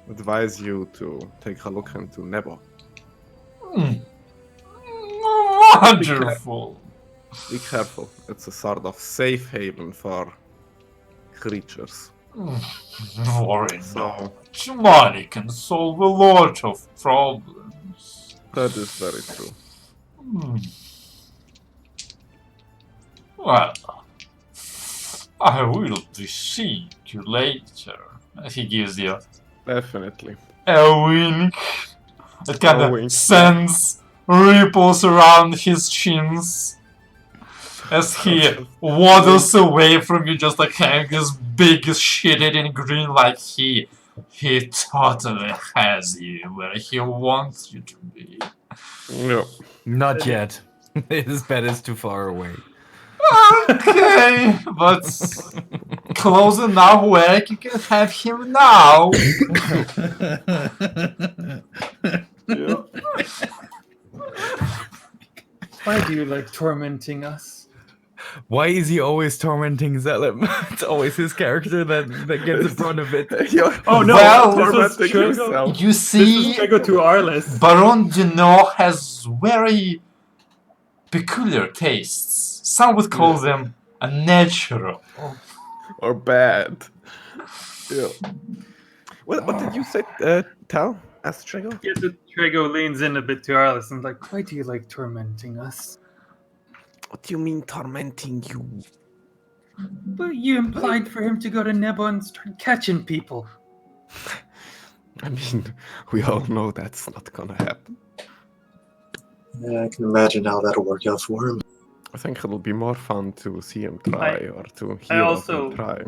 advise you to take a look into Nebo. Wonderful. Be careful. It's a sort of safe haven for creatures. Worry So- not. Money can solve a lot of problems. That is very true. Hmm. Well, I will be seeing you later. He gives you Definitely. a wink. It kind A of wink. sends ripples around his chins as he waddles away from you, just like having this big shit-eating grin, like he totally has you where he wants you to be. Yeah. Not yet. His bed is too far away. Okay, but close enough where you can have him now. Yeah. Why do you like tormenting us? Why is he always tormenting Zelim? It's always his character that gets in front of it. You're Oh no, Well, this was tormenting Trego. yourself. You This see, is Trego to Arliss. Baron Duno has very peculiar tastes. Some would call them unnatural. Or bad. Yeah. What did you say, Tal? Asked Trego? Yeah, the Trego leans in a bit to Arliss and like, why do you like tormenting us? What do you mean tormenting you? But you implied for him to go to Nebo and start catching people. I mean, we all know that's not gonna happen. Yeah, I can imagine how that'll work out for him. I think it'll be more fun to see him try or to I hear also- of him try.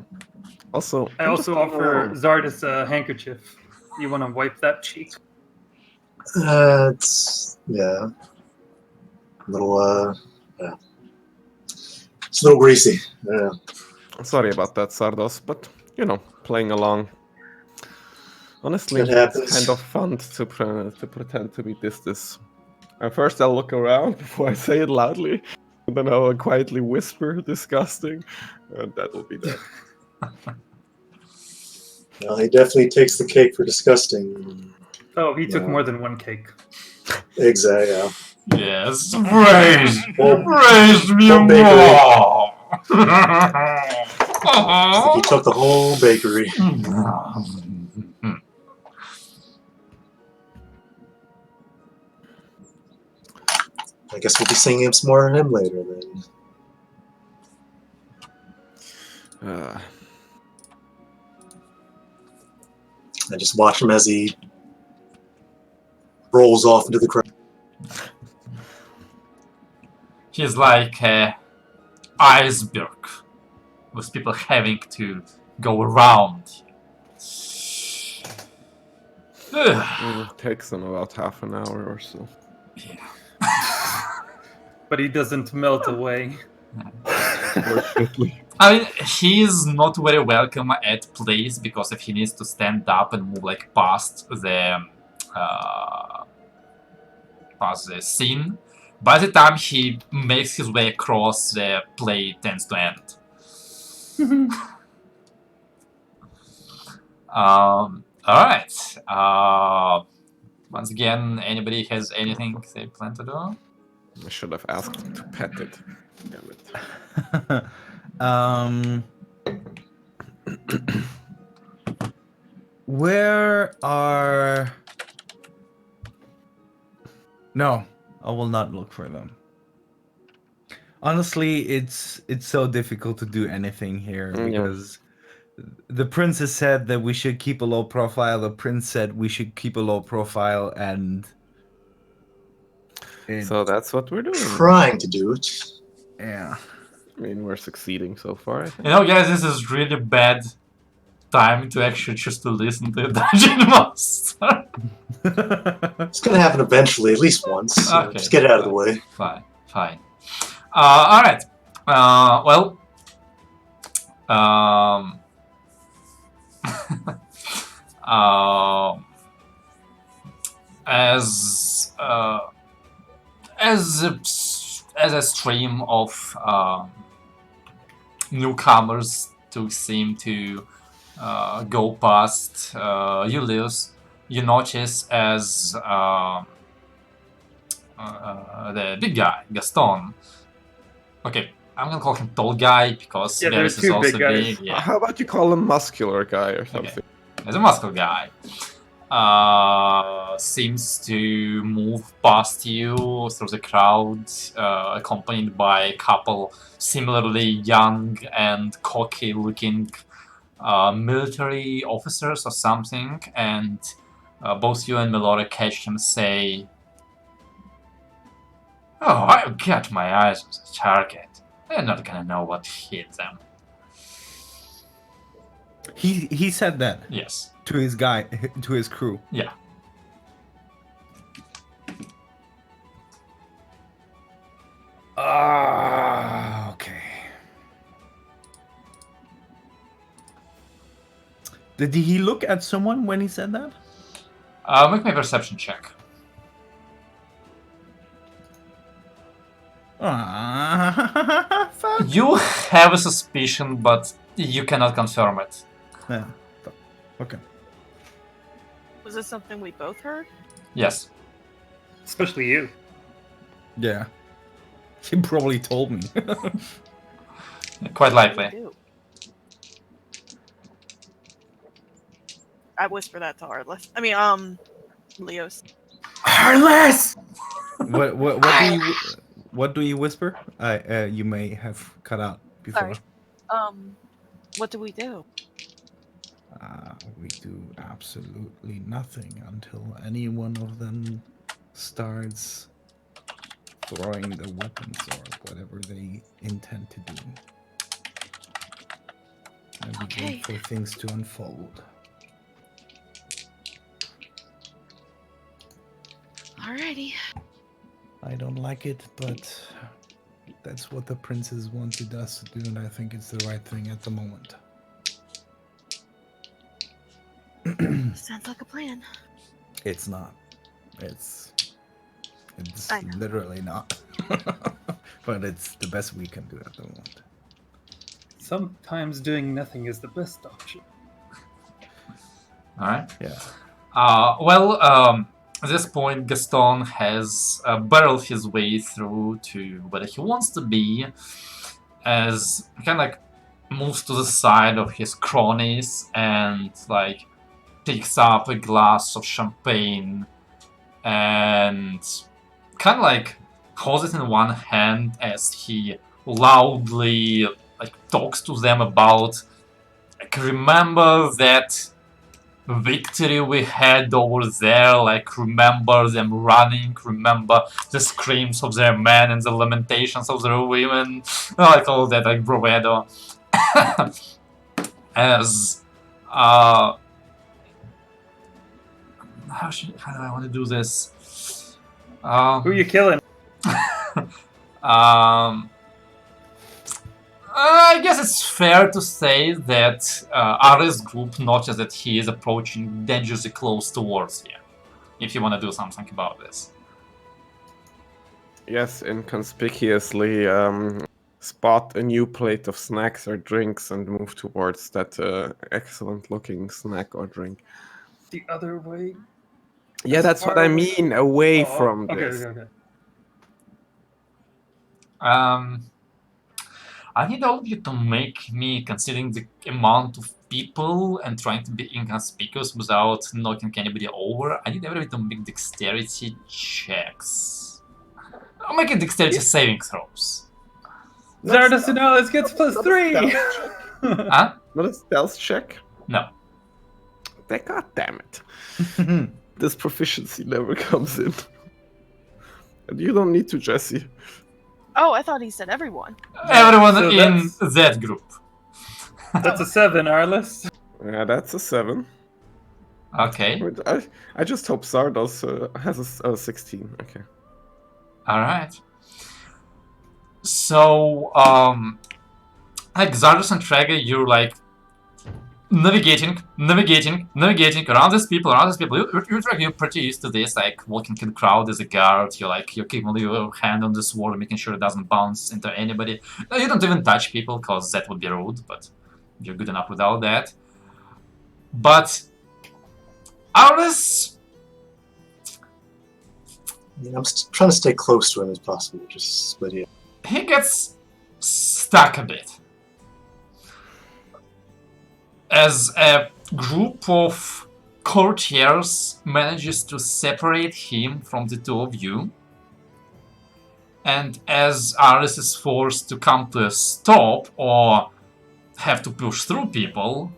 Also, I I'm also just going offer around. Zardis a handkerchief. You want to wipe that cheek? It's yeah, a little yeah, it's a little greasy. Yeah. Sorry about that, Sardos, but you know, playing along. Honestly, It it's happens. kind of fun to pretend to be this. At first, I'll look around before I say it loudly, and then I'll quietly whisper, "Disgusting," and that'll be that. Well, he definitely takes the cake for disgusting. Oh, he took Yeah. more than one cake. Exactly. Yeah. Yes, praise Well, me well, bakery. more. He took the whole bakery. I guess we'll be singing him some more of him later then. I just watch him as he rolls off into the crowd. He's like an iceberg with people having to go around. It takes them about half an hour or so. But he doesn't melt away. Fortunately. I mean, he's not very welcome at plays because if he needs to stand up and move like past the scene, by the time he makes his way across, the play tends to end. Alright. Once again, anybody has anything they plan to do? I should have asked him to pet it. Damn it. Where are... No, I will not look for them. Honestly, it's so difficult to do anything here Yeah. because the princess said that we should keep a low profile. The prince said we should keep a low profile, and So that's what we're doing. Trying to do it. yeah. I mean, we're succeeding so far. I think. You know, guys, this is really bad time to actually just to listen to the Dungeon Master. It's gonna happen eventually, at least once. So Okay. just get it out of the way. Fine, fine. Alright. Well. As a stream of newcomers to seem to go past Julius, you notice as the big guy, Gaston. Okay, I'm gonna call him tall guy because Yeah, Varys there's is two also big guys. big. Yeah, How about you call him muscular guy or something? he's a muscle guy. Seems to move past you through the crowd, accompanied by a couple similarly young and cocky-looking military officers or something, and both you and Melora catch him say, "Oh, I've got my eyes on the target. They're not gonna know what hit them." He said that Yes. to his guy, to his crew. Yeah. Okay. Did he look at someone when he said that? Make me a perception check. Fuck. You have a suspicion, but you cannot confirm it. Yeah. Okay. Was this something we both heard? Yes. Especially you. Yeah. He probably told me. Quite What do we likely. do? I whisper that to Arliss. I mean, Leos. Heartless. What do you whisper? You may have cut out before. Sorry. What do we do? We do absolutely nothing until any one of them starts throwing the weapons or whatever they intend to do. And we Okay. wait for things to unfold. Alrighty. I don't like it, but that's what the princes wanted us to do, and I think it's the right thing at the moment. Sounds like a plan. It's not. It's I know. literally not. But it's the best we can do at the moment. Sometimes doing nothing is the best option. Alright. Yeah. At this point, Gaston has barreled his way through to where he wants to be, as he kind of like moves to the side of his cronies and like picks up a glass of champagne and kind of like holds it in one hand as he loudly like talks to them about like, remember that victory we had over there, like remember them running, remember the screams of their men and the lamentations of their women, like all that like bravado. As how do I want to do this? Who are you killing? I guess it's fair to say that Ares group noticed that he is approaching dangerously close towards you. If you want to do something about this. Yes, inconspicuously spot a new plate of snacks or drinks and move towards that excellent-looking snack or drink. The other way? Yeah, As that's what far I away- mean. Away Oh, from okay, this. okay. I need all of you to make me, considering the amount of people and trying to be inconspicuous without knocking anybody over, I need everybody to make dexterity checks. I'm making dexterity saving throws. Zardos and Alice gets +3! Huh? Not a stealth check? No. God damn it. This proficiency never comes in. And you don't need to, Jesse. Oh, I thought he said everyone. Everyone So in that's- that group. That's a 7, Arliss. Yeah, that's a 7. Okay. I just hope Zardos has a 16. Okay. Alright. So, like Zardos and Traga, you're like navigating around these people. You're pretty used to this, like walking in the crowd as a guard. You're keeping your hand on the sword, making sure it doesn't bounce into anybody. No, you don't even touch people, because that would be rude, but you're good enough without that. But Aris, I'm trying to stay close to him as possible. Just, but yeah. he gets stuck a bit. As a group of courtiers manages to separate him from the two of you, and as Aris is forced to come to a stop or have to push through people,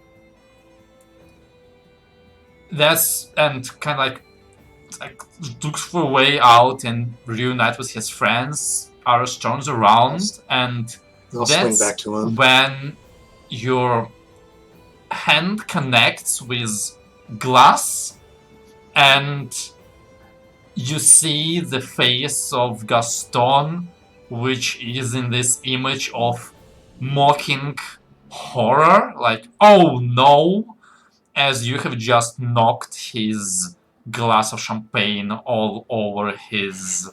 and kind of like looks for a way out and reunite with his friends. Aris turns around, and I'll swing that's back to him. when your hand connects with glass, and you see the face of Gaston, which is in this image of mocking horror, like, oh no, as you have just knocked his glass of champagne all over his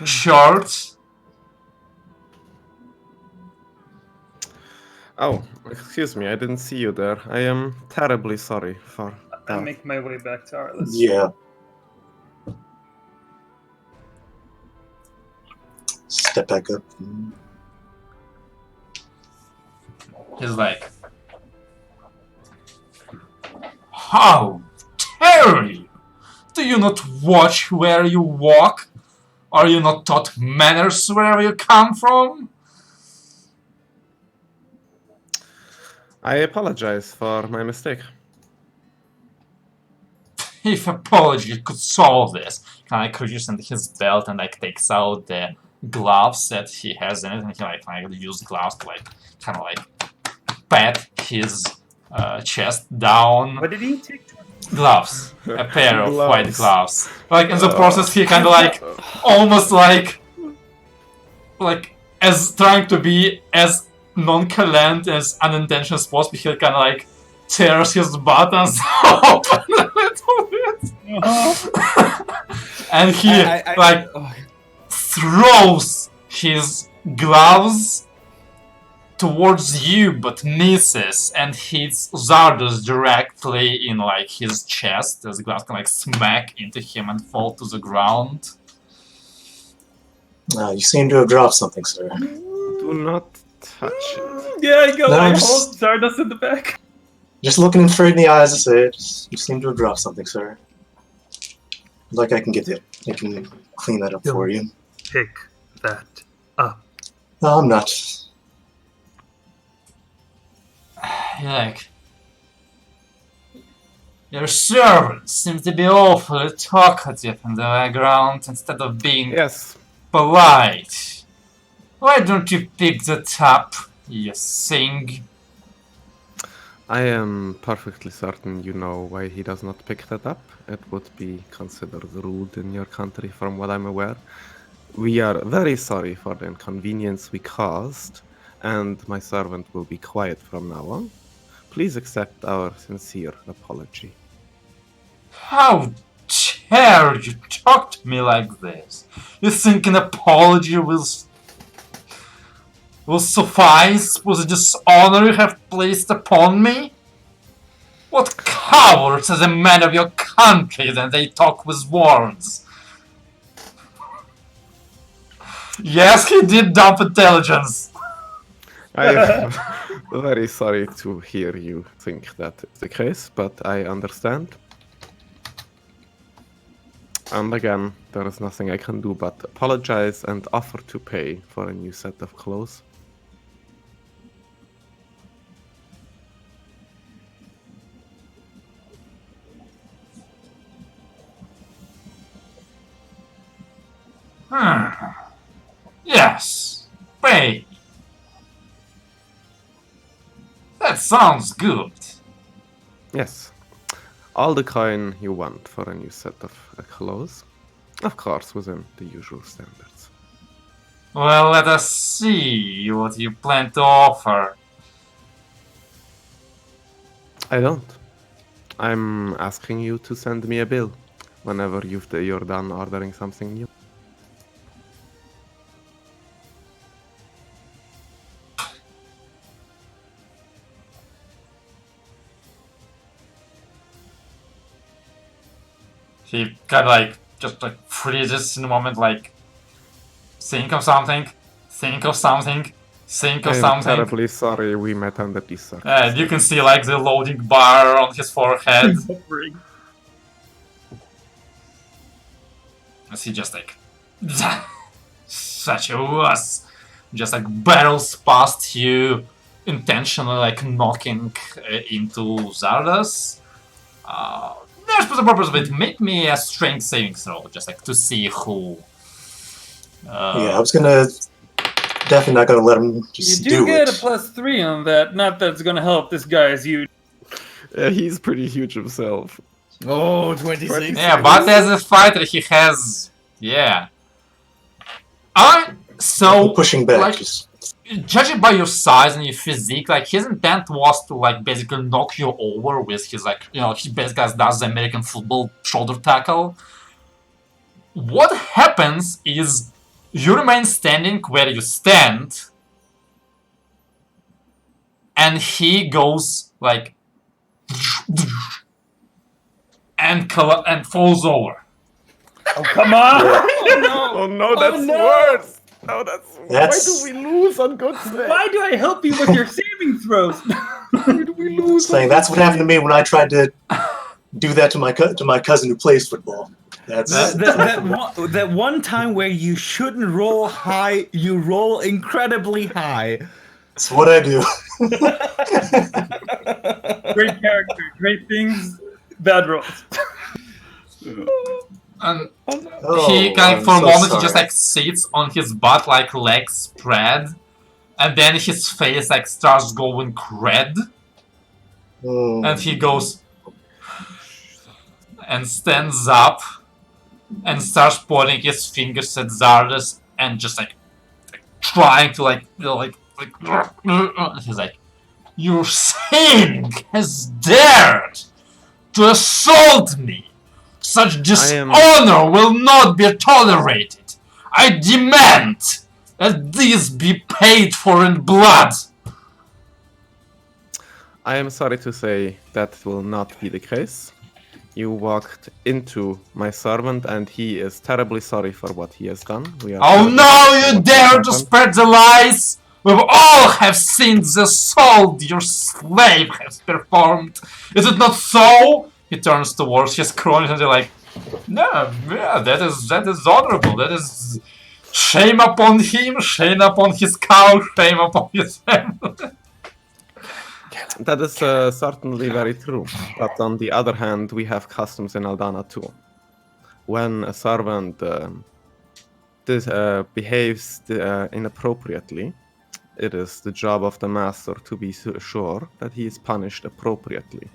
shirt. Oh, excuse me, I didn't see you there. I am terribly sorry for I that. make my way back to Arliss. Yeah. Step back up. He's like, how dare you? Do you not watch where you walk? Are you not taught manners wherever you come from? I apologize for my mistake. If apology could solve this, kind of reaches into his belt and like takes out the gloves that he has in it, and he like use gloves to like kind of like pat his chest down. What did he take? Gloves, a pair of Gloves. white gloves. Like in the process, he kind of like almost like as trying to be as nonchalant as unintentional as possible. He kind of like tears his buttons open a little bit, and he throws his gloves towards you, but misses and hits Zardos directly in like his chest. As the gloves can like smack into him and fall to the ground. You seem to have dropped something, sir. Do not touch it. Yeah, I go. No, I I'm just- hold Zardos in the back. Just looking him straight in the eyes, I say, you seem to have dropped something, sir. Like I can get it. I can clean that up for you. Pick that up. No, I'm not. You're like, your servant seems to be awfully talkative in the background instead of being Yes, polite. Why don't you pick that up, you thing? I am perfectly certain you know why he does not pick that up. It would be considered rude in your country, from what I'm aware. We are very sorry for the inconvenience we caused, and my servant will be quiet from now on. Please accept our sincere apology. How dare you talk to me like this? You think an apology will suffice with the dishonor you have placed upon me? What cowards as a man of your country than they talk with words? Yes, he did dump intelligence. I am very sorry to hear you think that is the case, but I understand. And again, there is nothing I can do but apologize and offer to pay for a new set of clothes. Yes, pay. That sounds good. Yes. All the coin you want for a new set of clothes. Of course, within the usual standards. Well, let us see what you plan to offer. I don't. I'm asking you to send me a bill whenever you're done ordering something new. He kind of like just like freezes in a moment, like Think of something. Think of something. Think of I'm something. terribly sorry we met under these circumstances. And you can see like the loading bar on his forehead. Buffering. As he just like such a wuss, just like barrels past you, intentionally like knocking into Zardas. There's for the purpose of it, make me a strength saving throw, just like to see who. Yeah, I was gonna definitely not gonna let him just You do get it. a +3 on that. Not that it's gonna help. This guy is huge. He's pretty huge himself. Oh, 26. Yeah, but as a fighter, he has. Yeah. So Pushing back. like, Just judging by your size and your physique, like his intent was to like basically knock you over with his like he basically does the American football shoulder tackle. What happens is you remain standing where you stand, and he goes like and falls over. Oh, come on! Oh no, that's no! worse! Oh, why That's- do we lose on good faith? Why do I help you with your saving throws? Why do we lose? saying that's what happened to me when I tried to do that to my cousin who plays football. That's That one time where you shouldn't roll high, you roll incredibly high. that's what I do. Great character, great things, bad rolls. And Oh, he kind of, I'm for a so moment, he just sorry. like sits on his butt, like legs spread, and then his face like starts going red, and he goes and stands up and starts pointing his fingers at Zardas and just like trying to like he's like, your sin has dared to assault me. Such dishonor will not be tolerated. I demand that this be paid for in blood. I am sorry to say that will not be the case. You walked into my servant and he is terribly sorry for what he has done. Oh no, you dare to spread the lies! We all have seen the assault your slave has performed. Is it not so? He turns towards his cronies and they're like, no, yeah, that is honorable. That is shame upon him, shame upon his cow, shame upon his family. That is certainly very true. But on the other hand, we have customs in Aldana too. When a servant behaves inappropriately, it is the job of the master to be sure that he is punished appropriately.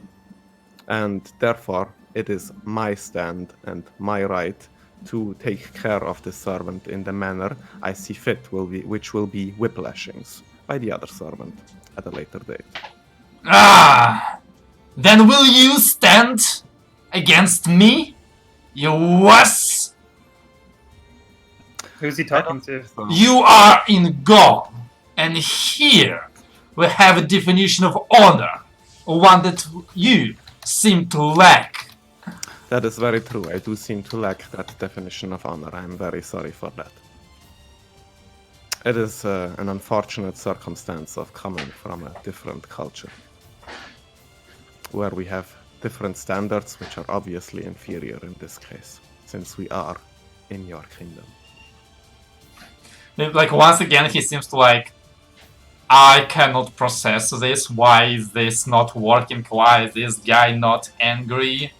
And therefore, it is my stand and my right to take care of the servant in the manner I see fit, which will be whiplashings by the other servant at a later date. Then will you stand against me, you wuss? Who's he talking to? You are in Gaul, and here we have a definition of honor, one that you seem to lack. That is very true. I do seem to lack that definition of honor. I am very sorry for that. It is an unfortunate circumstance of coming from a different culture, where we have different standards which are obviously inferior in this case, since we are in your kingdom. Like, once again, he seems to like, I cannot process this. Why is this not working? Why is this guy not angry?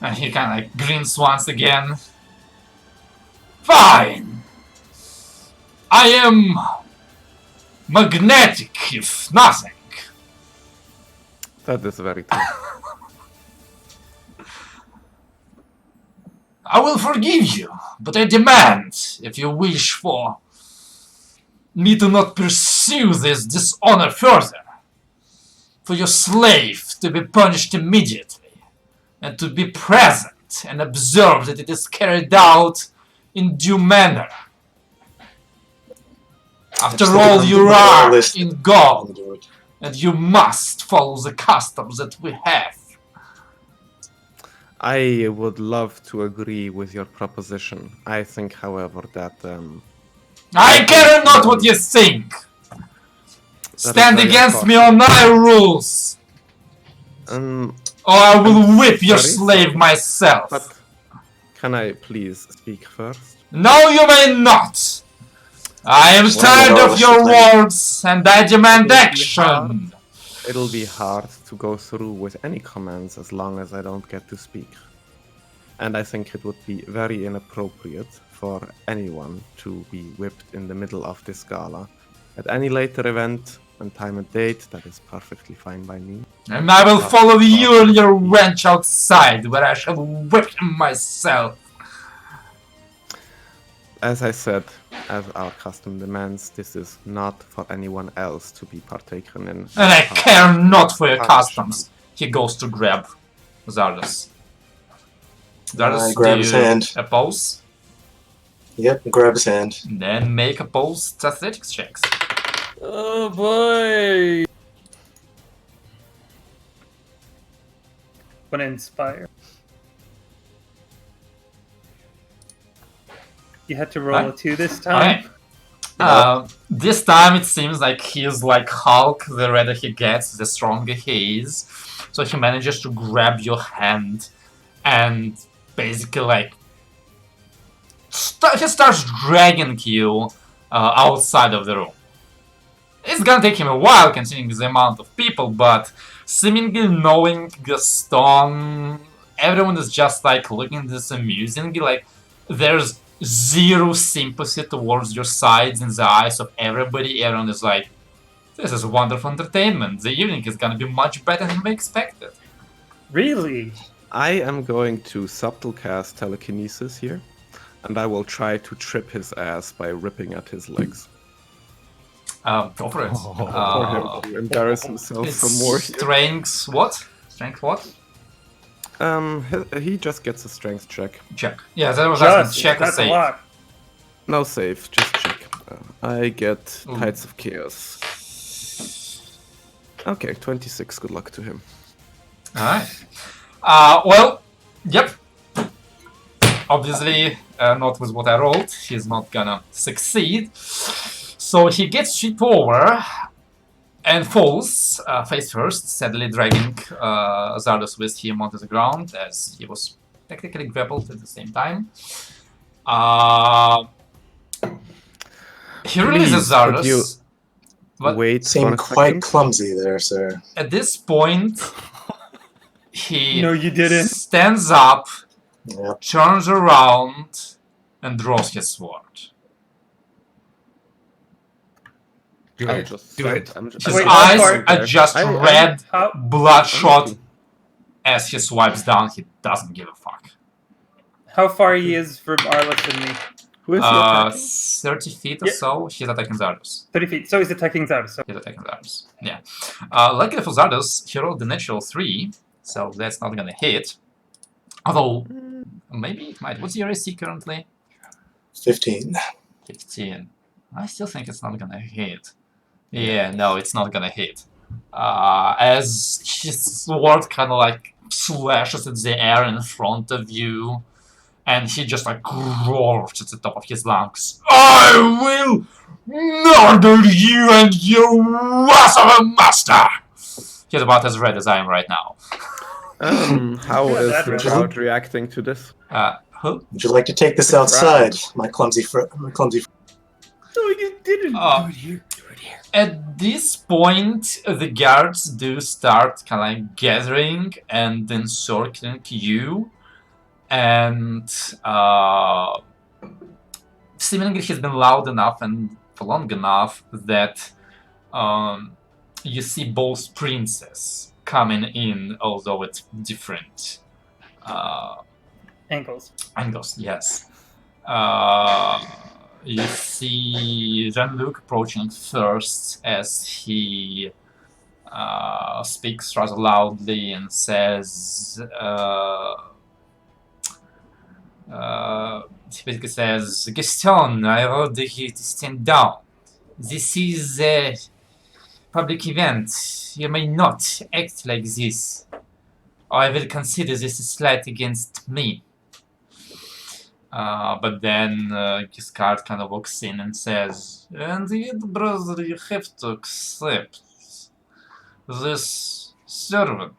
And he kind of like grins once again. Fine. I am magnetic, if nothing. That is very true. I will forgive you, but I demand, if you wish for me to not pursue this dishonor further, for your slave to be punished immediately, and to be present and observe that it is carried out in due manner. After all, you are in Gaul, and you must follow the customs that we have. I would love to agree with your proposition. I think, however, that I care not what you think! Stand very against me on my rules! um, Or I will whip your sorry, slave myself! but can I please speak first? No, you may not! I am tired of your words, and I demand It'll be action! It'll be hard to go through with any commands as long as I don't get to speak. And I think it would be very inappropriate for anyone to be whipped in the middle of this gala. At any later event and time and date, that is perfectly fine by me. And I will follow you and your wench outside, where I shall whip him myself. As I said, as our custom demands, this is not for anyone else to be partaken in. And I care not for your customs. He goes to grab Zardos. Zardos, I grab his hand. Oppose? Yep, grab his hand. Then make opposed athletics checks. Oh boy! Wanna inspire? You had to roll a 2 this time. This time it seems like he's like Hulk. The redder he gets, the stronger he is. So he manages to grab your hand and basically like he starts dragging you outside of the room. It's gonna take him a while considering the amount of people, but seemingly knowing Gaston, everyone is just like looking at this amusingly, like there's zero sympathy towards your sides in the eyes of everybody. Everyone is like, this is wonderful entertainment. The evening is gonna be much better than we expected. Really? I am going to subtle cast telekinesis here, and I will try to trip his ass by ripping at his legs. Go for it. For him to embarrass himself It's some more. strength what? Strength what? He just gets a strength check. Check. Yeah, that was asking Just, check or that's a save. lot. No save, just check. I get Ooh. Tides of Chaos. Okay, 26. Good luck to him. Alright. Well, yep. Obviously, not with what I rolled. He's not gonna succeed. So he gets tripped over and falls face first, sadly dragging Zardos with him onto the ground as he was technically grappled at the same time. He releases Please, could you Zardos. What? wait for Seemed a quite second? clumsy there, sir. At this point, he No, you didn't. stands up, Yep. turns around, and draws his sword. Do I'm it. just Do it. I'm just, His Wait, eyes how far- are just red, How? bloodshot. As he swipes down, he doesn't give a fuck. How far he is from Arliss and me? Who is he attacking? 30 feet or Yeah. so, he's attacking Zardos. 30 feet. So he's attacking Zardos. So He's attacking Zardos. Yeah. Luckily for Zardos, he rolled the natural 3, so that's not gonna hit. Although, maybe it might. What's your AC currently? 15. 15. I still think it's not gonna hit. Yeah, no, it's not gonna hit. As his sword kind of like slashes at the air in front of you, and he just like roars at the top of his lungs. I will murder you and your ass of a master! He's about as red as I am right now. How Yeah, is that the was- crowd reacting to this? Who? Would you like to take this outside, my clumsy friend? no, you didn't. Uh, At this point, the guards do start kind of like gathering and encircling you, and seemingly he's been loud enough and for long enough that you see both princes coming in, although it's different Ankles. angles. Yes. You see Jean-Luc approaching first as he speaks rather loudly and says, he basically says, Gaston, I order you to stand down. This is public event. You may not act like this, or I will consider this a slight against me. But then Giscard kind of walks in and says, and yet, brother, you have to accept this servant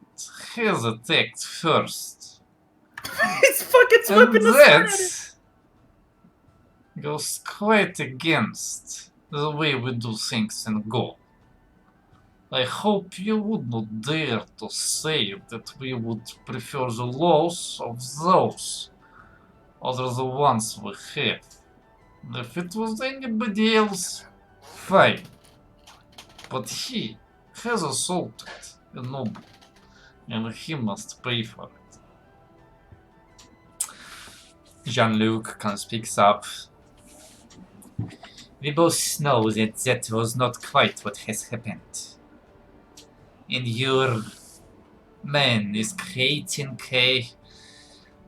has attacked first. He's fucking And whipping the sword at it. that goes quite against the way we do things in Go. I hope you would not dare to say that we would prefer the laws of those other the ones we have. If it was anybody else, fine. But he has assaulted a noble, and he must pay for it. Jean-Luc kind of speaks up. We both know that that was not quite what has happened. And your man is creating a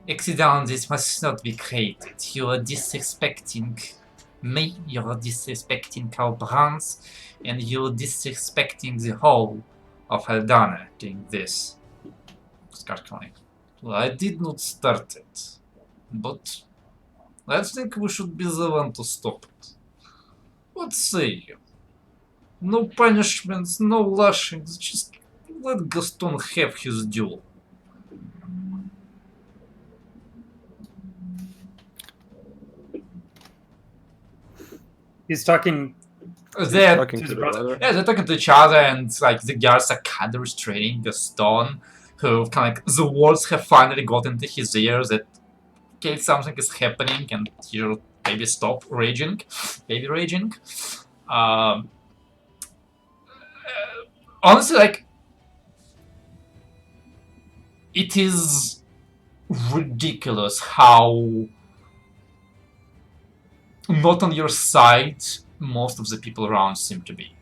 accident that must not be created. You are disrespecting me, you are disrespecting our brands, and you are disrespecting the whole of Aldana doing this. Well, I did not start it, but I think we should be the one to stop it. What say you? No punishments, no lashings, just let Gaston have his due. He's talking. They're Talking to to the the brother. brother. Yeah, they're talking to each other, and like the guards are kind of restraining Gaston, who kind of like the words have finally got into his ears that okay, something is happening, and you maybe stop raging, baby raging. Honestly, like it is ridiculous how not on your side most of the people around seem to be.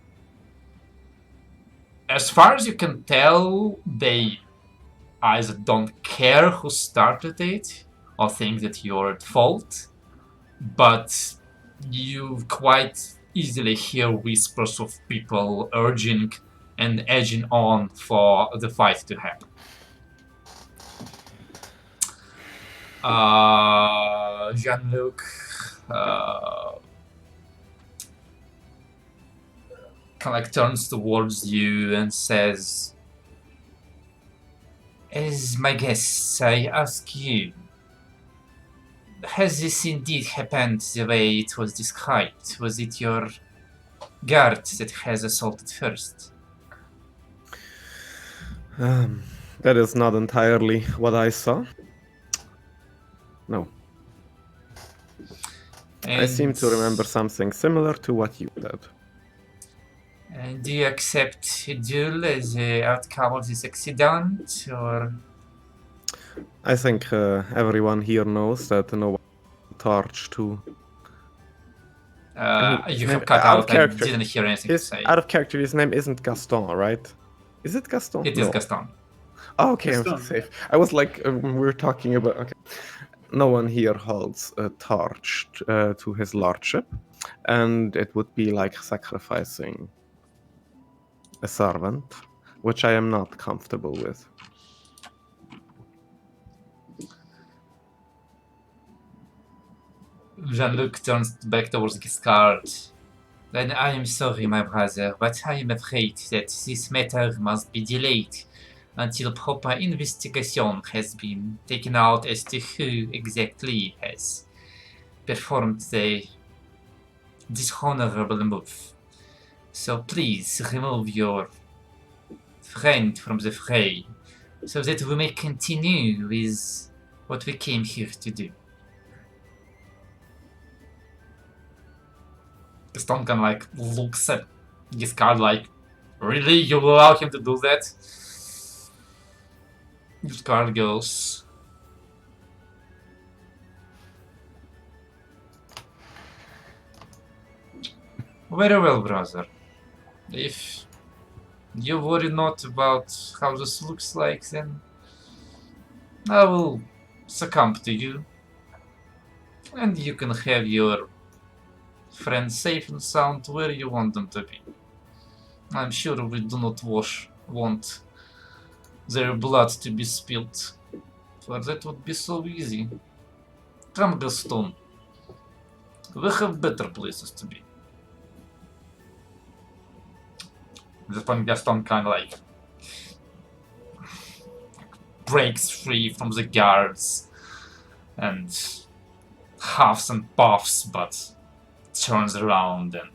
As far as you can tell, they either don't care who started it or think that you're at fault, but you quite easily hear whispers of people urging and edging on for the fight to happen. Jean-Luc kind of like turns towards you and says, as my guest, I ask you, has this indeed happened the way it was described? Was it your guard that has assaulted first? That is not entirely what I saw. No. I seem to remember something similar to what you did. And do you accept a duel as the outcome of this accident, or? I think everyone here knows that no one torch to. You his have name- cut out of out. I character. didn't hear anything to say. Out of character, his name isn't Gaston, right? Is it Gaston? It is No. Gaston. Oh, okay, I'm Gaston. safe. I was like, we're talking about. Okay. No one here holds a torch to his lordship, and it would be like sacrificing a servant, which I am not comfortable with. Jean-Luc turns back towards Giscard. Then I am sorry, my brother, but I am afraid that this matter must be delayed until proper investigation has been taken out as to who exactly has performed the dishonorable move. So please remove your friend from the fray so that we may continue with what we came here to do. Gaston kind of like looks at Giscard like, really? You will allow him to do that? Giscard goes, very well, brother. If you worry not about how this looks like, then I will succumb to you. And you can have your friends safe and sound where you want them to be. I'm sure we do not want their blood to be spilled, for that would be so easy. Trumgastone. We have better places to be. This point, Gaston kind of like breaks free from the guards and huffs and puffs, but turns around and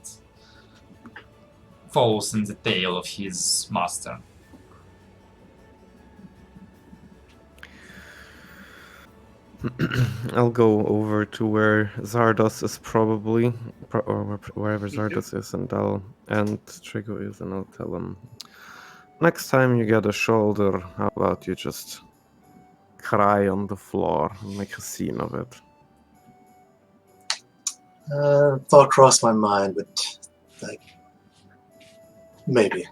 follows in the tail of his master. I'll go over to where Zardos is probably, or wherever Zardos is, and Trigo is, and I'll tell him, next time you get a shoulder, how about you just cry on the floor and make a scene of it? Thought crossed my mind, but like, maybe.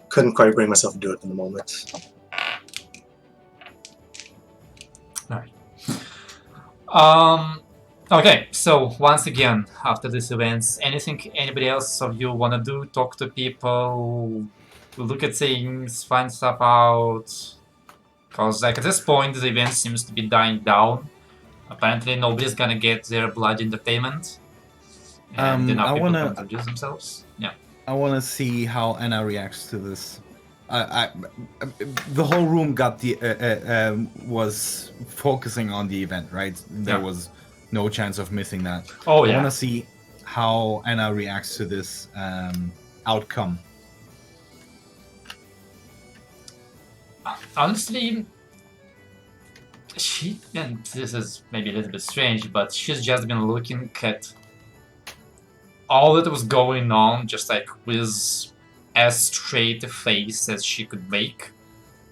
Couldn't quite bring myself to do it in the moment. Okay, so once again, after these events, anybody else of you wanna do? Talk to people, look at things, find stuff out? Because like at this point, the event seems to be dying down. Apparently, nobody's gonna get their blood entertainment, and enough I people wanna- to introduce themselves. Yeah. I want to see how Anna reacts to this. The whole room got was focusing on the event, right? There Yeah. was no chance of missing that. Oh I yeah. want to see how Anna reacts to this outcome. Honestly, and this is maybe a little bit strange, but she's just been looking at all that was going on, just like with as straight a face as she could make.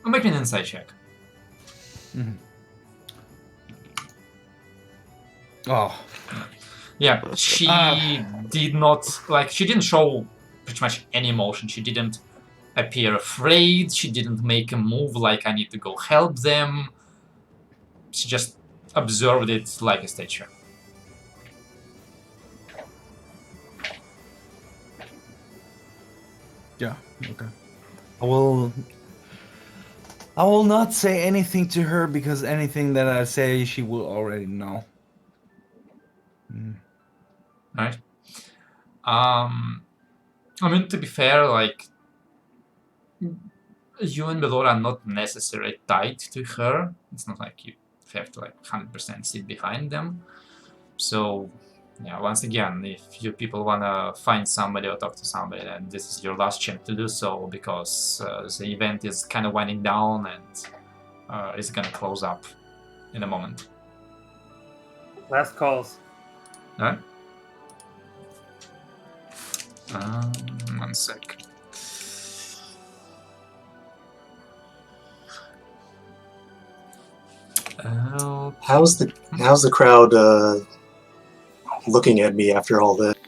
Make me an insight check. Oh, Yeah, she did not, like, she didn't show pretty much any emotion. She didn't appear afraid. She didn't make a move like, I need to go help them. She just observed it like a statue. yeah. Okay. I will not say anything to her because anything that I say, she will already know. Right? I mean, to be fair, like, you and Belora are not necessarily tied to her. It's not like you have to, like, 100% sit behind them. So, yeah, once again, if you people want to find somebody or talk to somebody, then this is your last chance to do so, because the event is kind of winding down and it's going to close up in a moment. Last calls. Alright? 1 sec. How's the crowd looking at me after all that?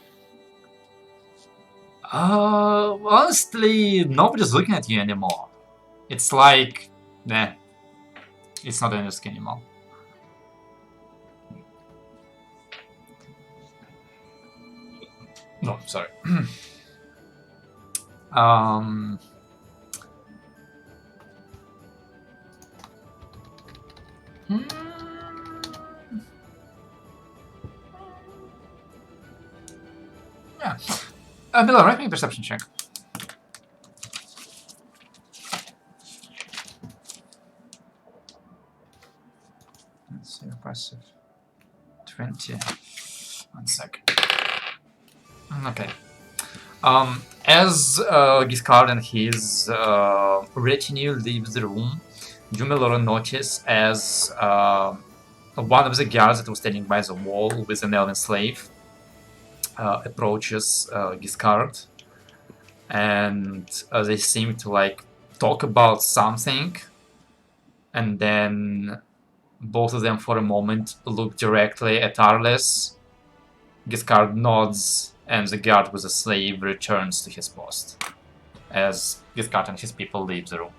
Honestly, nobody's looking at you anymore. It's like, nah, it's not an risk anymore. No, sorry. Yeah. Miller, write me a perception check. Let's see, impressive. 20. 1 sec. Okay. As Giscard and his retinue leaves the room, you, Melora, notice as one of the guards that was standing by the wall with an elven slave approaches Giscard, and they seem to like talk about something, and then both of them for a moment look directly at Arles. Giscard nods, and the guard with the slave returns to his post as Giscard and his people leave the room.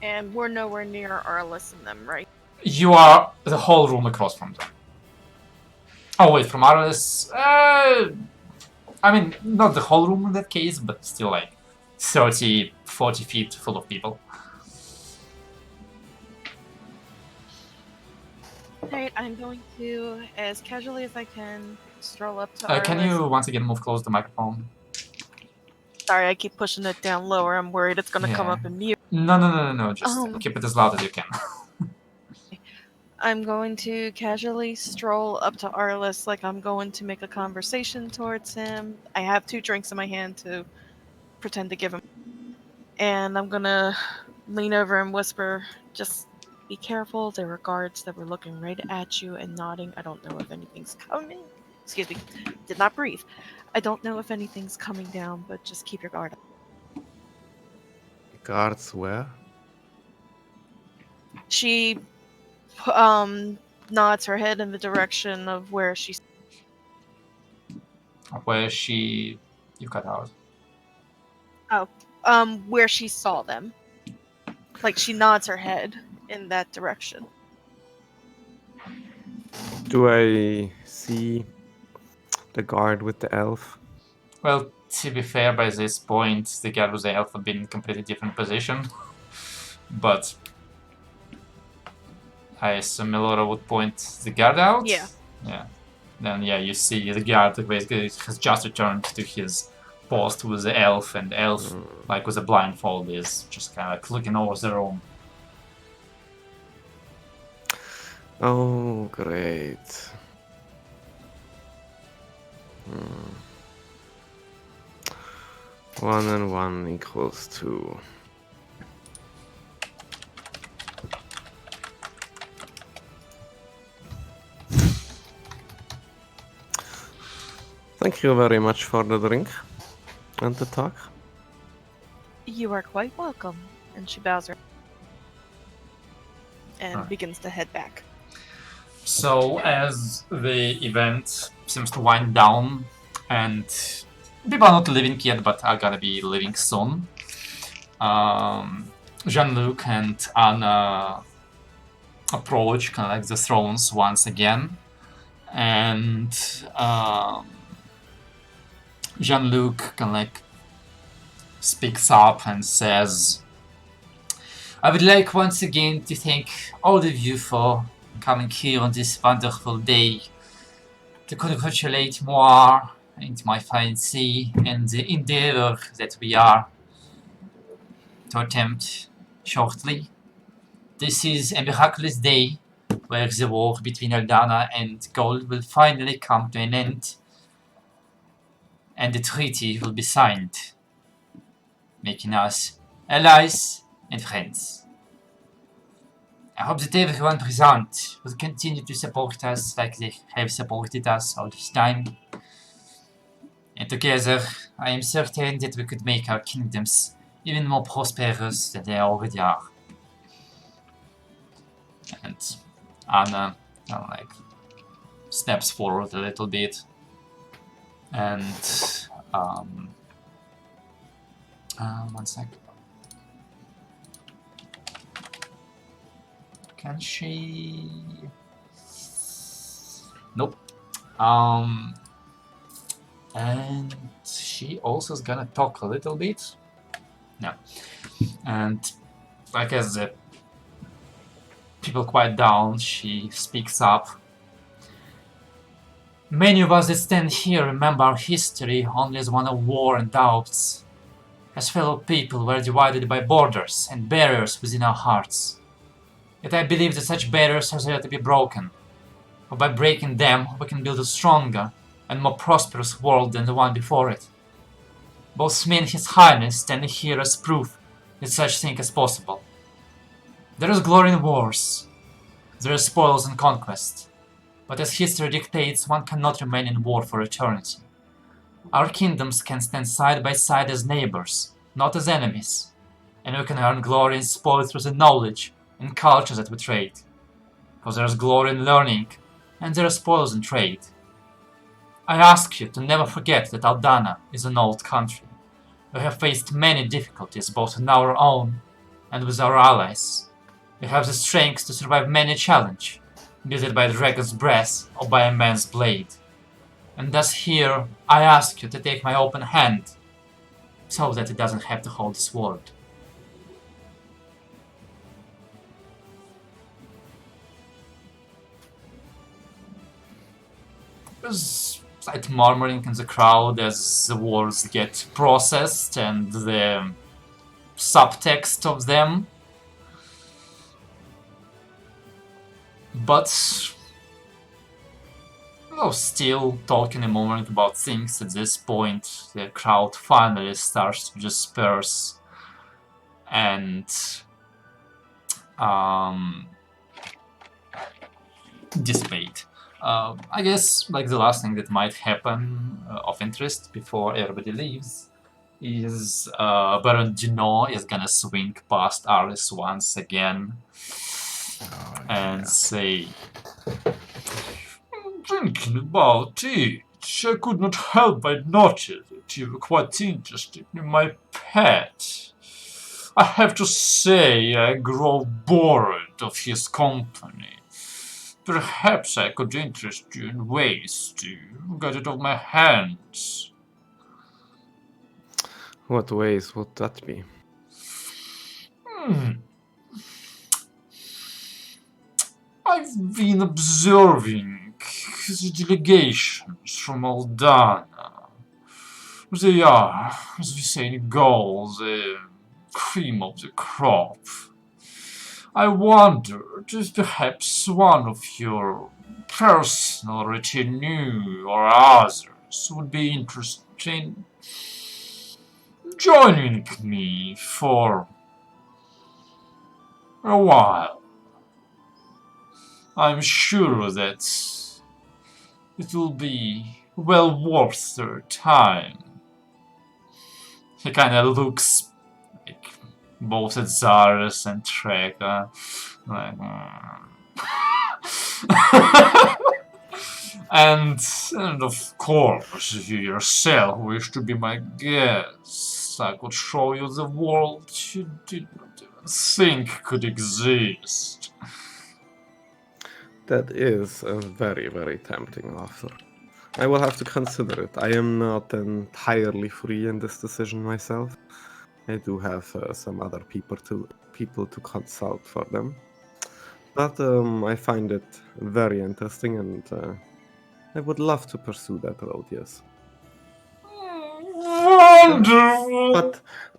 And we're nowhere near Arliss and them, right? You are the whole room across from them. Oh wait, from Arles, I mean, not the whole room in that case, but still like 30, 40 feet full of people. Alright, I'm going to, as casually as I can, stroll up to Can Arliss. you once again move close to the microphone? Sorry, I keep pushing it down lower. I'm worried it's gonna come Yeah. up in mute. No. Just keep it as loud as you can. I'm going to casually stroll up to Arliss like I'm going to make a conversation towards him. I have 2 drinks in my hand to pretend to give him. And I'm gonna lean over and whisper, just be careful. There were guards that were looking right at you and nodding. I don't know if anything's coming. Excuse me. Did not breathe. I don't know if anything's coming down, but just keep your guard up. Guards where? She nods her head in the direction of where she's. Where she... You cut out. Where she saw them. Like, she nods her head in that direction. Do I see the guard with the elf? Well, to be fair, by this point, the guard with the elf had been in a completely different position. But I assume Melora would point the guard out? Yeah. Yeah. Then, yeah, you see the guard basically has just returned to his post with the elf, and the elf, like with a blindfold, is just kind of like looking over the room. Oh, great. 1 and 1 equals 2. Thank you very much for the drink and the talk. You are quite welcome. And she bows her and begins to head back. So, as the event seems to wind down, and people are not leaving yet, but are gonna be leaving soon, Jean-Luc and Anna approach kind of like the thrones once again, and Jean-Luc kind of like speaks up and says, I would like once again to thank all of you for coming here on this wonderful day to congratulate Moir and my fiancée in the endeavor that we are to attempt shortly. This is a miraculous day where the war between Aldana and Gold will finally come to an end, and the treaty will be signed, making us allies and friends. I hope that everyone present will continue to support us like they have supported us all this time. And together, I am certain that we could make our kingdoms even more prosperous than they already are. And Anna like steps forward a little bit, and one sec. Can she? Nope. And she also is gonna talk a little bit. No. And like as the people quiet down, she speaks up. Many of us that stand here remember our history only as one of war and doubts. As fellow people, we're divided by borders and barriers within our hearts. Yet I believe that such barriers are there to be broken, for by breaking them we can build a stronger and more prosperous world than the one before it. Both me and His Highness stand here as proof that such thing is possible. There is glory in wars, there is spoils in conquest, but as history dictates, one cannot remain in war for eternity. Our kingdoms can stand side by side as neighbors, not as enemies, and we can earn glory and spoil through the knowledge and culture that we trade. For there is glory in learning, and there are spoils in trade. I ask you to never forget that Aldana is an old country. We have faced many difficulties both on our own and with our allies. We have the strength to survive many challenges, be it by the dragon's breath or by a man's blade. And thus here I ask you to take my open hand, so that it doesn't have to hold the sword. There's slight murmuring in the crowd as the words get processed and the subtext of them. But still talking a moment about things at this point, the crowd finally starts to disperse and dissipate. I guess like the last thing that might happen of interest before everybody leaves is Baron Dino is gonna swing past Aris once again and say, thinking about it, I could not help but notice that you were quite interested in my pet. I have to say I grow bored of his company. Perhaps I could interest you in ways to get it off my hands. What ways would that be? I've been observing the delegations from Aldana. They are, as we say in Gaul, the cream of the crop. I wondered if perhaps one of your personal retinue or others would be interested in joining me for a while. I'm sure that it will be well worth their time. He kind of looks like both at Zaris and Treka, like, and of course, if you yourself wish to be my guest, I could show you the world you did not even think could exist. That is a very, very tempting offer. I will have to consider it. I am not entirely free in this decision myself. I do have some other people to consult for them. But I find it very interesting, and I would love to pursue that road, yes. Wonderful!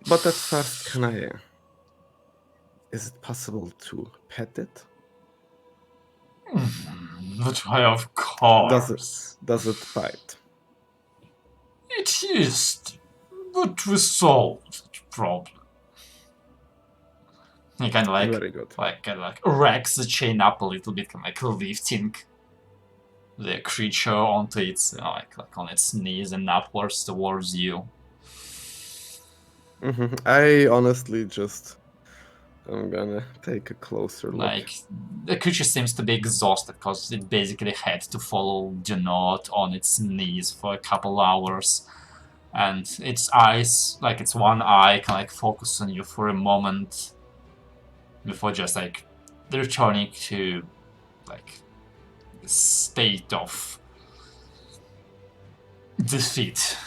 But at first, can I... Is it possible to pet it? But why, of course. Does it bite? It is, but we solved the problem. He kind of Very good. like racks the chain up a little bit, kind of like lifting the creature onto its like on its knees and upwards towards you. I honestly just... I'm gonna take a closer look. Like, the creature seems to be exhausted because it basically had to follow Janot on its knees for a couple hours. And its eyes, like its one eye, can like focus on you for a moment before just like returning to like the state of defeat.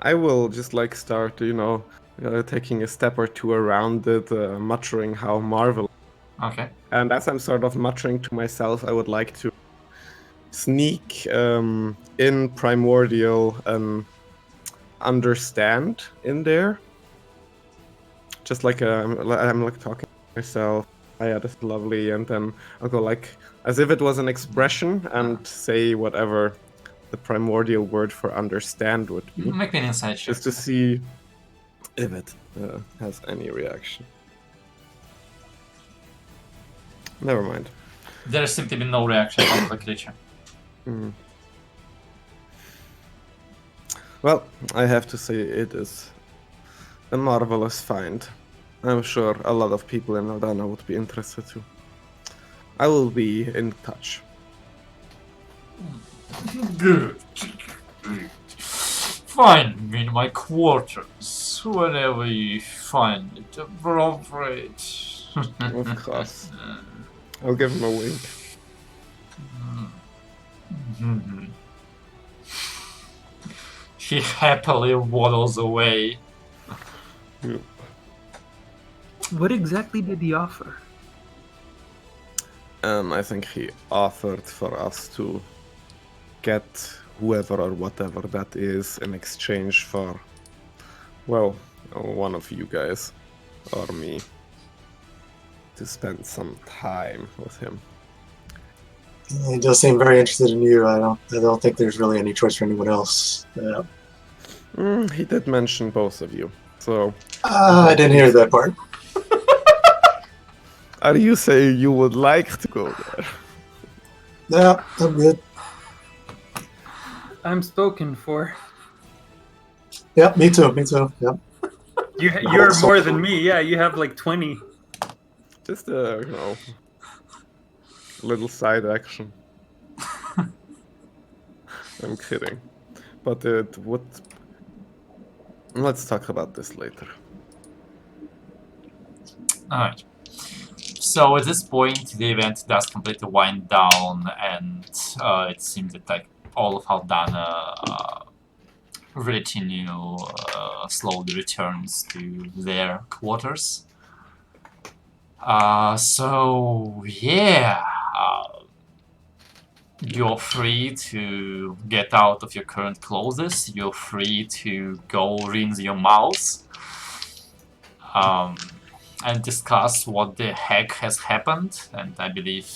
I will just like start, taking a step or two around it, muttering how marvelous. Okay. And as I'm sort of muttering to myself, I would like to sneak in primordial understand in there. Just like I'm like talking to myself. Oh, yeah, that's lovely, and then I'll go like as if it was an expression and say whatever the primordial word for understand would be. Make me an insight check. Just to see if it has any reaction. Never mind. There seems to be no reaction from the creature. Well, I have to say it is a marvelous find. I'm sure a lot of people in Aldana would be interested too. I will be in touch. Good. Find me in my quarters whenever you find it appropriate. Of course. I'll give him a wink. He happily waddles away. What exactly did he offer? I think he offered for us to get whoever or whatever that is in exchange for, well, one of you guys or me to spend some time with him. He does seem very interested in you. I don't think there's really any choice for anyone else. He did mention both of you, so... I didn't hear that part. Are you saying you would like to go there? Yeah, I'm good. I'm spoken for. Yeah, me too. Yeah. You're more than me. Yeah, you have like 20. Just a, little side action. I'm kidding. But let's talk about this later. Alright. So at this point, the event does completely wind down, and it seems that like all of Aldana retinue slowly returns to their quarters. So yeah, you're free to get out of your current clothes. You're free to go rinse your mouths. And discuss what the heck has happened. And I believe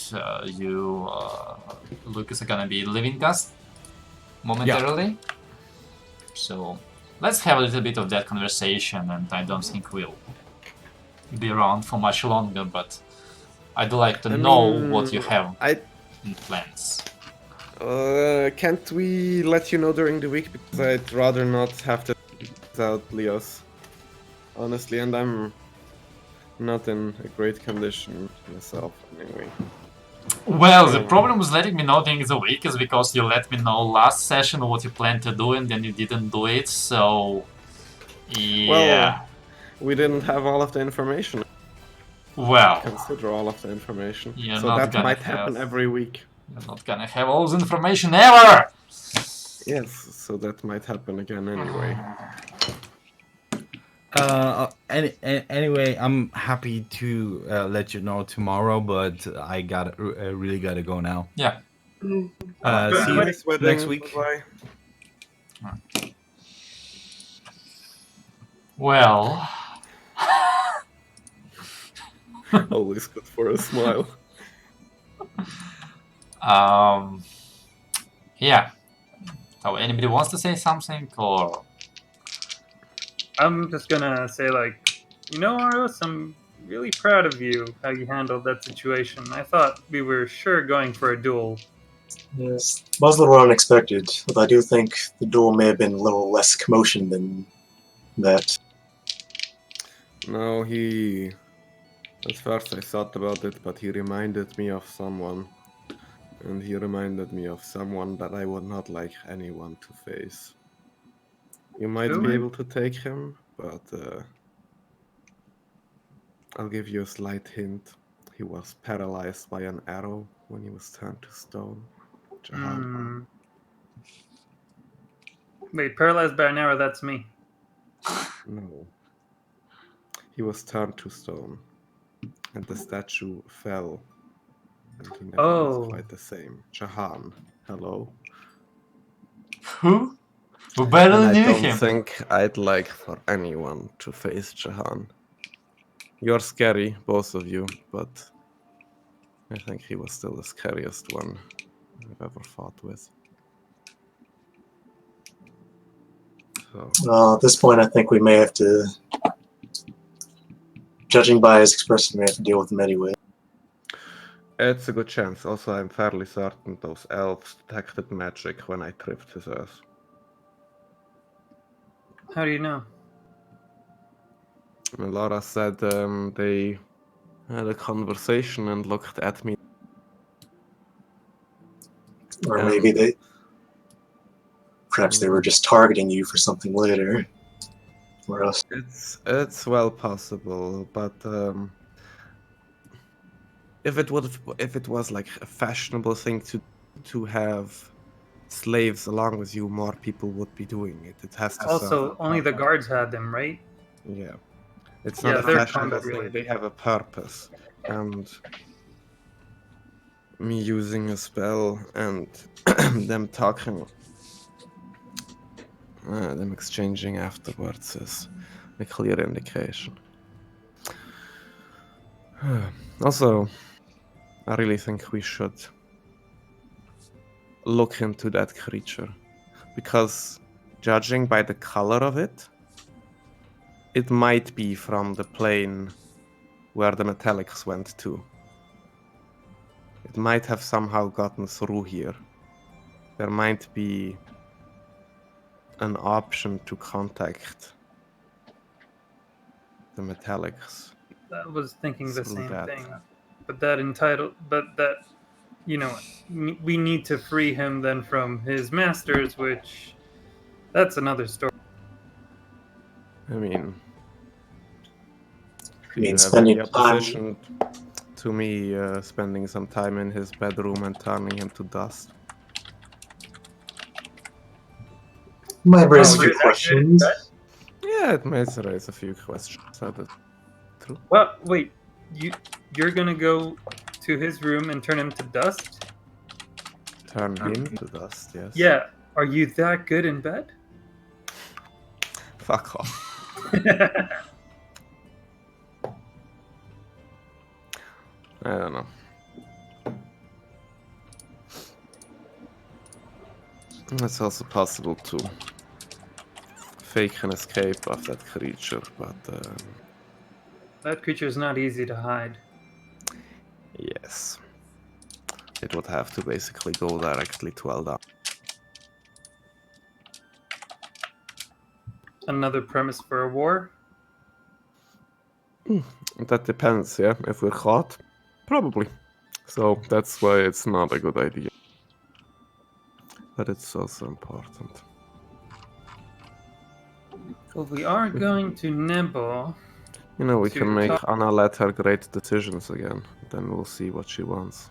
you, Lucas, are gonna be leaving us momentarily. So let's have a little bit of that conversation, and I don't think we'll be around for much longer, but I'd like to know what you have in plans. Can't we let you know during the week? Because I'd rather not have to without Leos. Honestly, and I'm not in a great condition myself, anyway. Well, the problem with letting me know during the week is because you let me know last session what you planned to do and then you didn't do it, so... Yeah. Well, we didn't have all of the information. Well, Consider all of the information. You're So not that gonna might have- happen every week. you're not gonna have all the information ever! Yes, so that might happen again anyway. Anyway, I'm happy to let you know tomorrow, but I really gotta go now. Yeah. See you Nice wedding, next week. bye. Well... Always good for a smile. Yeah. So anybody wants to say something, or... I'm just gonna say, like, Aros, I'm really proud of you, how you handled that situation. I thought we were sure going for a duel. Yes, it was a little unexpected, but I do think the duel may have been a little less commotion than that. No, at first I thought about it, but he reminded me of someone. And he reminded me of someone that I would not like anyone to face. You might Who? be able to take him, but I'll give you a slight hint. He was paralyzed by an arrow when he was turned to stone. Jahan. Wait, paralyzed by an arrow, that's me. No. He was turned to stone. And the statue fell. And he never was quite the same. Jahan, hello? Who? Who barely And I knew don't him? think I'd like for anyone to face Jahan. You're scary, both of you, but I think he was still the scariest one I've ever fought with. So, At this point, I think we may have to, judging by his expression, we have to deal with him anyway. it's a good chance. Also, I'm fairly certain those elves detected magic when I tripped his ass. How do you know? Laura said they had a conversation and looked at me. Or maybe perhaps they were just targeting you for something later. for us. It's well possible, but if it was like a fashionable thing to have slaves along with you, more people would be doing it. It has to serve Also, a only the purpose. guards had them, right? Yeah, it's Yeah, not a they're fashionable combat thing. related. They have a purpose, and me using a spell and them talking, them exchanging afterwards is a clear indication. Also, I really think we should look into that creature, because judging by the color of it, it might be from the plane where the metallics went to. It might have somehow gotten through here. There might be an option to contact the metallics I was thinking the through same that. thing. But that, you know, we need to free him then from his masters, which, that's another story. I mean, I mean, you have spending any time. opposition to me spending some time in his bedroom and turning him to dust? Might raise a Oh, few you're that good at questions. that? Yeah, it might raise a few questions. That is true. Well, wait, you're gonna go to his room and turn him to dust? Turn him to dust, yes. Yeah. Are you that good in bed? Fuck off. I don't know. It's also possible to fake an escape of that creature, but That creature's not easy to hide. yes. It would have to basically go directly to Aldana. Another premise for a war? That depends, yeah. If we're caught, probably. So that's why it's not a good idea. But it's also important. Well, we are going to Nebo. You know, we To can make talk- Anna let her great decisions again. Then we'll see what she wants.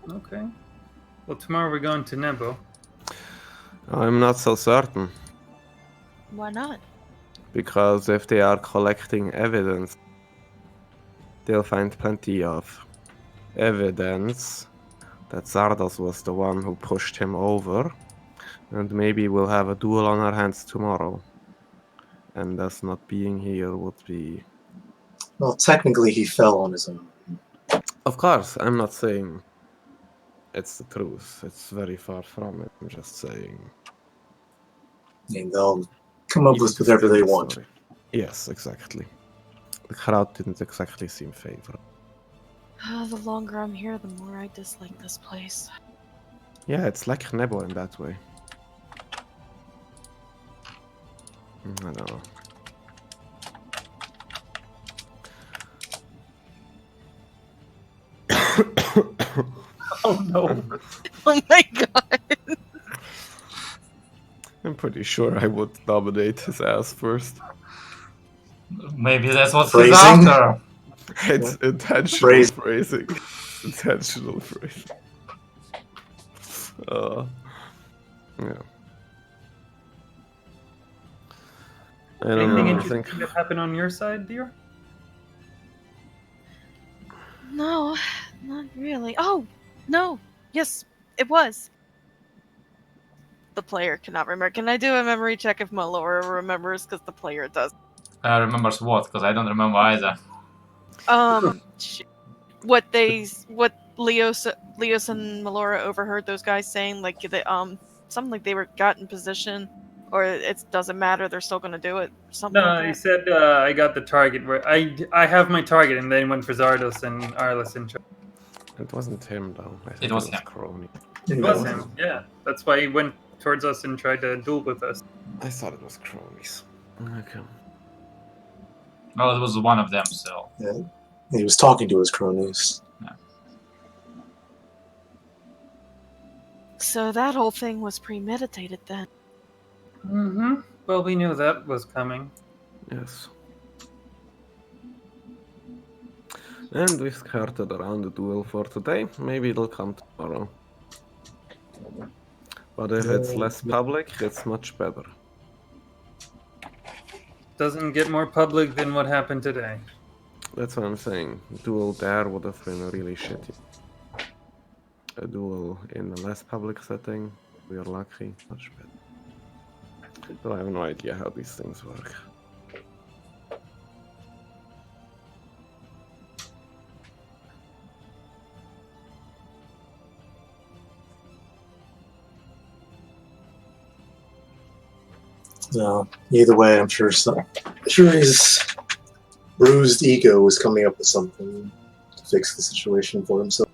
Okay. Well, tomorrow we're going to Nebo. I'm not so certain, Why not? because if they are collecting evidence, they'll find plenty of evidence that Zardos was the one who pushed him over, and maybe we'll have a duel on our hands tomorrow. And us not being here would be... Well, technically, he fell on his own. Of course, I'm not saying it's the truth. It's very far from it. I'm just saying... And they'll come up with whatever they want. Sorry. Yes, exactly. The crowd didn't exactly seem favorable. The longer I'm here, the more I dislike this place. Yeah, it's like Nebo in that way. I don't know. Oh no. Oh my god! I'm pretty sure I would nominate his ass first. Maybe that's what he's Phrasing? after. It's intentional phrasing. Intentional phrasing. Yeah. I don't Anything know. I interesting think that happened on your side, dear? No, not really. Oh, no. Yes, it was. The player cannot remember. Can I do a memory check if Malora remembers? Because the player does. Remembers what? Because I don't remember either. What Leos and Melora overheard those guys saying, like something like they got in position, or it doesn't matter, they're still gonna do it. Something No, like he that. said I got the target. Where I have my target, and then went for Zardos and Arlis and it wasn't him though. I think It was him. Crony. it was him. Yeah, that's why he went towards us and tried to duel with us. I thought it was cronies. Okay. Well, it was one of them, so. Yeah. He was talking to his cronies. So that whole thing was premeditated then. Mm-hmm. Well, we knew that was coming. Yes. And we skirted around the duel for today. Maybe it'll come tomorrow. But if it's less public, it's much better. Doesn't get more public than what happened today. That's what I'm saying. Duel there would have been really shitty. A duel in a less public setting, we are lucky, much better. So I have no idea how these things work. No, either way, I'm sure his bruised ego is coming up with something to fix the situation for himself.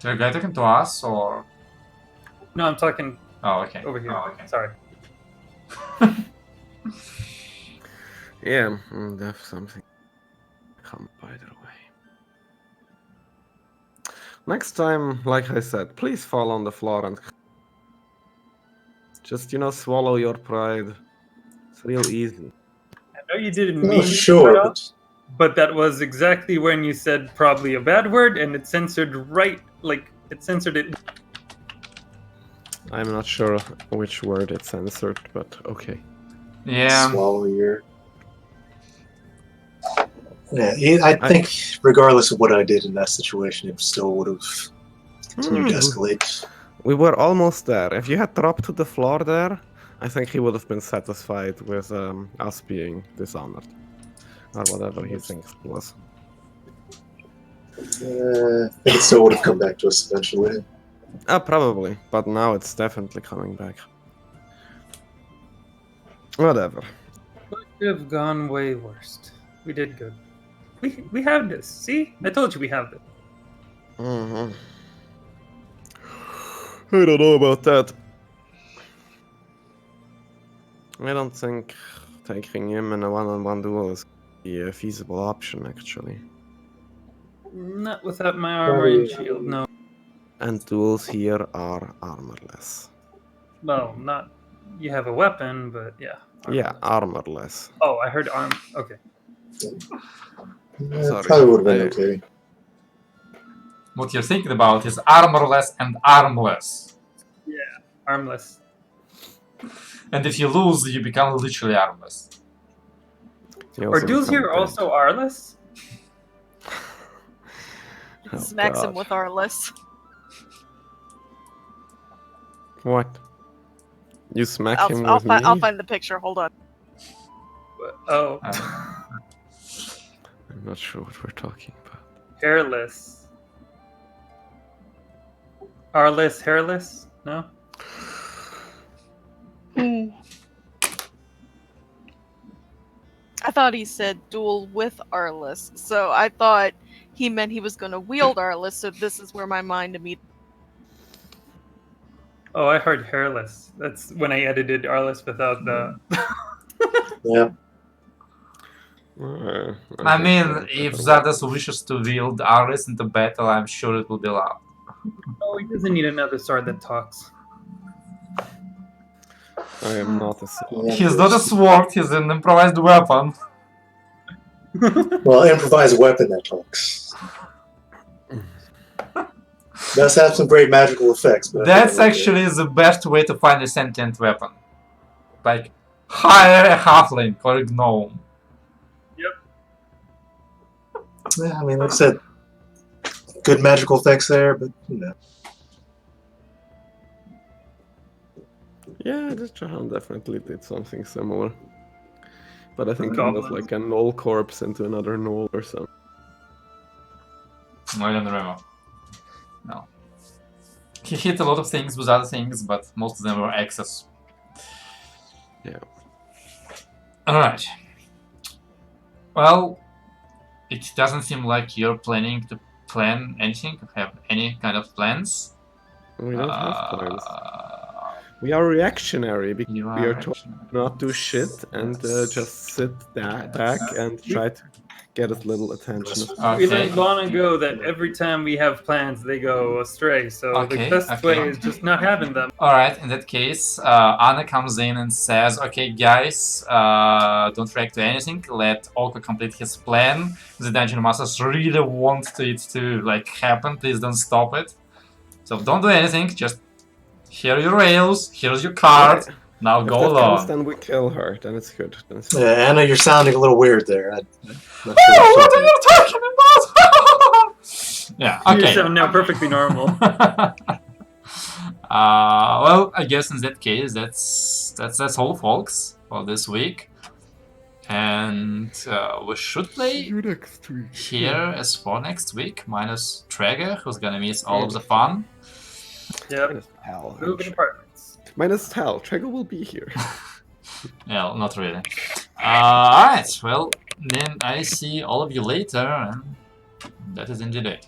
You're guy talking to us or? No, I'm talking Oh, okay. over here. Oh, okay. Sorry. Yeah, there's something come by the way. Next time, like I said, please fall on the floor and just, swallow your pride. It's real easy. I know you didn't No, mean to sure, cut off, but that was exactly when you said probably a bad word, and it censored it censored it. I'm not sure which word it censored, but okay. Yeah. Swallow your. Yeah, I think regardless of what I did in that situation, it still would have continued to escalate. We were almost there. If you had dropped to the floor there, I think he would have been satisfied with us being dishonored. Or whatever he thinks it was. I think it still would have come back to us eventually. Probably, but now it's definitely coming back. Whatever. Could have gone way worse. We did good. We have this. See? I told you we have this. Mm-hmm. I don't know about that. I don't think taking him in a one-on-one duel is a feasible option, actually. Not without my armor and shield, no. And duels here are armorless. Well, not... You have a weapon, but yeah. Yeah, armorless. Oh, I heard arm... Okay. Yeah, Sorry. probably would have been okay. What you're thinking about is armorless and armless. Yeah, armless. And if you lose, you become literally armless. Are duels here also armless? Smacks him with our list. What? You smack him I'll with me? I'll find the picture. Hold on. Oh. I'm not sure what we're talking about. Hairless. Arless, hairless? No? I thought he said duel with Arliss, so I thought he meant he was going to wield Arliss, so this is where my mind immediately... Oh, I heard hairless. That's when I edited Arliss without the... Yeah. I mean, if Zardas wishes to wield Arliss into battle, I'm sure it will be allowed. Oh, he doesn't need another sword that talks. I am not a sword. He's not a sword, he's an improvised weapon. Well, improvised weapon that talks. Does have some great magical effects. But That's actually the best way to find a sentient weapon. Like, hire a halfling or a gnome. Yeah, I mean, like I said, good magical effects there, but you know. Yeah, this Jahan definitely did something similar. But I think it was like a null corpse into another null or something. I don't remember. No. He hit a lot of things with other things, but most of them were excess. Yeah. Alright. Well, it doesn't seem like you're planning to plan anything, to have any kind of plans. We don't have plans. We are reactionary because You we are reactionary. told not do shit and just sit back and try to get as little attention as Okay. We learned long ago that every time we have plans, they go astray. So Okay, the best okay. way is just not having them. Alright, in that case, Anna comes in and says, okay, guys, don't react to anything, let Oko complete his plan. The Dungeon Masters really want it to, like, happen, please don't stop it. So don't do anything, just here are your rails, here's your card, Okay. now If go that comes, along. then we kill her. Then it's good. Then it's Yeah, Anna, you're sounding a little weird there. I'm not Oh, sure what are you talking about? Yeah, You okay. sound now perfectly normal. Well, I guess in that case, that's all, folks, for this week, and we should play you next week. here as for next week, minus Traeger, who's gonna miss all of the fun. Yep. Minus Tal. Moving apartments. Minus Tal. Trigger will be here. Yeah, not really. Alright, well, then I see all of you later, and that is indeed it.